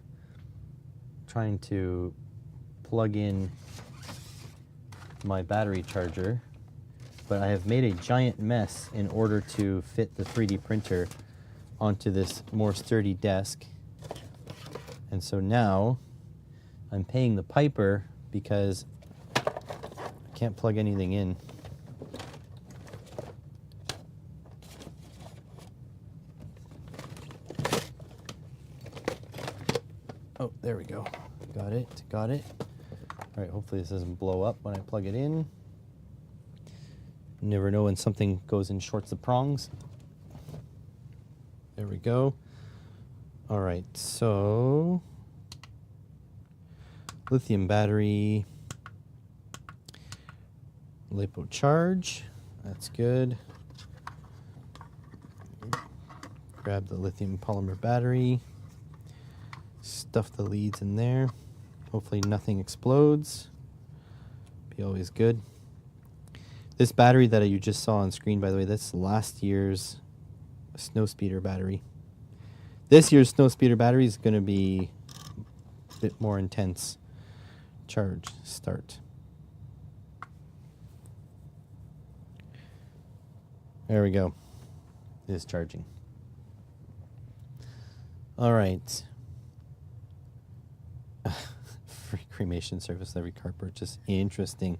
Trying to plug in my battery charger, but I have made a giant mess in order to fit the 3D printer onto this more sturdy desk. And so now I'm paying the piper because I can't plug anything in. Oh, there we go. Got it. All right, hopefully this doesn't blow up when I plug it in. You never know when something goes in shorts of prongs. There we go. All right, so lithium battery, LiPo charge, that's good. Grab the lithium polymer battery, stuff the leads in there. Hopefully nothing explodes. Be always good. This battery that you just saw on screen, by the way, that's last year's Snowspeeder battery. This year's Snowspeeder battery is going to be a bit more intense. Charge, start. There we go. It is charging. All right. Free cremation service with every car purchase. Interesting.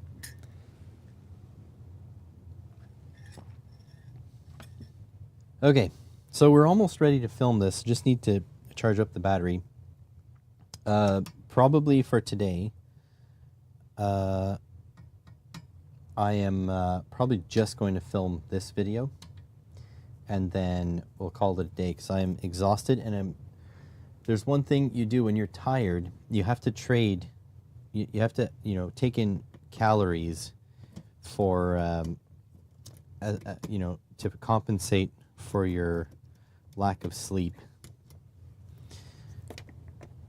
Okay, so we're almost ready to film this. Just need to charge up the battery. Probably for today, I am probably just going to film this video, and then we'll call it a day because I am exhausted. And there's one thing you do when you're tired. You have to trade. You have to, you know, take in calories for, you know, to compensate for your lack of sleep.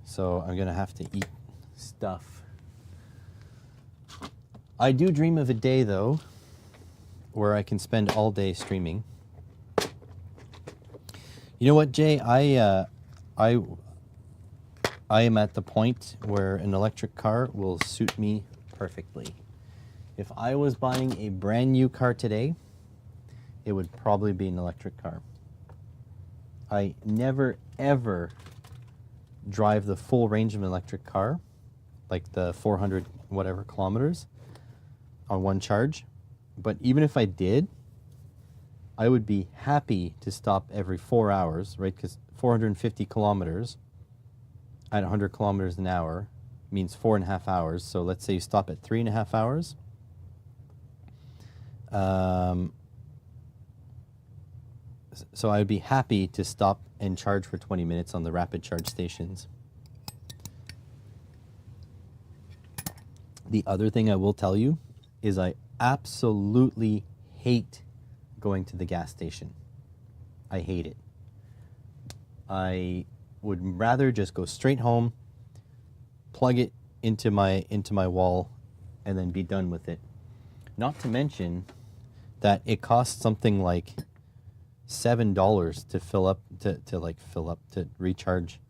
So I'm gonna have to eat stuff. I do dream of a day though where I can spend all day streaming. You know what, Jay? I am at the point where an electric car will suit me perfectly. If I was buying a brand new car today, it would probably be an electric car. I never, ever drive the full range of an electric car, like the 400 whatever kilometers on one charge. But even if I did, I would be happy to stop every 4 hours, right? Because 450 kilometers at 100 kilometers an hour means 4.5 hours. So let's say you stop at 3.5 hours. So I'd be happy to stop and charge for 20 minutes on the rapid charge stations. The other thing I will tell you is I absolutely hate going to the gas station. I hate it. I would rather just go straight home, plug it into my wall, and then be done with it. Not to mention that it costs something like $7 to to recharge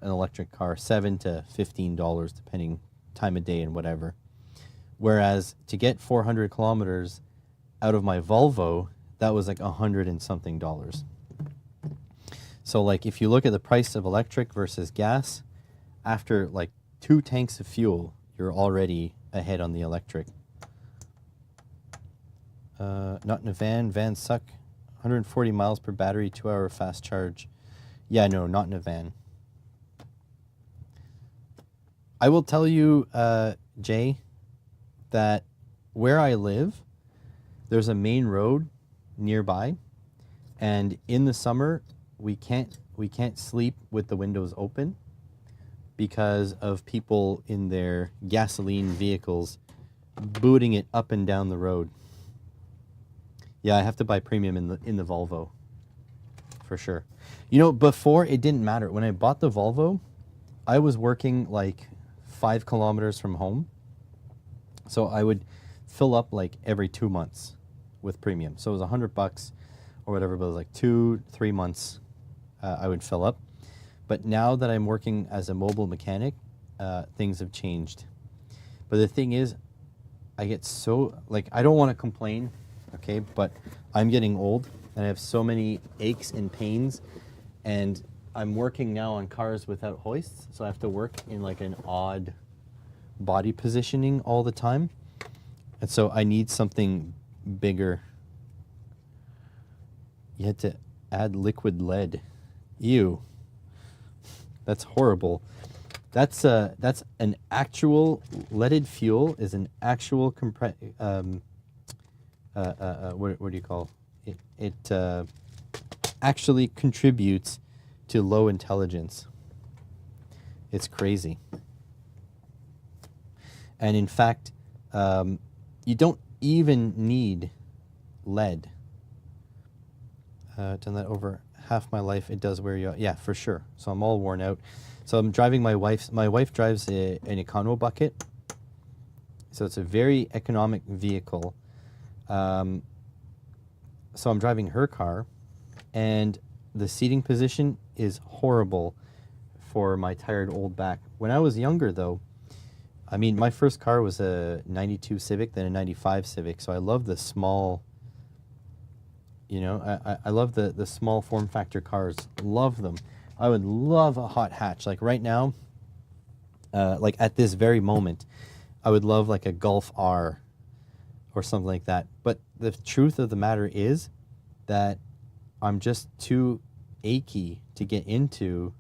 an electric car. $7 to $15 depending time of day and whatever. Whereas to get 400 kilometers out of my Volvo, that was like $100 and something. So like if you look at the price of electric versus gas, after like 2 tanks of fuel, you're already ahead on the electric. Not in a van. Vans suck. 140 miles per battery, 2-hour fast charge. Yeah, no, not in a van. I will tell you, Jay, that where I live, there's a main road nearby, and in the summer we can't sleep with the windows open because of people in their gasoline vehicles booting it up and down the road. Yeah, I have to buy premium in the Volvo, for sure. You know, before it didn't matter. When I bought the Volvo, I was working like 5 kilometers from home, so I would fill up like every 2 months with premium. So it was $100 or whatever, but it was like 2-3 months I would fill up. But now that I'm working as a mobile mechanic, things have changed. But the thing is, I get so, like, I don't want to complain, okay, but I'm getting old and I have so many aches and pains, and I'm working now on cars without hoists, so I have to work in like an odd body positioning all the time. And so I need something bigger. You had to add liquid lead. Ew. That's horrible. That's an actual leaded fuel is an actual what do you call it? It actually contributes to low intelligence. It's crazy. And in fact, you don't even need lead. Done that over half my life. It does wear you out. Yeah, for sure. So I'm all worn out. So I'm driving my wife drives an Econo bucket. So it's a very economic vehicle. So I'm driving her car, and the seating position is horrible for my tired old back. When I was younger, though, I mean, my first car was a 92 Civic, then a 95 Civic. So I love the small, you know, I love the small form factor cars. Love them. I would love a hot hatch. Like right now, like at this very moment, I would love like a Golf R or something like that. But the truth of the matter is that I'm just too achy to get into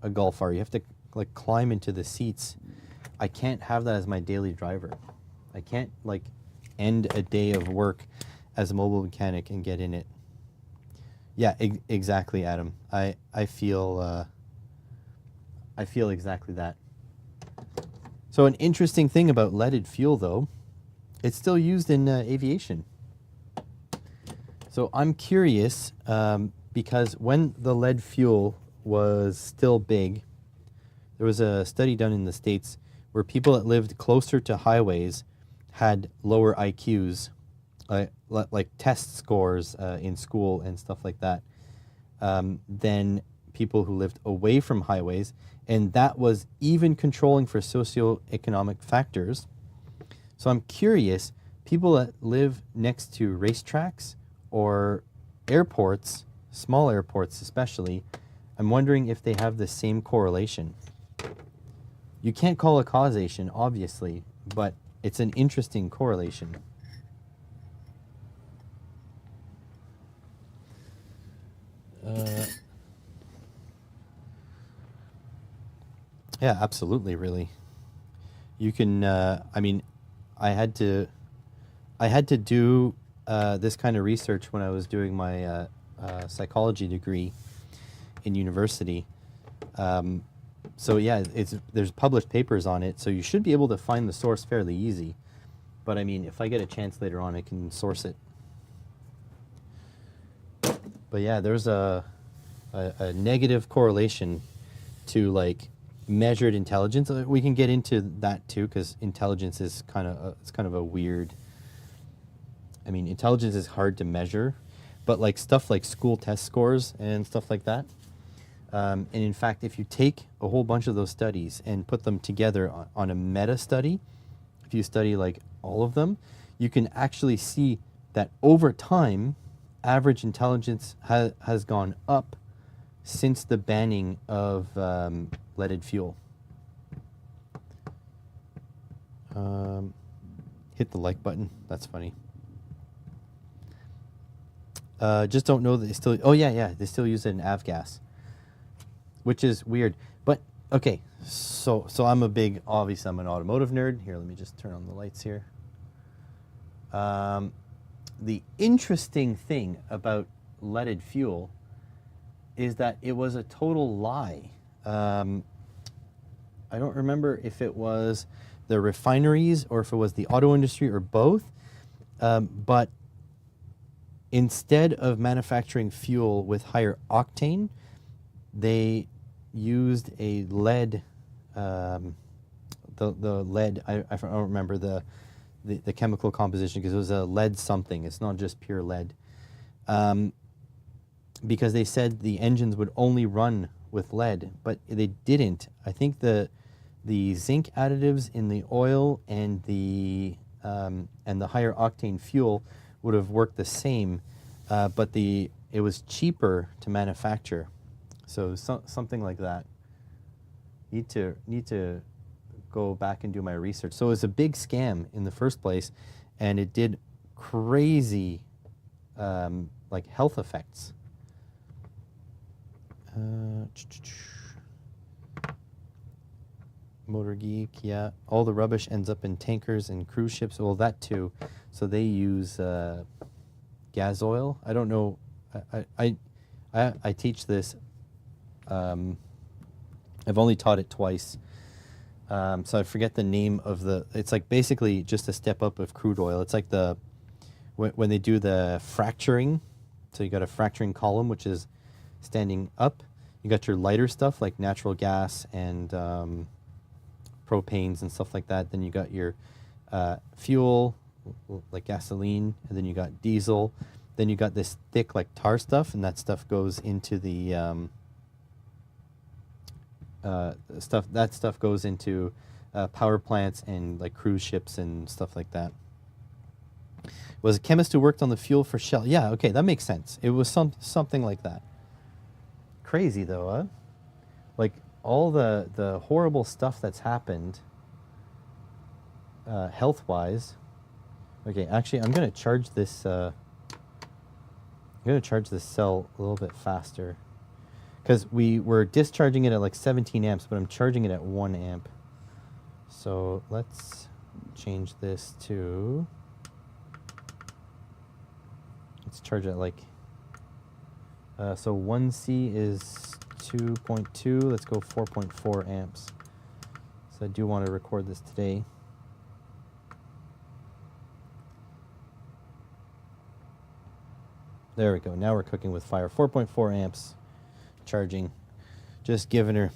a Golf R. You have to like climb into the seats. I can't have that as my daily driver. I can't like end a day of work as a mobile mechanic and get in it. Yeah, exactly, Adam. I feel exactly that. So an interesting thing about leaded fuel, though, it's still used in aviation. So I'm curious because when the lead fuel was still big, there was a study done in the States where people that lived closer to highways had lower IQs, like test scores in school and stuff like that, than people who lived away from highways. And that was even controlling for socioeconomic factors. So I'm curious, people that live next to racetracks or airports, small airports especially, I'm wondering if they have the same correlation. You can't call it causation, obviously, but it's an interesting correlation. Yeah, absolutely, really. You can, I mean, I had to do this kind of research when I was doing my psychology degree in university. So yeah, there's published papers on it, so you should be able to find the source fairly easy. But I mean, if I get a chance later on, I can source it. But yeah, there's a negative correlation to like measured intelligence. We can get into that too, because intelligence is it's kind of a weird. I mean, intelligence is hard to measure, but like stuff like school test scores and stuff like that. And in fact, if you take a whole bunch of those studies and put them together on a meta study, if you study like all of them, you can actually see that over time, average intelligence has gone up since the banning of leaded fuel. Hit the like button. That's funny. Just don't know that they still. Oh yeah, they still use it in avgas, which is weird. But okay, so I'm an automotive nerd. Here, let me just turn on the lights here. The interesting thing about leaded fuel is that it was a total lie. I don't remember if it was the refineries or if it was the auto industry or both, but instead of manufacturing fuel with higher octane, they used a lead, the lead, I don't remember the chemical composition, because it was a lead something. It's not just pure lead. Because they said the engines would only run with lead, but they didn't. I think the zinc additives in the oil and the higher octane fuel would have worked the same, but it was cheaper to manufacture. So something like that. Need to go back and do my research. So it was a big scam in the first place, and it did crazy like health effects. Motor Geek, yeah. All the rubbish ends up in tankers and cruise ships. Well, that too. So they use gas oil. I don't know. I teach this. I've only taught it twice. So I forget the name of it's like basically just a step up of crude oil. It's like when they do the fracturing. So you got a fracturing column, which is standing up. You got your lighter stuff like natural gas and propanes and stuff like that. Then you got your fuel, like gasoline, and then you got diesel. Then you got this thick like tar stuff, and that stuff goes into the stuff goes into power plants and like cruise ships and stuff like that. Was a chemist who worked on the fuel for Shell. Yeah, okay, that makes sense. It was something like that. Crazy though, huh? Like all the horrible stuff that's happened health-wise. Okay, actually, I'm gonna charge this. Cell a little bit faster, because we were discharging it at like 17 amps, but I'm charging it at 1 amp. So let's change this to. Let's charge it like. So 1C is 2.2. Let's go 4.4 amps. So I do want to record this today. There we go. Now we're cooking with fire. 4.4 amps charging. Just giving her.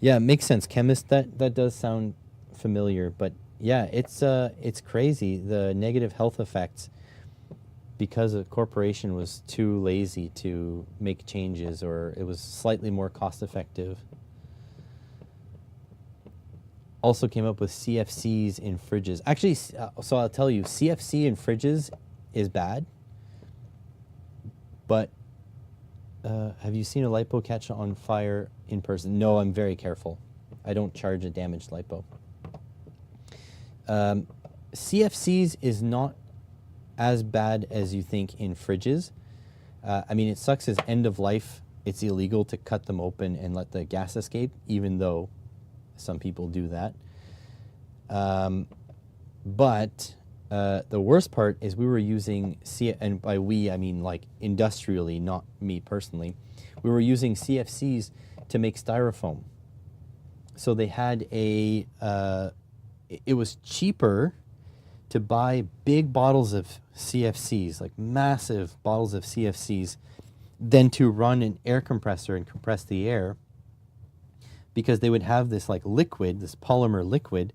Yeah, it makes sense. Chemist, that does sound familiar, but yeah, it's crazy, the negative health effects, because a corporation was too lazy to make changes, or it was slightly more cost effective. Also came up with CFCs in fridges. Actually, so I'll tell you, CFC in fridges is bad. But have you seen a LiPo catch on fire in person? No, I'm very careful. I don't charge a damaged LiPo. CFCs is not as bad as you think in fridges. I mean, it sucks as end of life. It's illegal to cut them open and let the gas escape, even though some people do that. But the worst part is we were using, and by we, I mean like industrially, not me personally. We were using CFCs to make styrofoam. So they had it was cheaper to buy big bottles of CFCs, like massive bottles of CFCs, than to run an air compressor and compress the air, because they would have this like liquid, this polymer liquid,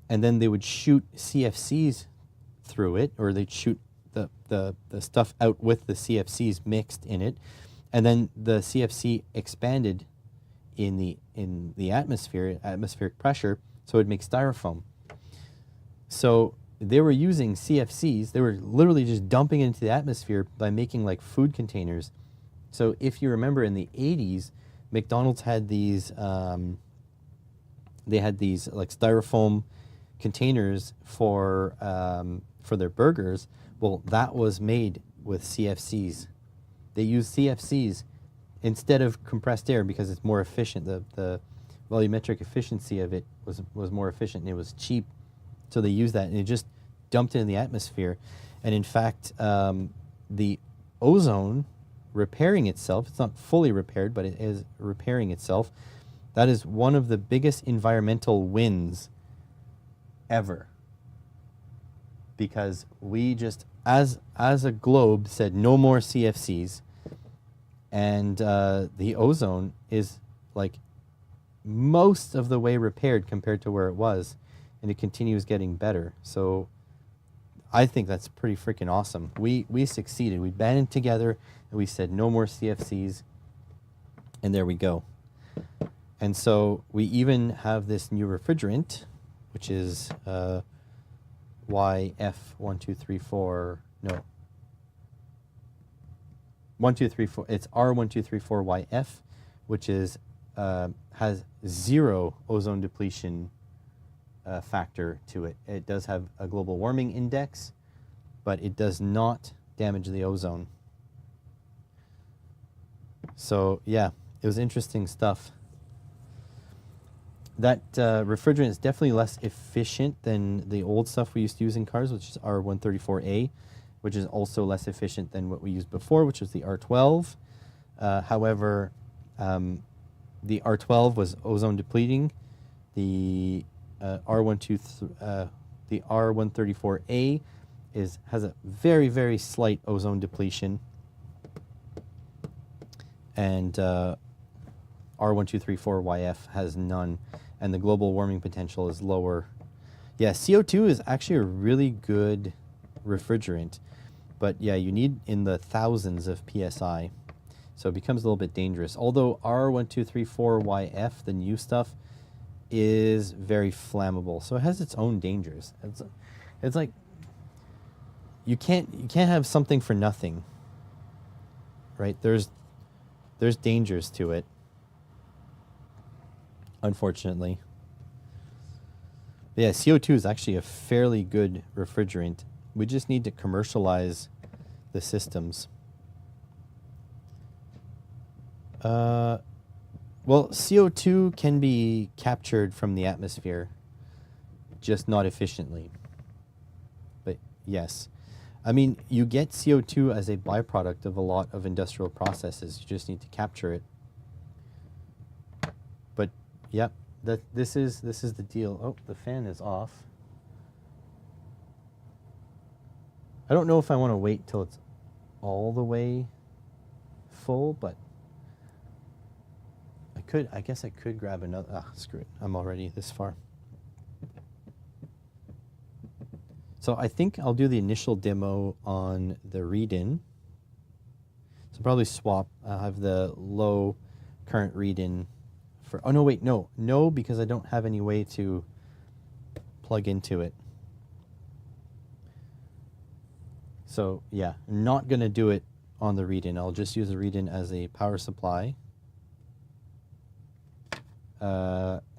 and then they would shoot CFCs through it, or they'd shoot the stuff out with the CFCs mixed in it, and then the CFC expanded in the atmospheric pressure, so it'd make styrofoam. So they were using CFCs, they were literally just dumping it into the atmosphere by making like food containers. So if you remember in the 80s, McDonald's had these, they had these like styrofoam containers for their burgers. Well, that was made with CFCs. They used CFCs instead of compressed air because it's more efficient. The volumetric efficiency of it was more efficient and it was cheap. So they used that and it just dumped it in the atmosphere. And in fact, the ozone repairing itself, it's not fully repaired, but it is repairing itself. That is one of the biggest environmental wins ever. Because we just, as a globe, said no more CFCs. And the ozone is like most of the way repaired compared to where it was. And it continues getting better. So I think that's pretty freaking awesome. We succeeded. We banded together and we said no more CFCs. And there we go. And so we even have this new refrigerant, which is YF1234, no. 1234, it's R1234YF, which is has zero ozone depletion factor to it. It does have a global warming index, but it does not damage the ozone. So yeah, it was interesting stuff. That refrigerant is definitely less efficient than the old stuff we used to use in cars, which is R134A, which is also less efficient than what we used before, which was the R12. However, the R12 was ozone depleting. The R134A has a very, very slight ozone depletion, and R1234YF has none, and the global warming potential is lower. Yeah, CO2 is actually a really good refrigerant, but yeah, you need in the thousands of PSI, so it becomes a little bit dangerous. Although R1234YF, the new stuff, is very flammable, so it has its own dangers. It's like you can't have something for nothing, right? There's dangers to it, unfortunately. But yeah, CO2 is actually a fairly good refrigerant. We just need to commercialize the systems. Well, CO2 can be captured from the atmosphere, just not efficiently. But yes, I mean, you get CO2 as a byproduct of a lot of industrial processes. You just need to capture it. But yep, this is the deal. Oh, the fan is off. I don't know if I want to wait till it's all the way full, but I guess I could grab another. Ah, screw it. I'm already this far. So I think I'll do the initial demo on the read-in. So probably swap. I'll have the low current read-in for, oh no, wait, no, because I don't have any way to plug into it. So yeah, I'm not gonna do it on the read-in. I'll just use the read-in as a power supply.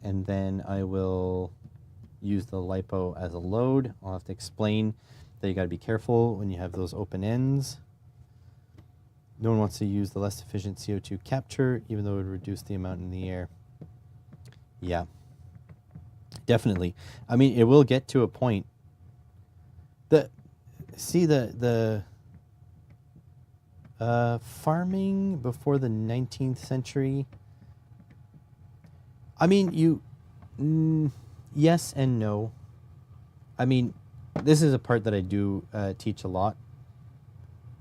And then I will use the LiPo as a load. I'll have to explain that you got to be careful when you have those open ends. No one wants to use the less efficient CO2 capture, even though it would reduce the amount in the air. Yeah, definitely. I mean, it will get to a point. Farming before the 19th century. I mean, yes and no. I mean, this is a part that I do teach a lot.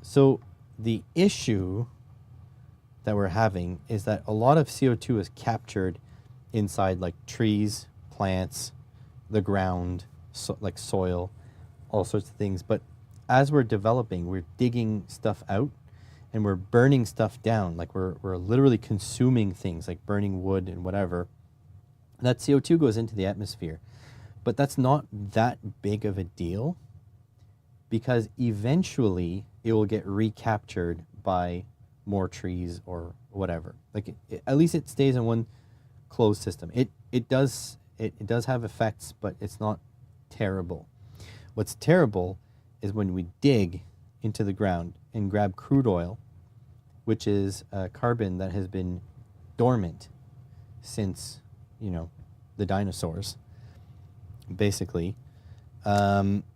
So the issue that we're having is that a lot of CO2 is captured inside like trees, plants, the ground, like soil, all sorts of things. But as we're developing, we're digging stuff out and we're burning stuff down. Like we're literally consuming things like burning wood and whatever. That CO2 goes into the atmosphere. But that's not that big of a deal because eventually it will get recaptured by more trees or whatever. Like at least it stays in one closed system. It does have effects, but it's not terrible. What's terrible is when we dig into the ground and grab crude oil, which is carbon that has been dormant since, the dinosaurs, basically. That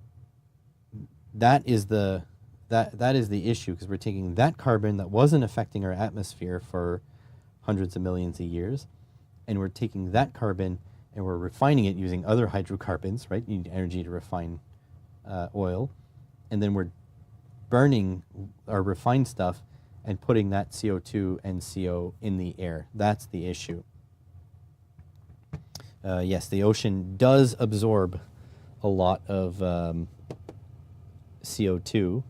is the issue, because we're taking that carbon that wasn't affecting our atmosphere for hundreds of millions of years, and we're taking that carbon and we're refining it using other hydrocarbons, right? You need energy to refine oil, and then we're burning our refined stuff and putting that CO2 and CO in the air. That's the issue. Yes, the ocean does absorb a lot of CO2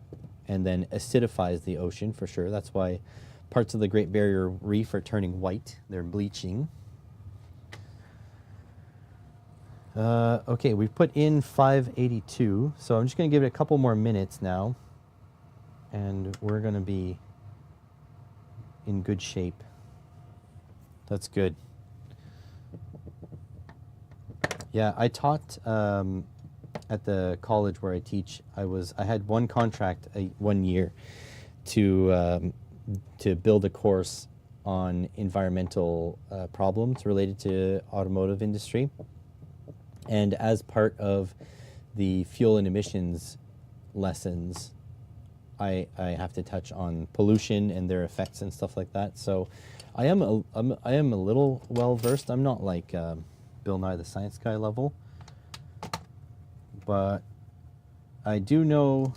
and then acidifies the ocean for sure. That's why parts of the Great Barrier Reef are turning white. They're bleaching. Okay, we've put in 582, so I'm just going to give it a couple more minutes now, and we're going to be in good shape. That's good. Yeah, I taught at the college where I teach. I had one contract 1 year to build a course on environmental problems related to automotive industry. And as part of the fuel and emissions lessons, I have to touch on pollution and their effects and stuff like that. So I am a little well versed. I'm not like Bill Nye the Science Guy level, but I do know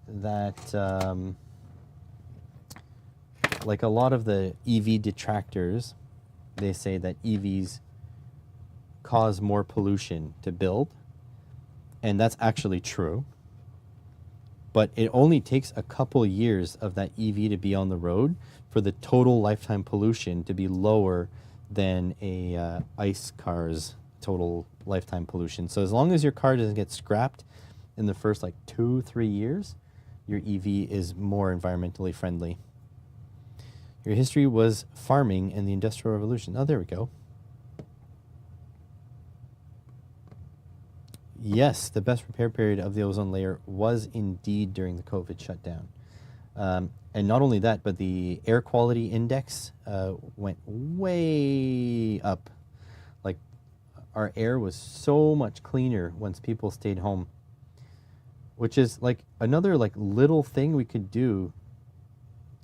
that like a lot of the EV detractors, they say that EVs cause more pollution to build, and that's actually true. But it only takes a couple years of that EV to be on the road for the total lifetime pollution to be lower than a ICE car's total lifetime pollution. So as long as your car doesn't get scrapped in the first like 2-3 years, your EV is more environmentally friendly. Your history was farming and the Industrial Revolution. Oh, there we go. Yes, the best repair period of the ozone layer was indeed during the COVID shutdown. And not only that, but the air quality index went way up. Like our air was so much cleaner once people stayed home, which is like another like little thing we could do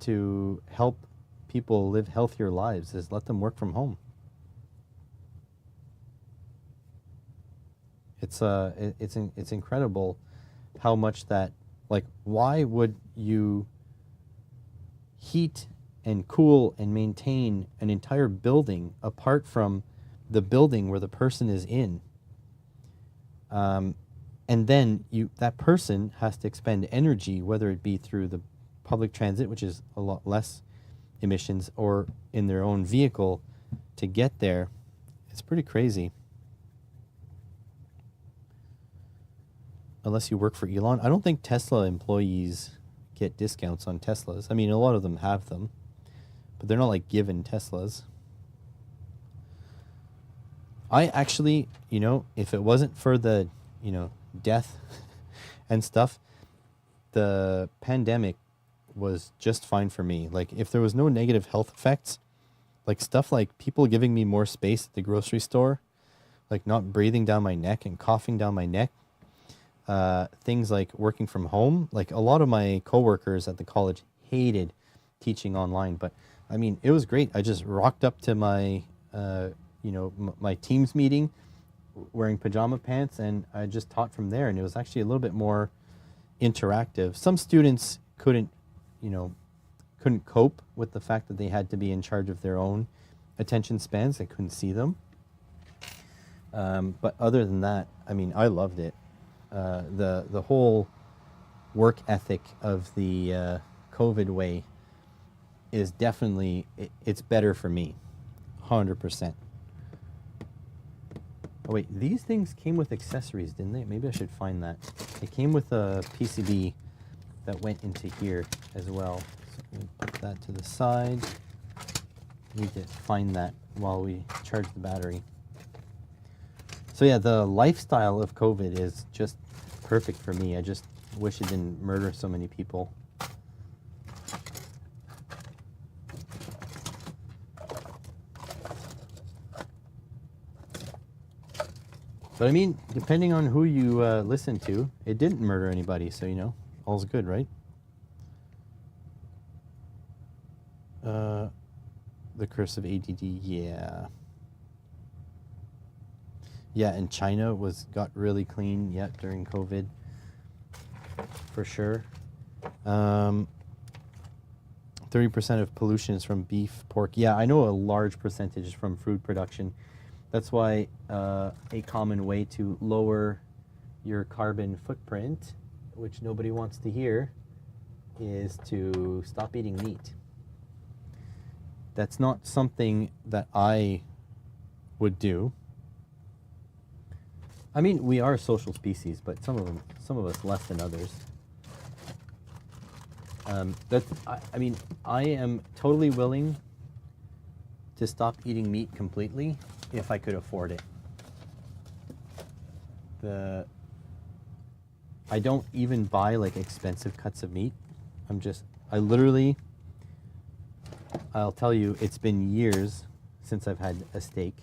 to help people live healthier lives is let them work from home. It's incredible how much that, like, why would you heat and cool and maintain an entire building apart from the building where the person is in? And then that person has to expend energy, whether it be through the public transit, which is a lot less emissions, or in their own vehicle to get there. It's pretty crazy. Unless you work for Elon. I don't think Tesla employees get discounts on Teslas. I mean, a lot of them have them, but they're not like given Teslas. I actually, if it wasn't for the, death and stuff, the pandemic was just fine for me. Like if there was no negative health effects, like stuff like people giving me more space at the grocery store, like not breathing down my neck and coughing down my neck, things like working from home. Like a lot of my coworkers at the college hated teaching online, but I mean, it was great. I just rocked up to my, my Teams meeting wearing pajama pants, and I just taught from there, and it was actually a little bit more interactive. Some students couldn't, you know, couldn't cope with the fact that they had to be in charge of their own attention spans. They couldn't see them. But other than that, I mean, I loved it. The whole work ethic of the COVID way is definitely, it's better for me, 100%. Oh wait, these things came with accessories, didn't they? Maybe I should find that. It came with a PCB that went into here as well. So let me put that to the side. Need to find that while we charge the battery. So yeah, the lifestyle of COVID is just perfect for me. I just wish it didn't murder so many people. But I mean, depending on who you listen to, it didn't murder anybody, so you know, all's good, right? The curse of ADD, yeah. Yeah, and China got really clean, yeah, during COVID, for sure. 30% of pollution is from beef, pork. Yeah, I know a large percentage is from food production. That's why a common way to lower your carbon footprint, which nobody wants to hear, is to stop eating meat. That's not something that I would do. I mean, we are a social species, but some of us less than others. I mean, I am totally willing to stop eating meat completely if I could afford it. I don't even buy like expensive cuts of meat. I'll tell you, it's been years since I've had a steak.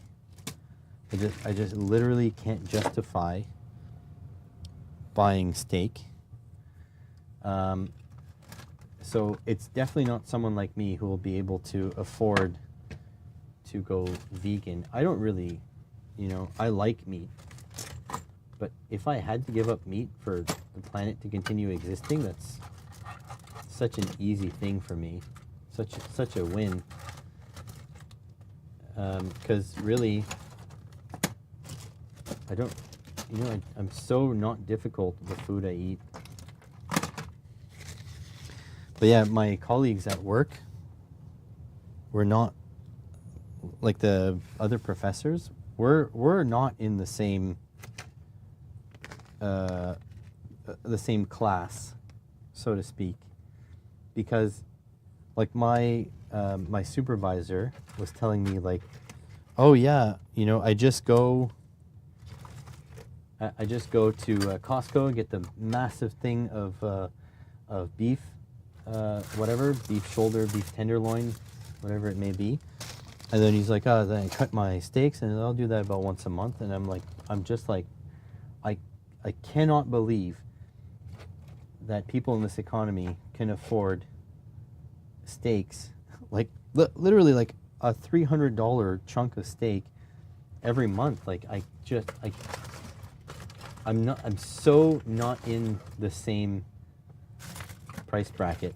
I just literally can't justify buying steak. So it's definitely not someone like me who will be able to afford to go vegan. I don't really, you know, I like meat. But if I had to give up meat for the planet to continue existing, that's such an easy thing for me. Such a win. Because really, I don't, you know, I'm so not difficult with the food I eat. But yeah, my colleagues at work were not, like the other professors, we're not in the same class, so to speak, because like my supervisor was telling me like, oh yeah, you know, I just go to Costco and get the massive thing of beef, whatever, beef shoulder, beef tenderloin, whatever it may be. And then he's like, oh, then I cut my steaks, and I'll do that about once a month. And I'm just like, I cannot believe that people in this economy can afford steaks, like literally like a $300 chunk of steak every month. Like I'm so not in the same price bracket.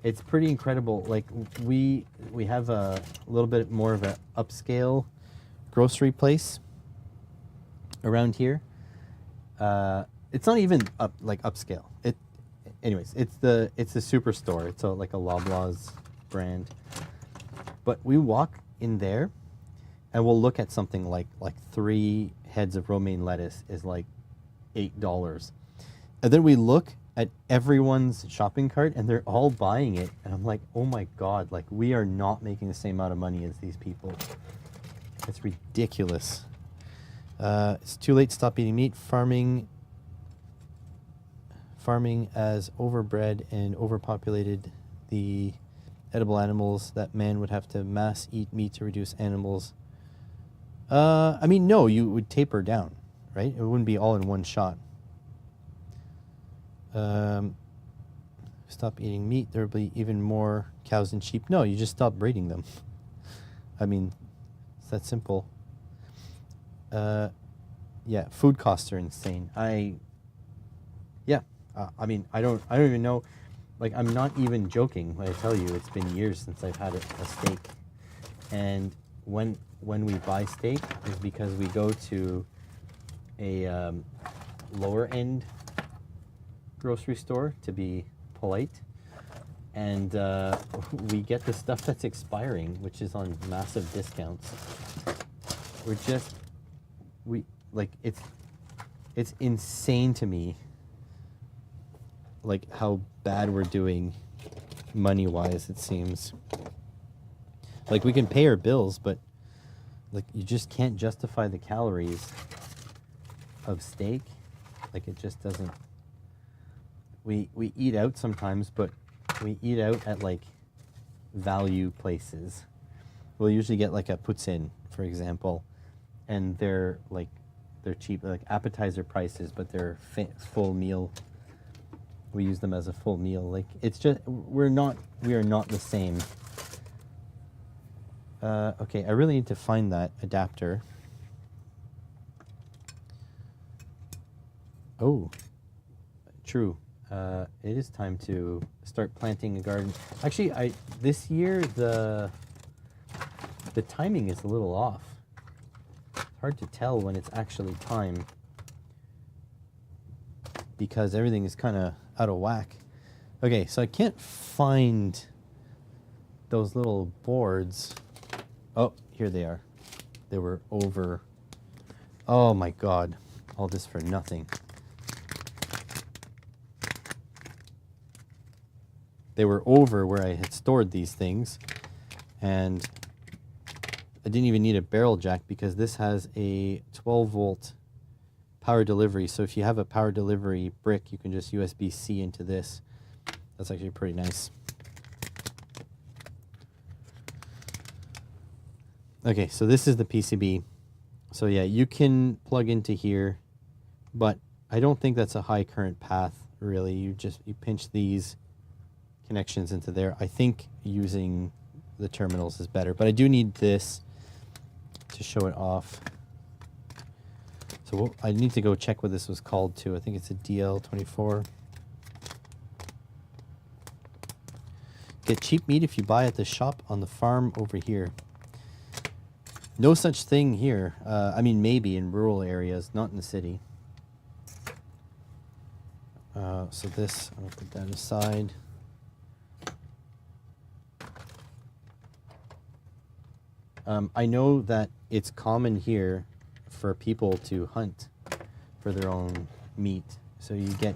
It's pretty incredible. Like we have a little bit more of an upscale grocery place around here. It's not even upscale. Anyways, it's the superstore. It's like a Loblaws brand. But we walk in there, and we'll look at something like 3 heads of romaine lettuce is like $8, and then we look at everyone's shopping cart, and they're all buying it, and I'm like, oh my god, like we are not making the same amount of money as these people. It's ridiculous. It's too late to stop eating meat. Farming as overbred and overpopulated the edible animals that man would have to mass eat meat to reduce animals. I mean, no, you would taper down, right? It wouldn't be all in one shot. Stop eating meat, there will be even more cows and sheep. No, you just stop breeding them. I mean, it's that simple. Yeah, food costs are insane. Yeah, I mean, I don't even know. Like, I'm not even joking when I tell you it's been years since I've had a steak. And when we buy steak is because we go to a lower end grocery store, to be polite, and we get the stuff that's expiring, which is on massive discounts. It's insane to me, like, how bad we're doing money wise, it seems. Like, we can pay our bills, but like, you just can't justify the calories of steak. Like, it just doesn't. We eat out sometimes, but we eat out at like value places. We'll usually get like a poutine, for example, and they're cheap, like appetizer prices, but they're full meal. We use them as a full meal. Like, it's just, we are not the same. Okay, I really need to find that adapter. Oh, true. It is time to start planting a garden. Actually, this year the timing is a little off. It's hard to tell when it's actually time because everything is kind of out of whack. Okay, so I can't find those little boards. Oh, here they are. They were over. Oh my God, all this for nothing. They were over where I had stored these things, and I didn't even need a barrel jack because this has a 12-volt power delivery. So if you have a power delivery brick, you can just USB-C into this. That's actually pretty nice. Okay, so this is the PCB. So yeah, you can plug into here, but I don't think that's a high current path, really. You pinch these connections into there. I think using the terminals is better, but I do need this to show it off. So I need to go check what this was called too. I think it's a DL24. Get cheap meat if you buy at the shop on the farm over here. No such thing here. I mean, maybe in rural areas, not in the city. So this, I'll put that aside. I know that it's common here for people to hunt for their own meat. So you get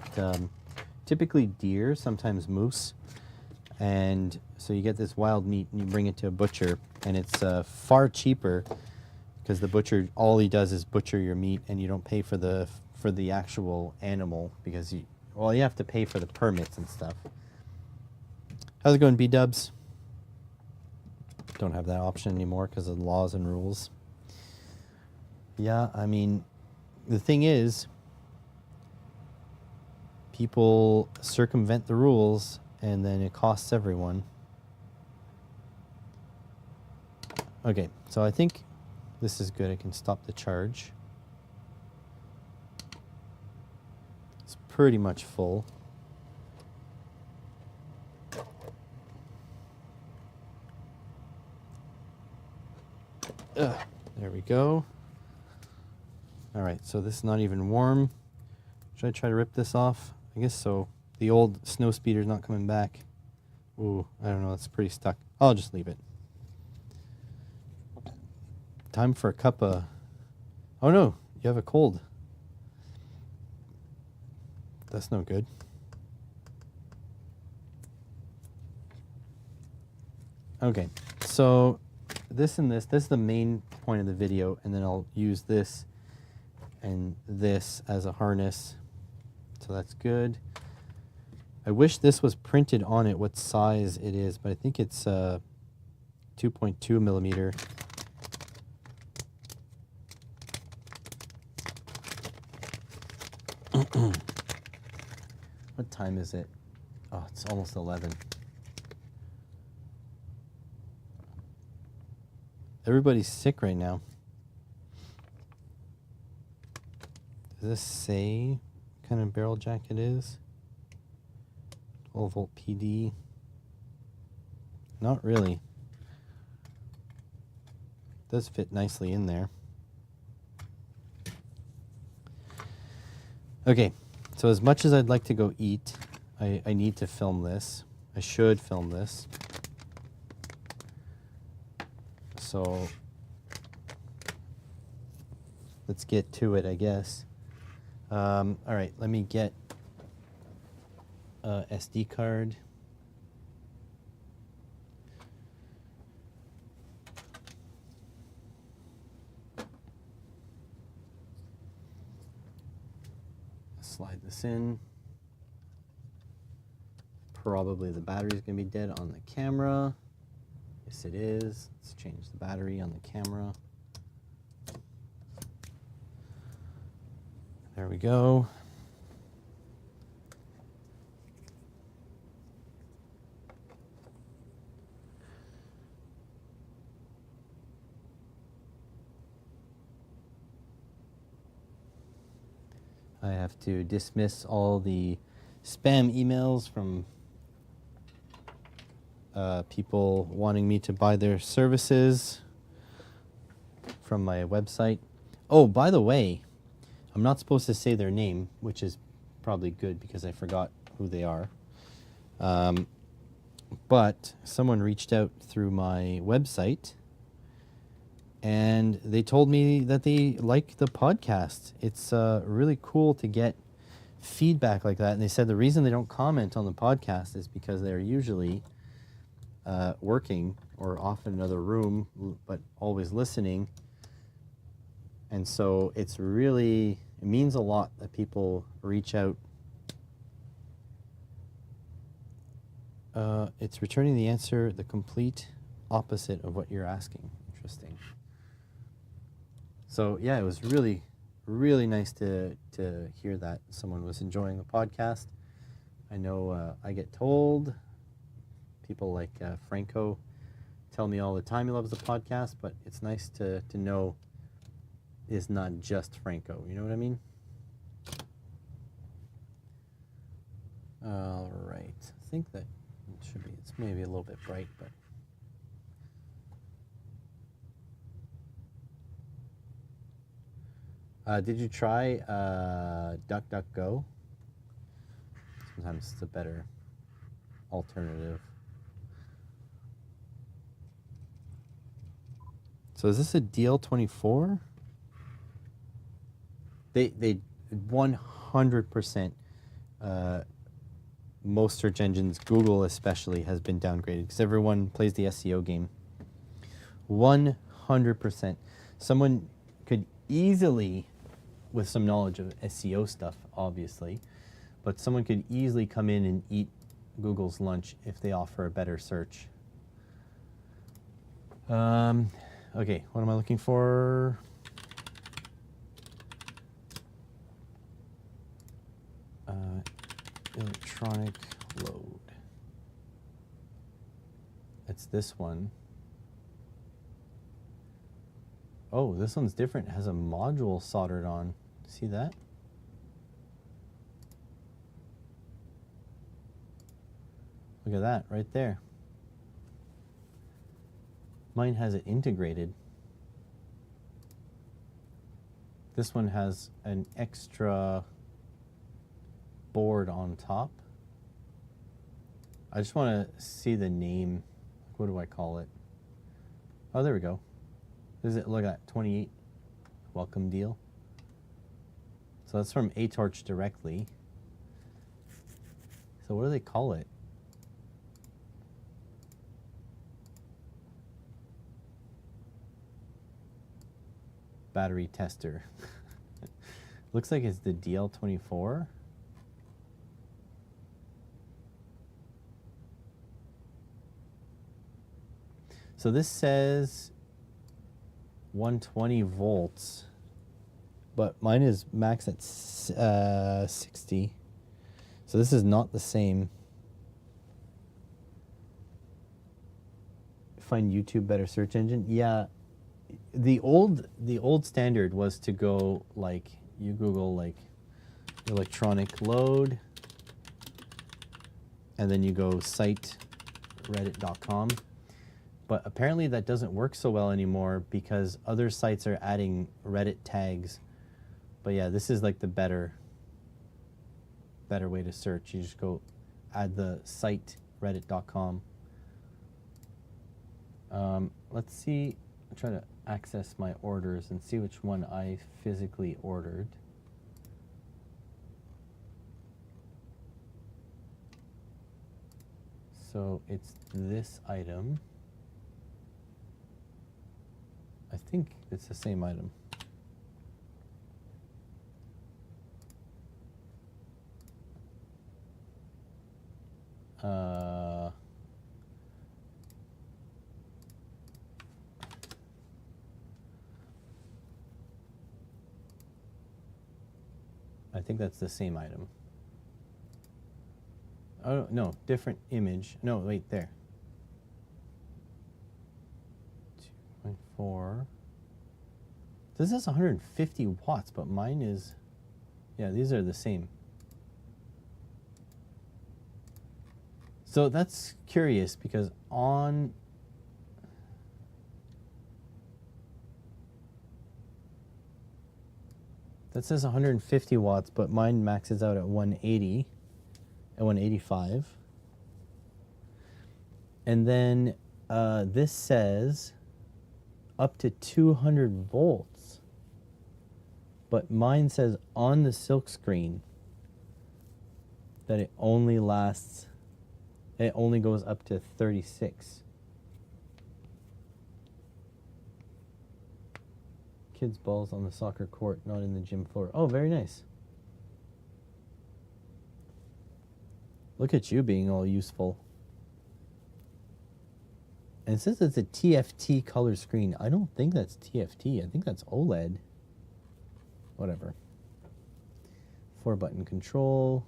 typically deer, sometimes moose. And so you get this wild meat and you bring it to a butcher, and it's far cheaper because the butcher, all he does is butcher your meat, and you don't pay for the actual animal because you have to pay for the permits and stuff. How's it going, B-dubs? Don't have that option anymore because of laws and rules. Yeah, I mean, the thing is, people circumvent the rules and then it costs everyone. Okay, so I think this is good. I can stop the charge. It's pretty much full. There we go. All right, so this is not even warm. Should I try to rip this off? I guess so. The old snow speeder's not coming back. Ooh, I don't know, it's pretty stuck. I'll just leave it. Time for a cup of... Oh no, you have a cold. That's no good. Okay, so this is the main point of the video, and then I'll use this and this as a harness. So that's good. I wish this was printed on it what size it is, but I think it's 2.2 millimeter. What time is it? Oh, it's almost 11. Everybody's sick right now. Does this say what kind of barrel jack it is? 12 volt PD. Not really. It does fit nicely in there. Okay, so as much as I'd like to go eat, I need to film this. I should film this. So let's get to it, I guess. All right, let me get a SD card. Slide this in. Probably the battery's gonna be dead on the camera. Yes, it is. Let's change the battery on the camera. There we go. I have to dismiss all the spam emails from people wanting me to buy their services from my website. Oh, by the way, I'm not supposed to say their name, which is probably good because I forgot who they are. But someone reached out through my website and they told me that they like the podcast. It's really cool to get feedback like that. And they said the reason they don't comment on the podcast is because they're usually working or off in another room, but always listening. And so it means a lot that people reach out. It's returning the answer, the complete opposite of what you're asking. Interesting. So yeah, it was really, really nice to hear that someone was enjoying the podcast. I know I get told, people like Franco tell me all the time he loves the podcast, but it's nice to know it's not just Franco. You know what I mean? All right. I think that it should be, it's maybe a little bit bright, but. Did you try DuckDuckGo? Sometimes it's a better alternative. So is this a DL24? They 100%, most search engines, Google especially, has been downgraded because everyone plays the SEO game. 100%. Someone could easily, with some knowledge of SEO stuff, obviously, but someone could easily come in and eat Google's lunch if they offer a better search. Okay, what am I looking for? Electronic load. It's this one. Oh, this one's different. It has a module soldered on. See that? Look at that right there. Mine has it integrated. This one has an extra board on top. I just want to see the name. What do I call it? Oh, there we go. Is it, look at that, 28 welcome deal. So that's from A-Torch directly. So what do they call it? Battery tester. Looks like it's the DL24. So this says 120 volts, but mine is max at 60. So this is not the same. Find YouTube better search engine. Yeah, the old standard was to go like you Google like electronic load, and then you go site reddit.com. But apparently that doesn't work so well anymore because other sites are adding Reddit tags. But yeah, this is like the better way to search. You just go add the site reddit.com. Let's see, I'll try to access my orders and see which one I physically ordered. So it's this item. I think it's the same item. I think that's the same item. Oh, no, different image. No, wait, there. 2.4. This is 150 watts, but mine is, yeah, these are the same. So that's curious because on that says 150 watts, but mine maxes out at 180, at 185. And then this says up to 200 volts, but mine says on the silk screen that it only lasts, it only goes up to 36. Kids' balls on the soccer court, not in the gym floor. Oh, very nice. Look at you being all useful. And it says it's a TFT color screen. I don't think that's TFT. I think that's OLED. Whatever. 4-button control.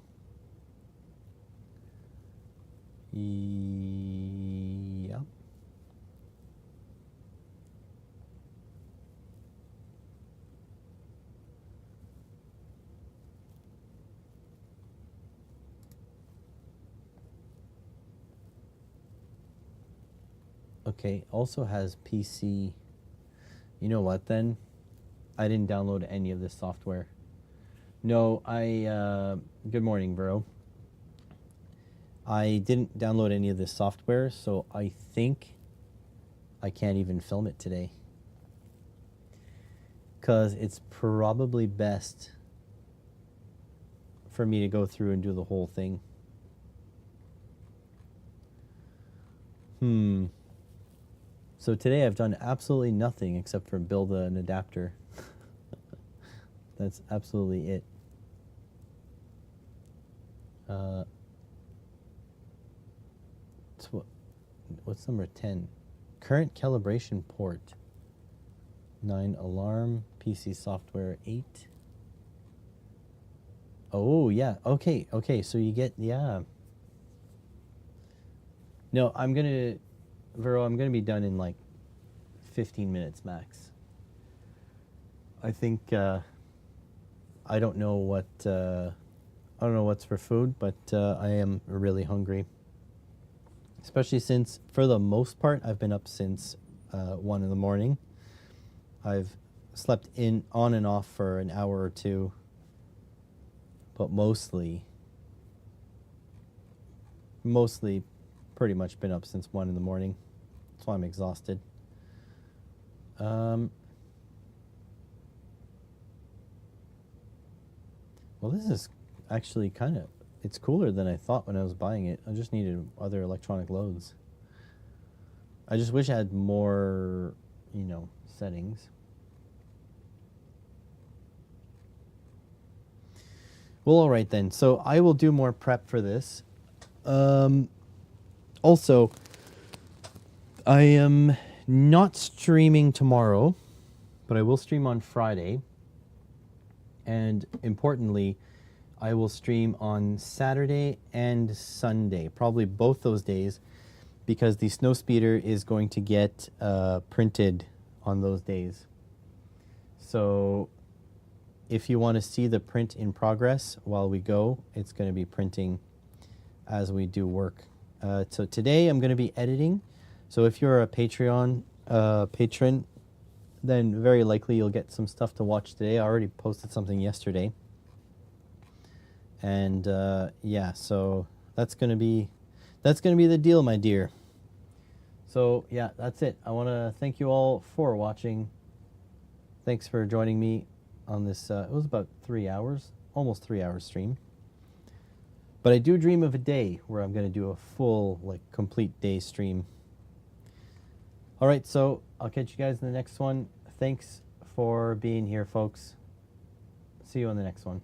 Yep. Okay, also has PC. You know what then? I didn't download any of this software. No, good morning, bro. I didn't download any of this software, so I think I can't even film it today. Because it's probably best for me to go through and do the whole thing. So today I've done absolutely nothing except for build an adapter. That's absolutely it. What's number 10? Current calibration port. 9 alarm, PC software 8. Oh, yeah. Okay, so you get, yeah. No, I'm going to be done in like 15 minutes max. I think, I don't know what's for food, but I am really hungry. Especially since, for the most part, I've been up since 1 in the morning. I've slept on and off for an hour or two, but mostly pretty much been up since 1 in the morning. That's why I'm exhausted. Well, this is actually kind of, it's cooler than I thought when I was buying it. I just needed other electronic loads. I just wish I had more, settings. Well, all right then. So I will do more prep for this. Also, I am not streaming tomorrow, but I will stream on Friday. And importantly, I will stream on Saturday and Sunday, probably both those days, because the Snowspeeder is going to get printed on those days. So if you want to see the print in progress while we go, it's going to be printing as we do work. So today I'm going to be editing. So if you're a Patreon patron, then very likely you'll get some stuff to watch today. I already posted something yesterday. And yeah, so that's going to be the deal, my dear. So yeah, that's it. I want to thank you all for watching. Thanks for joining me on this. It was about 3 hours, almost 3 hours stream. But I do dream of a day where I'm going to do a full, like, complete day stream. All right, so I'll catch you guys in the next one. Thanks for being here, folks. See you on the next one.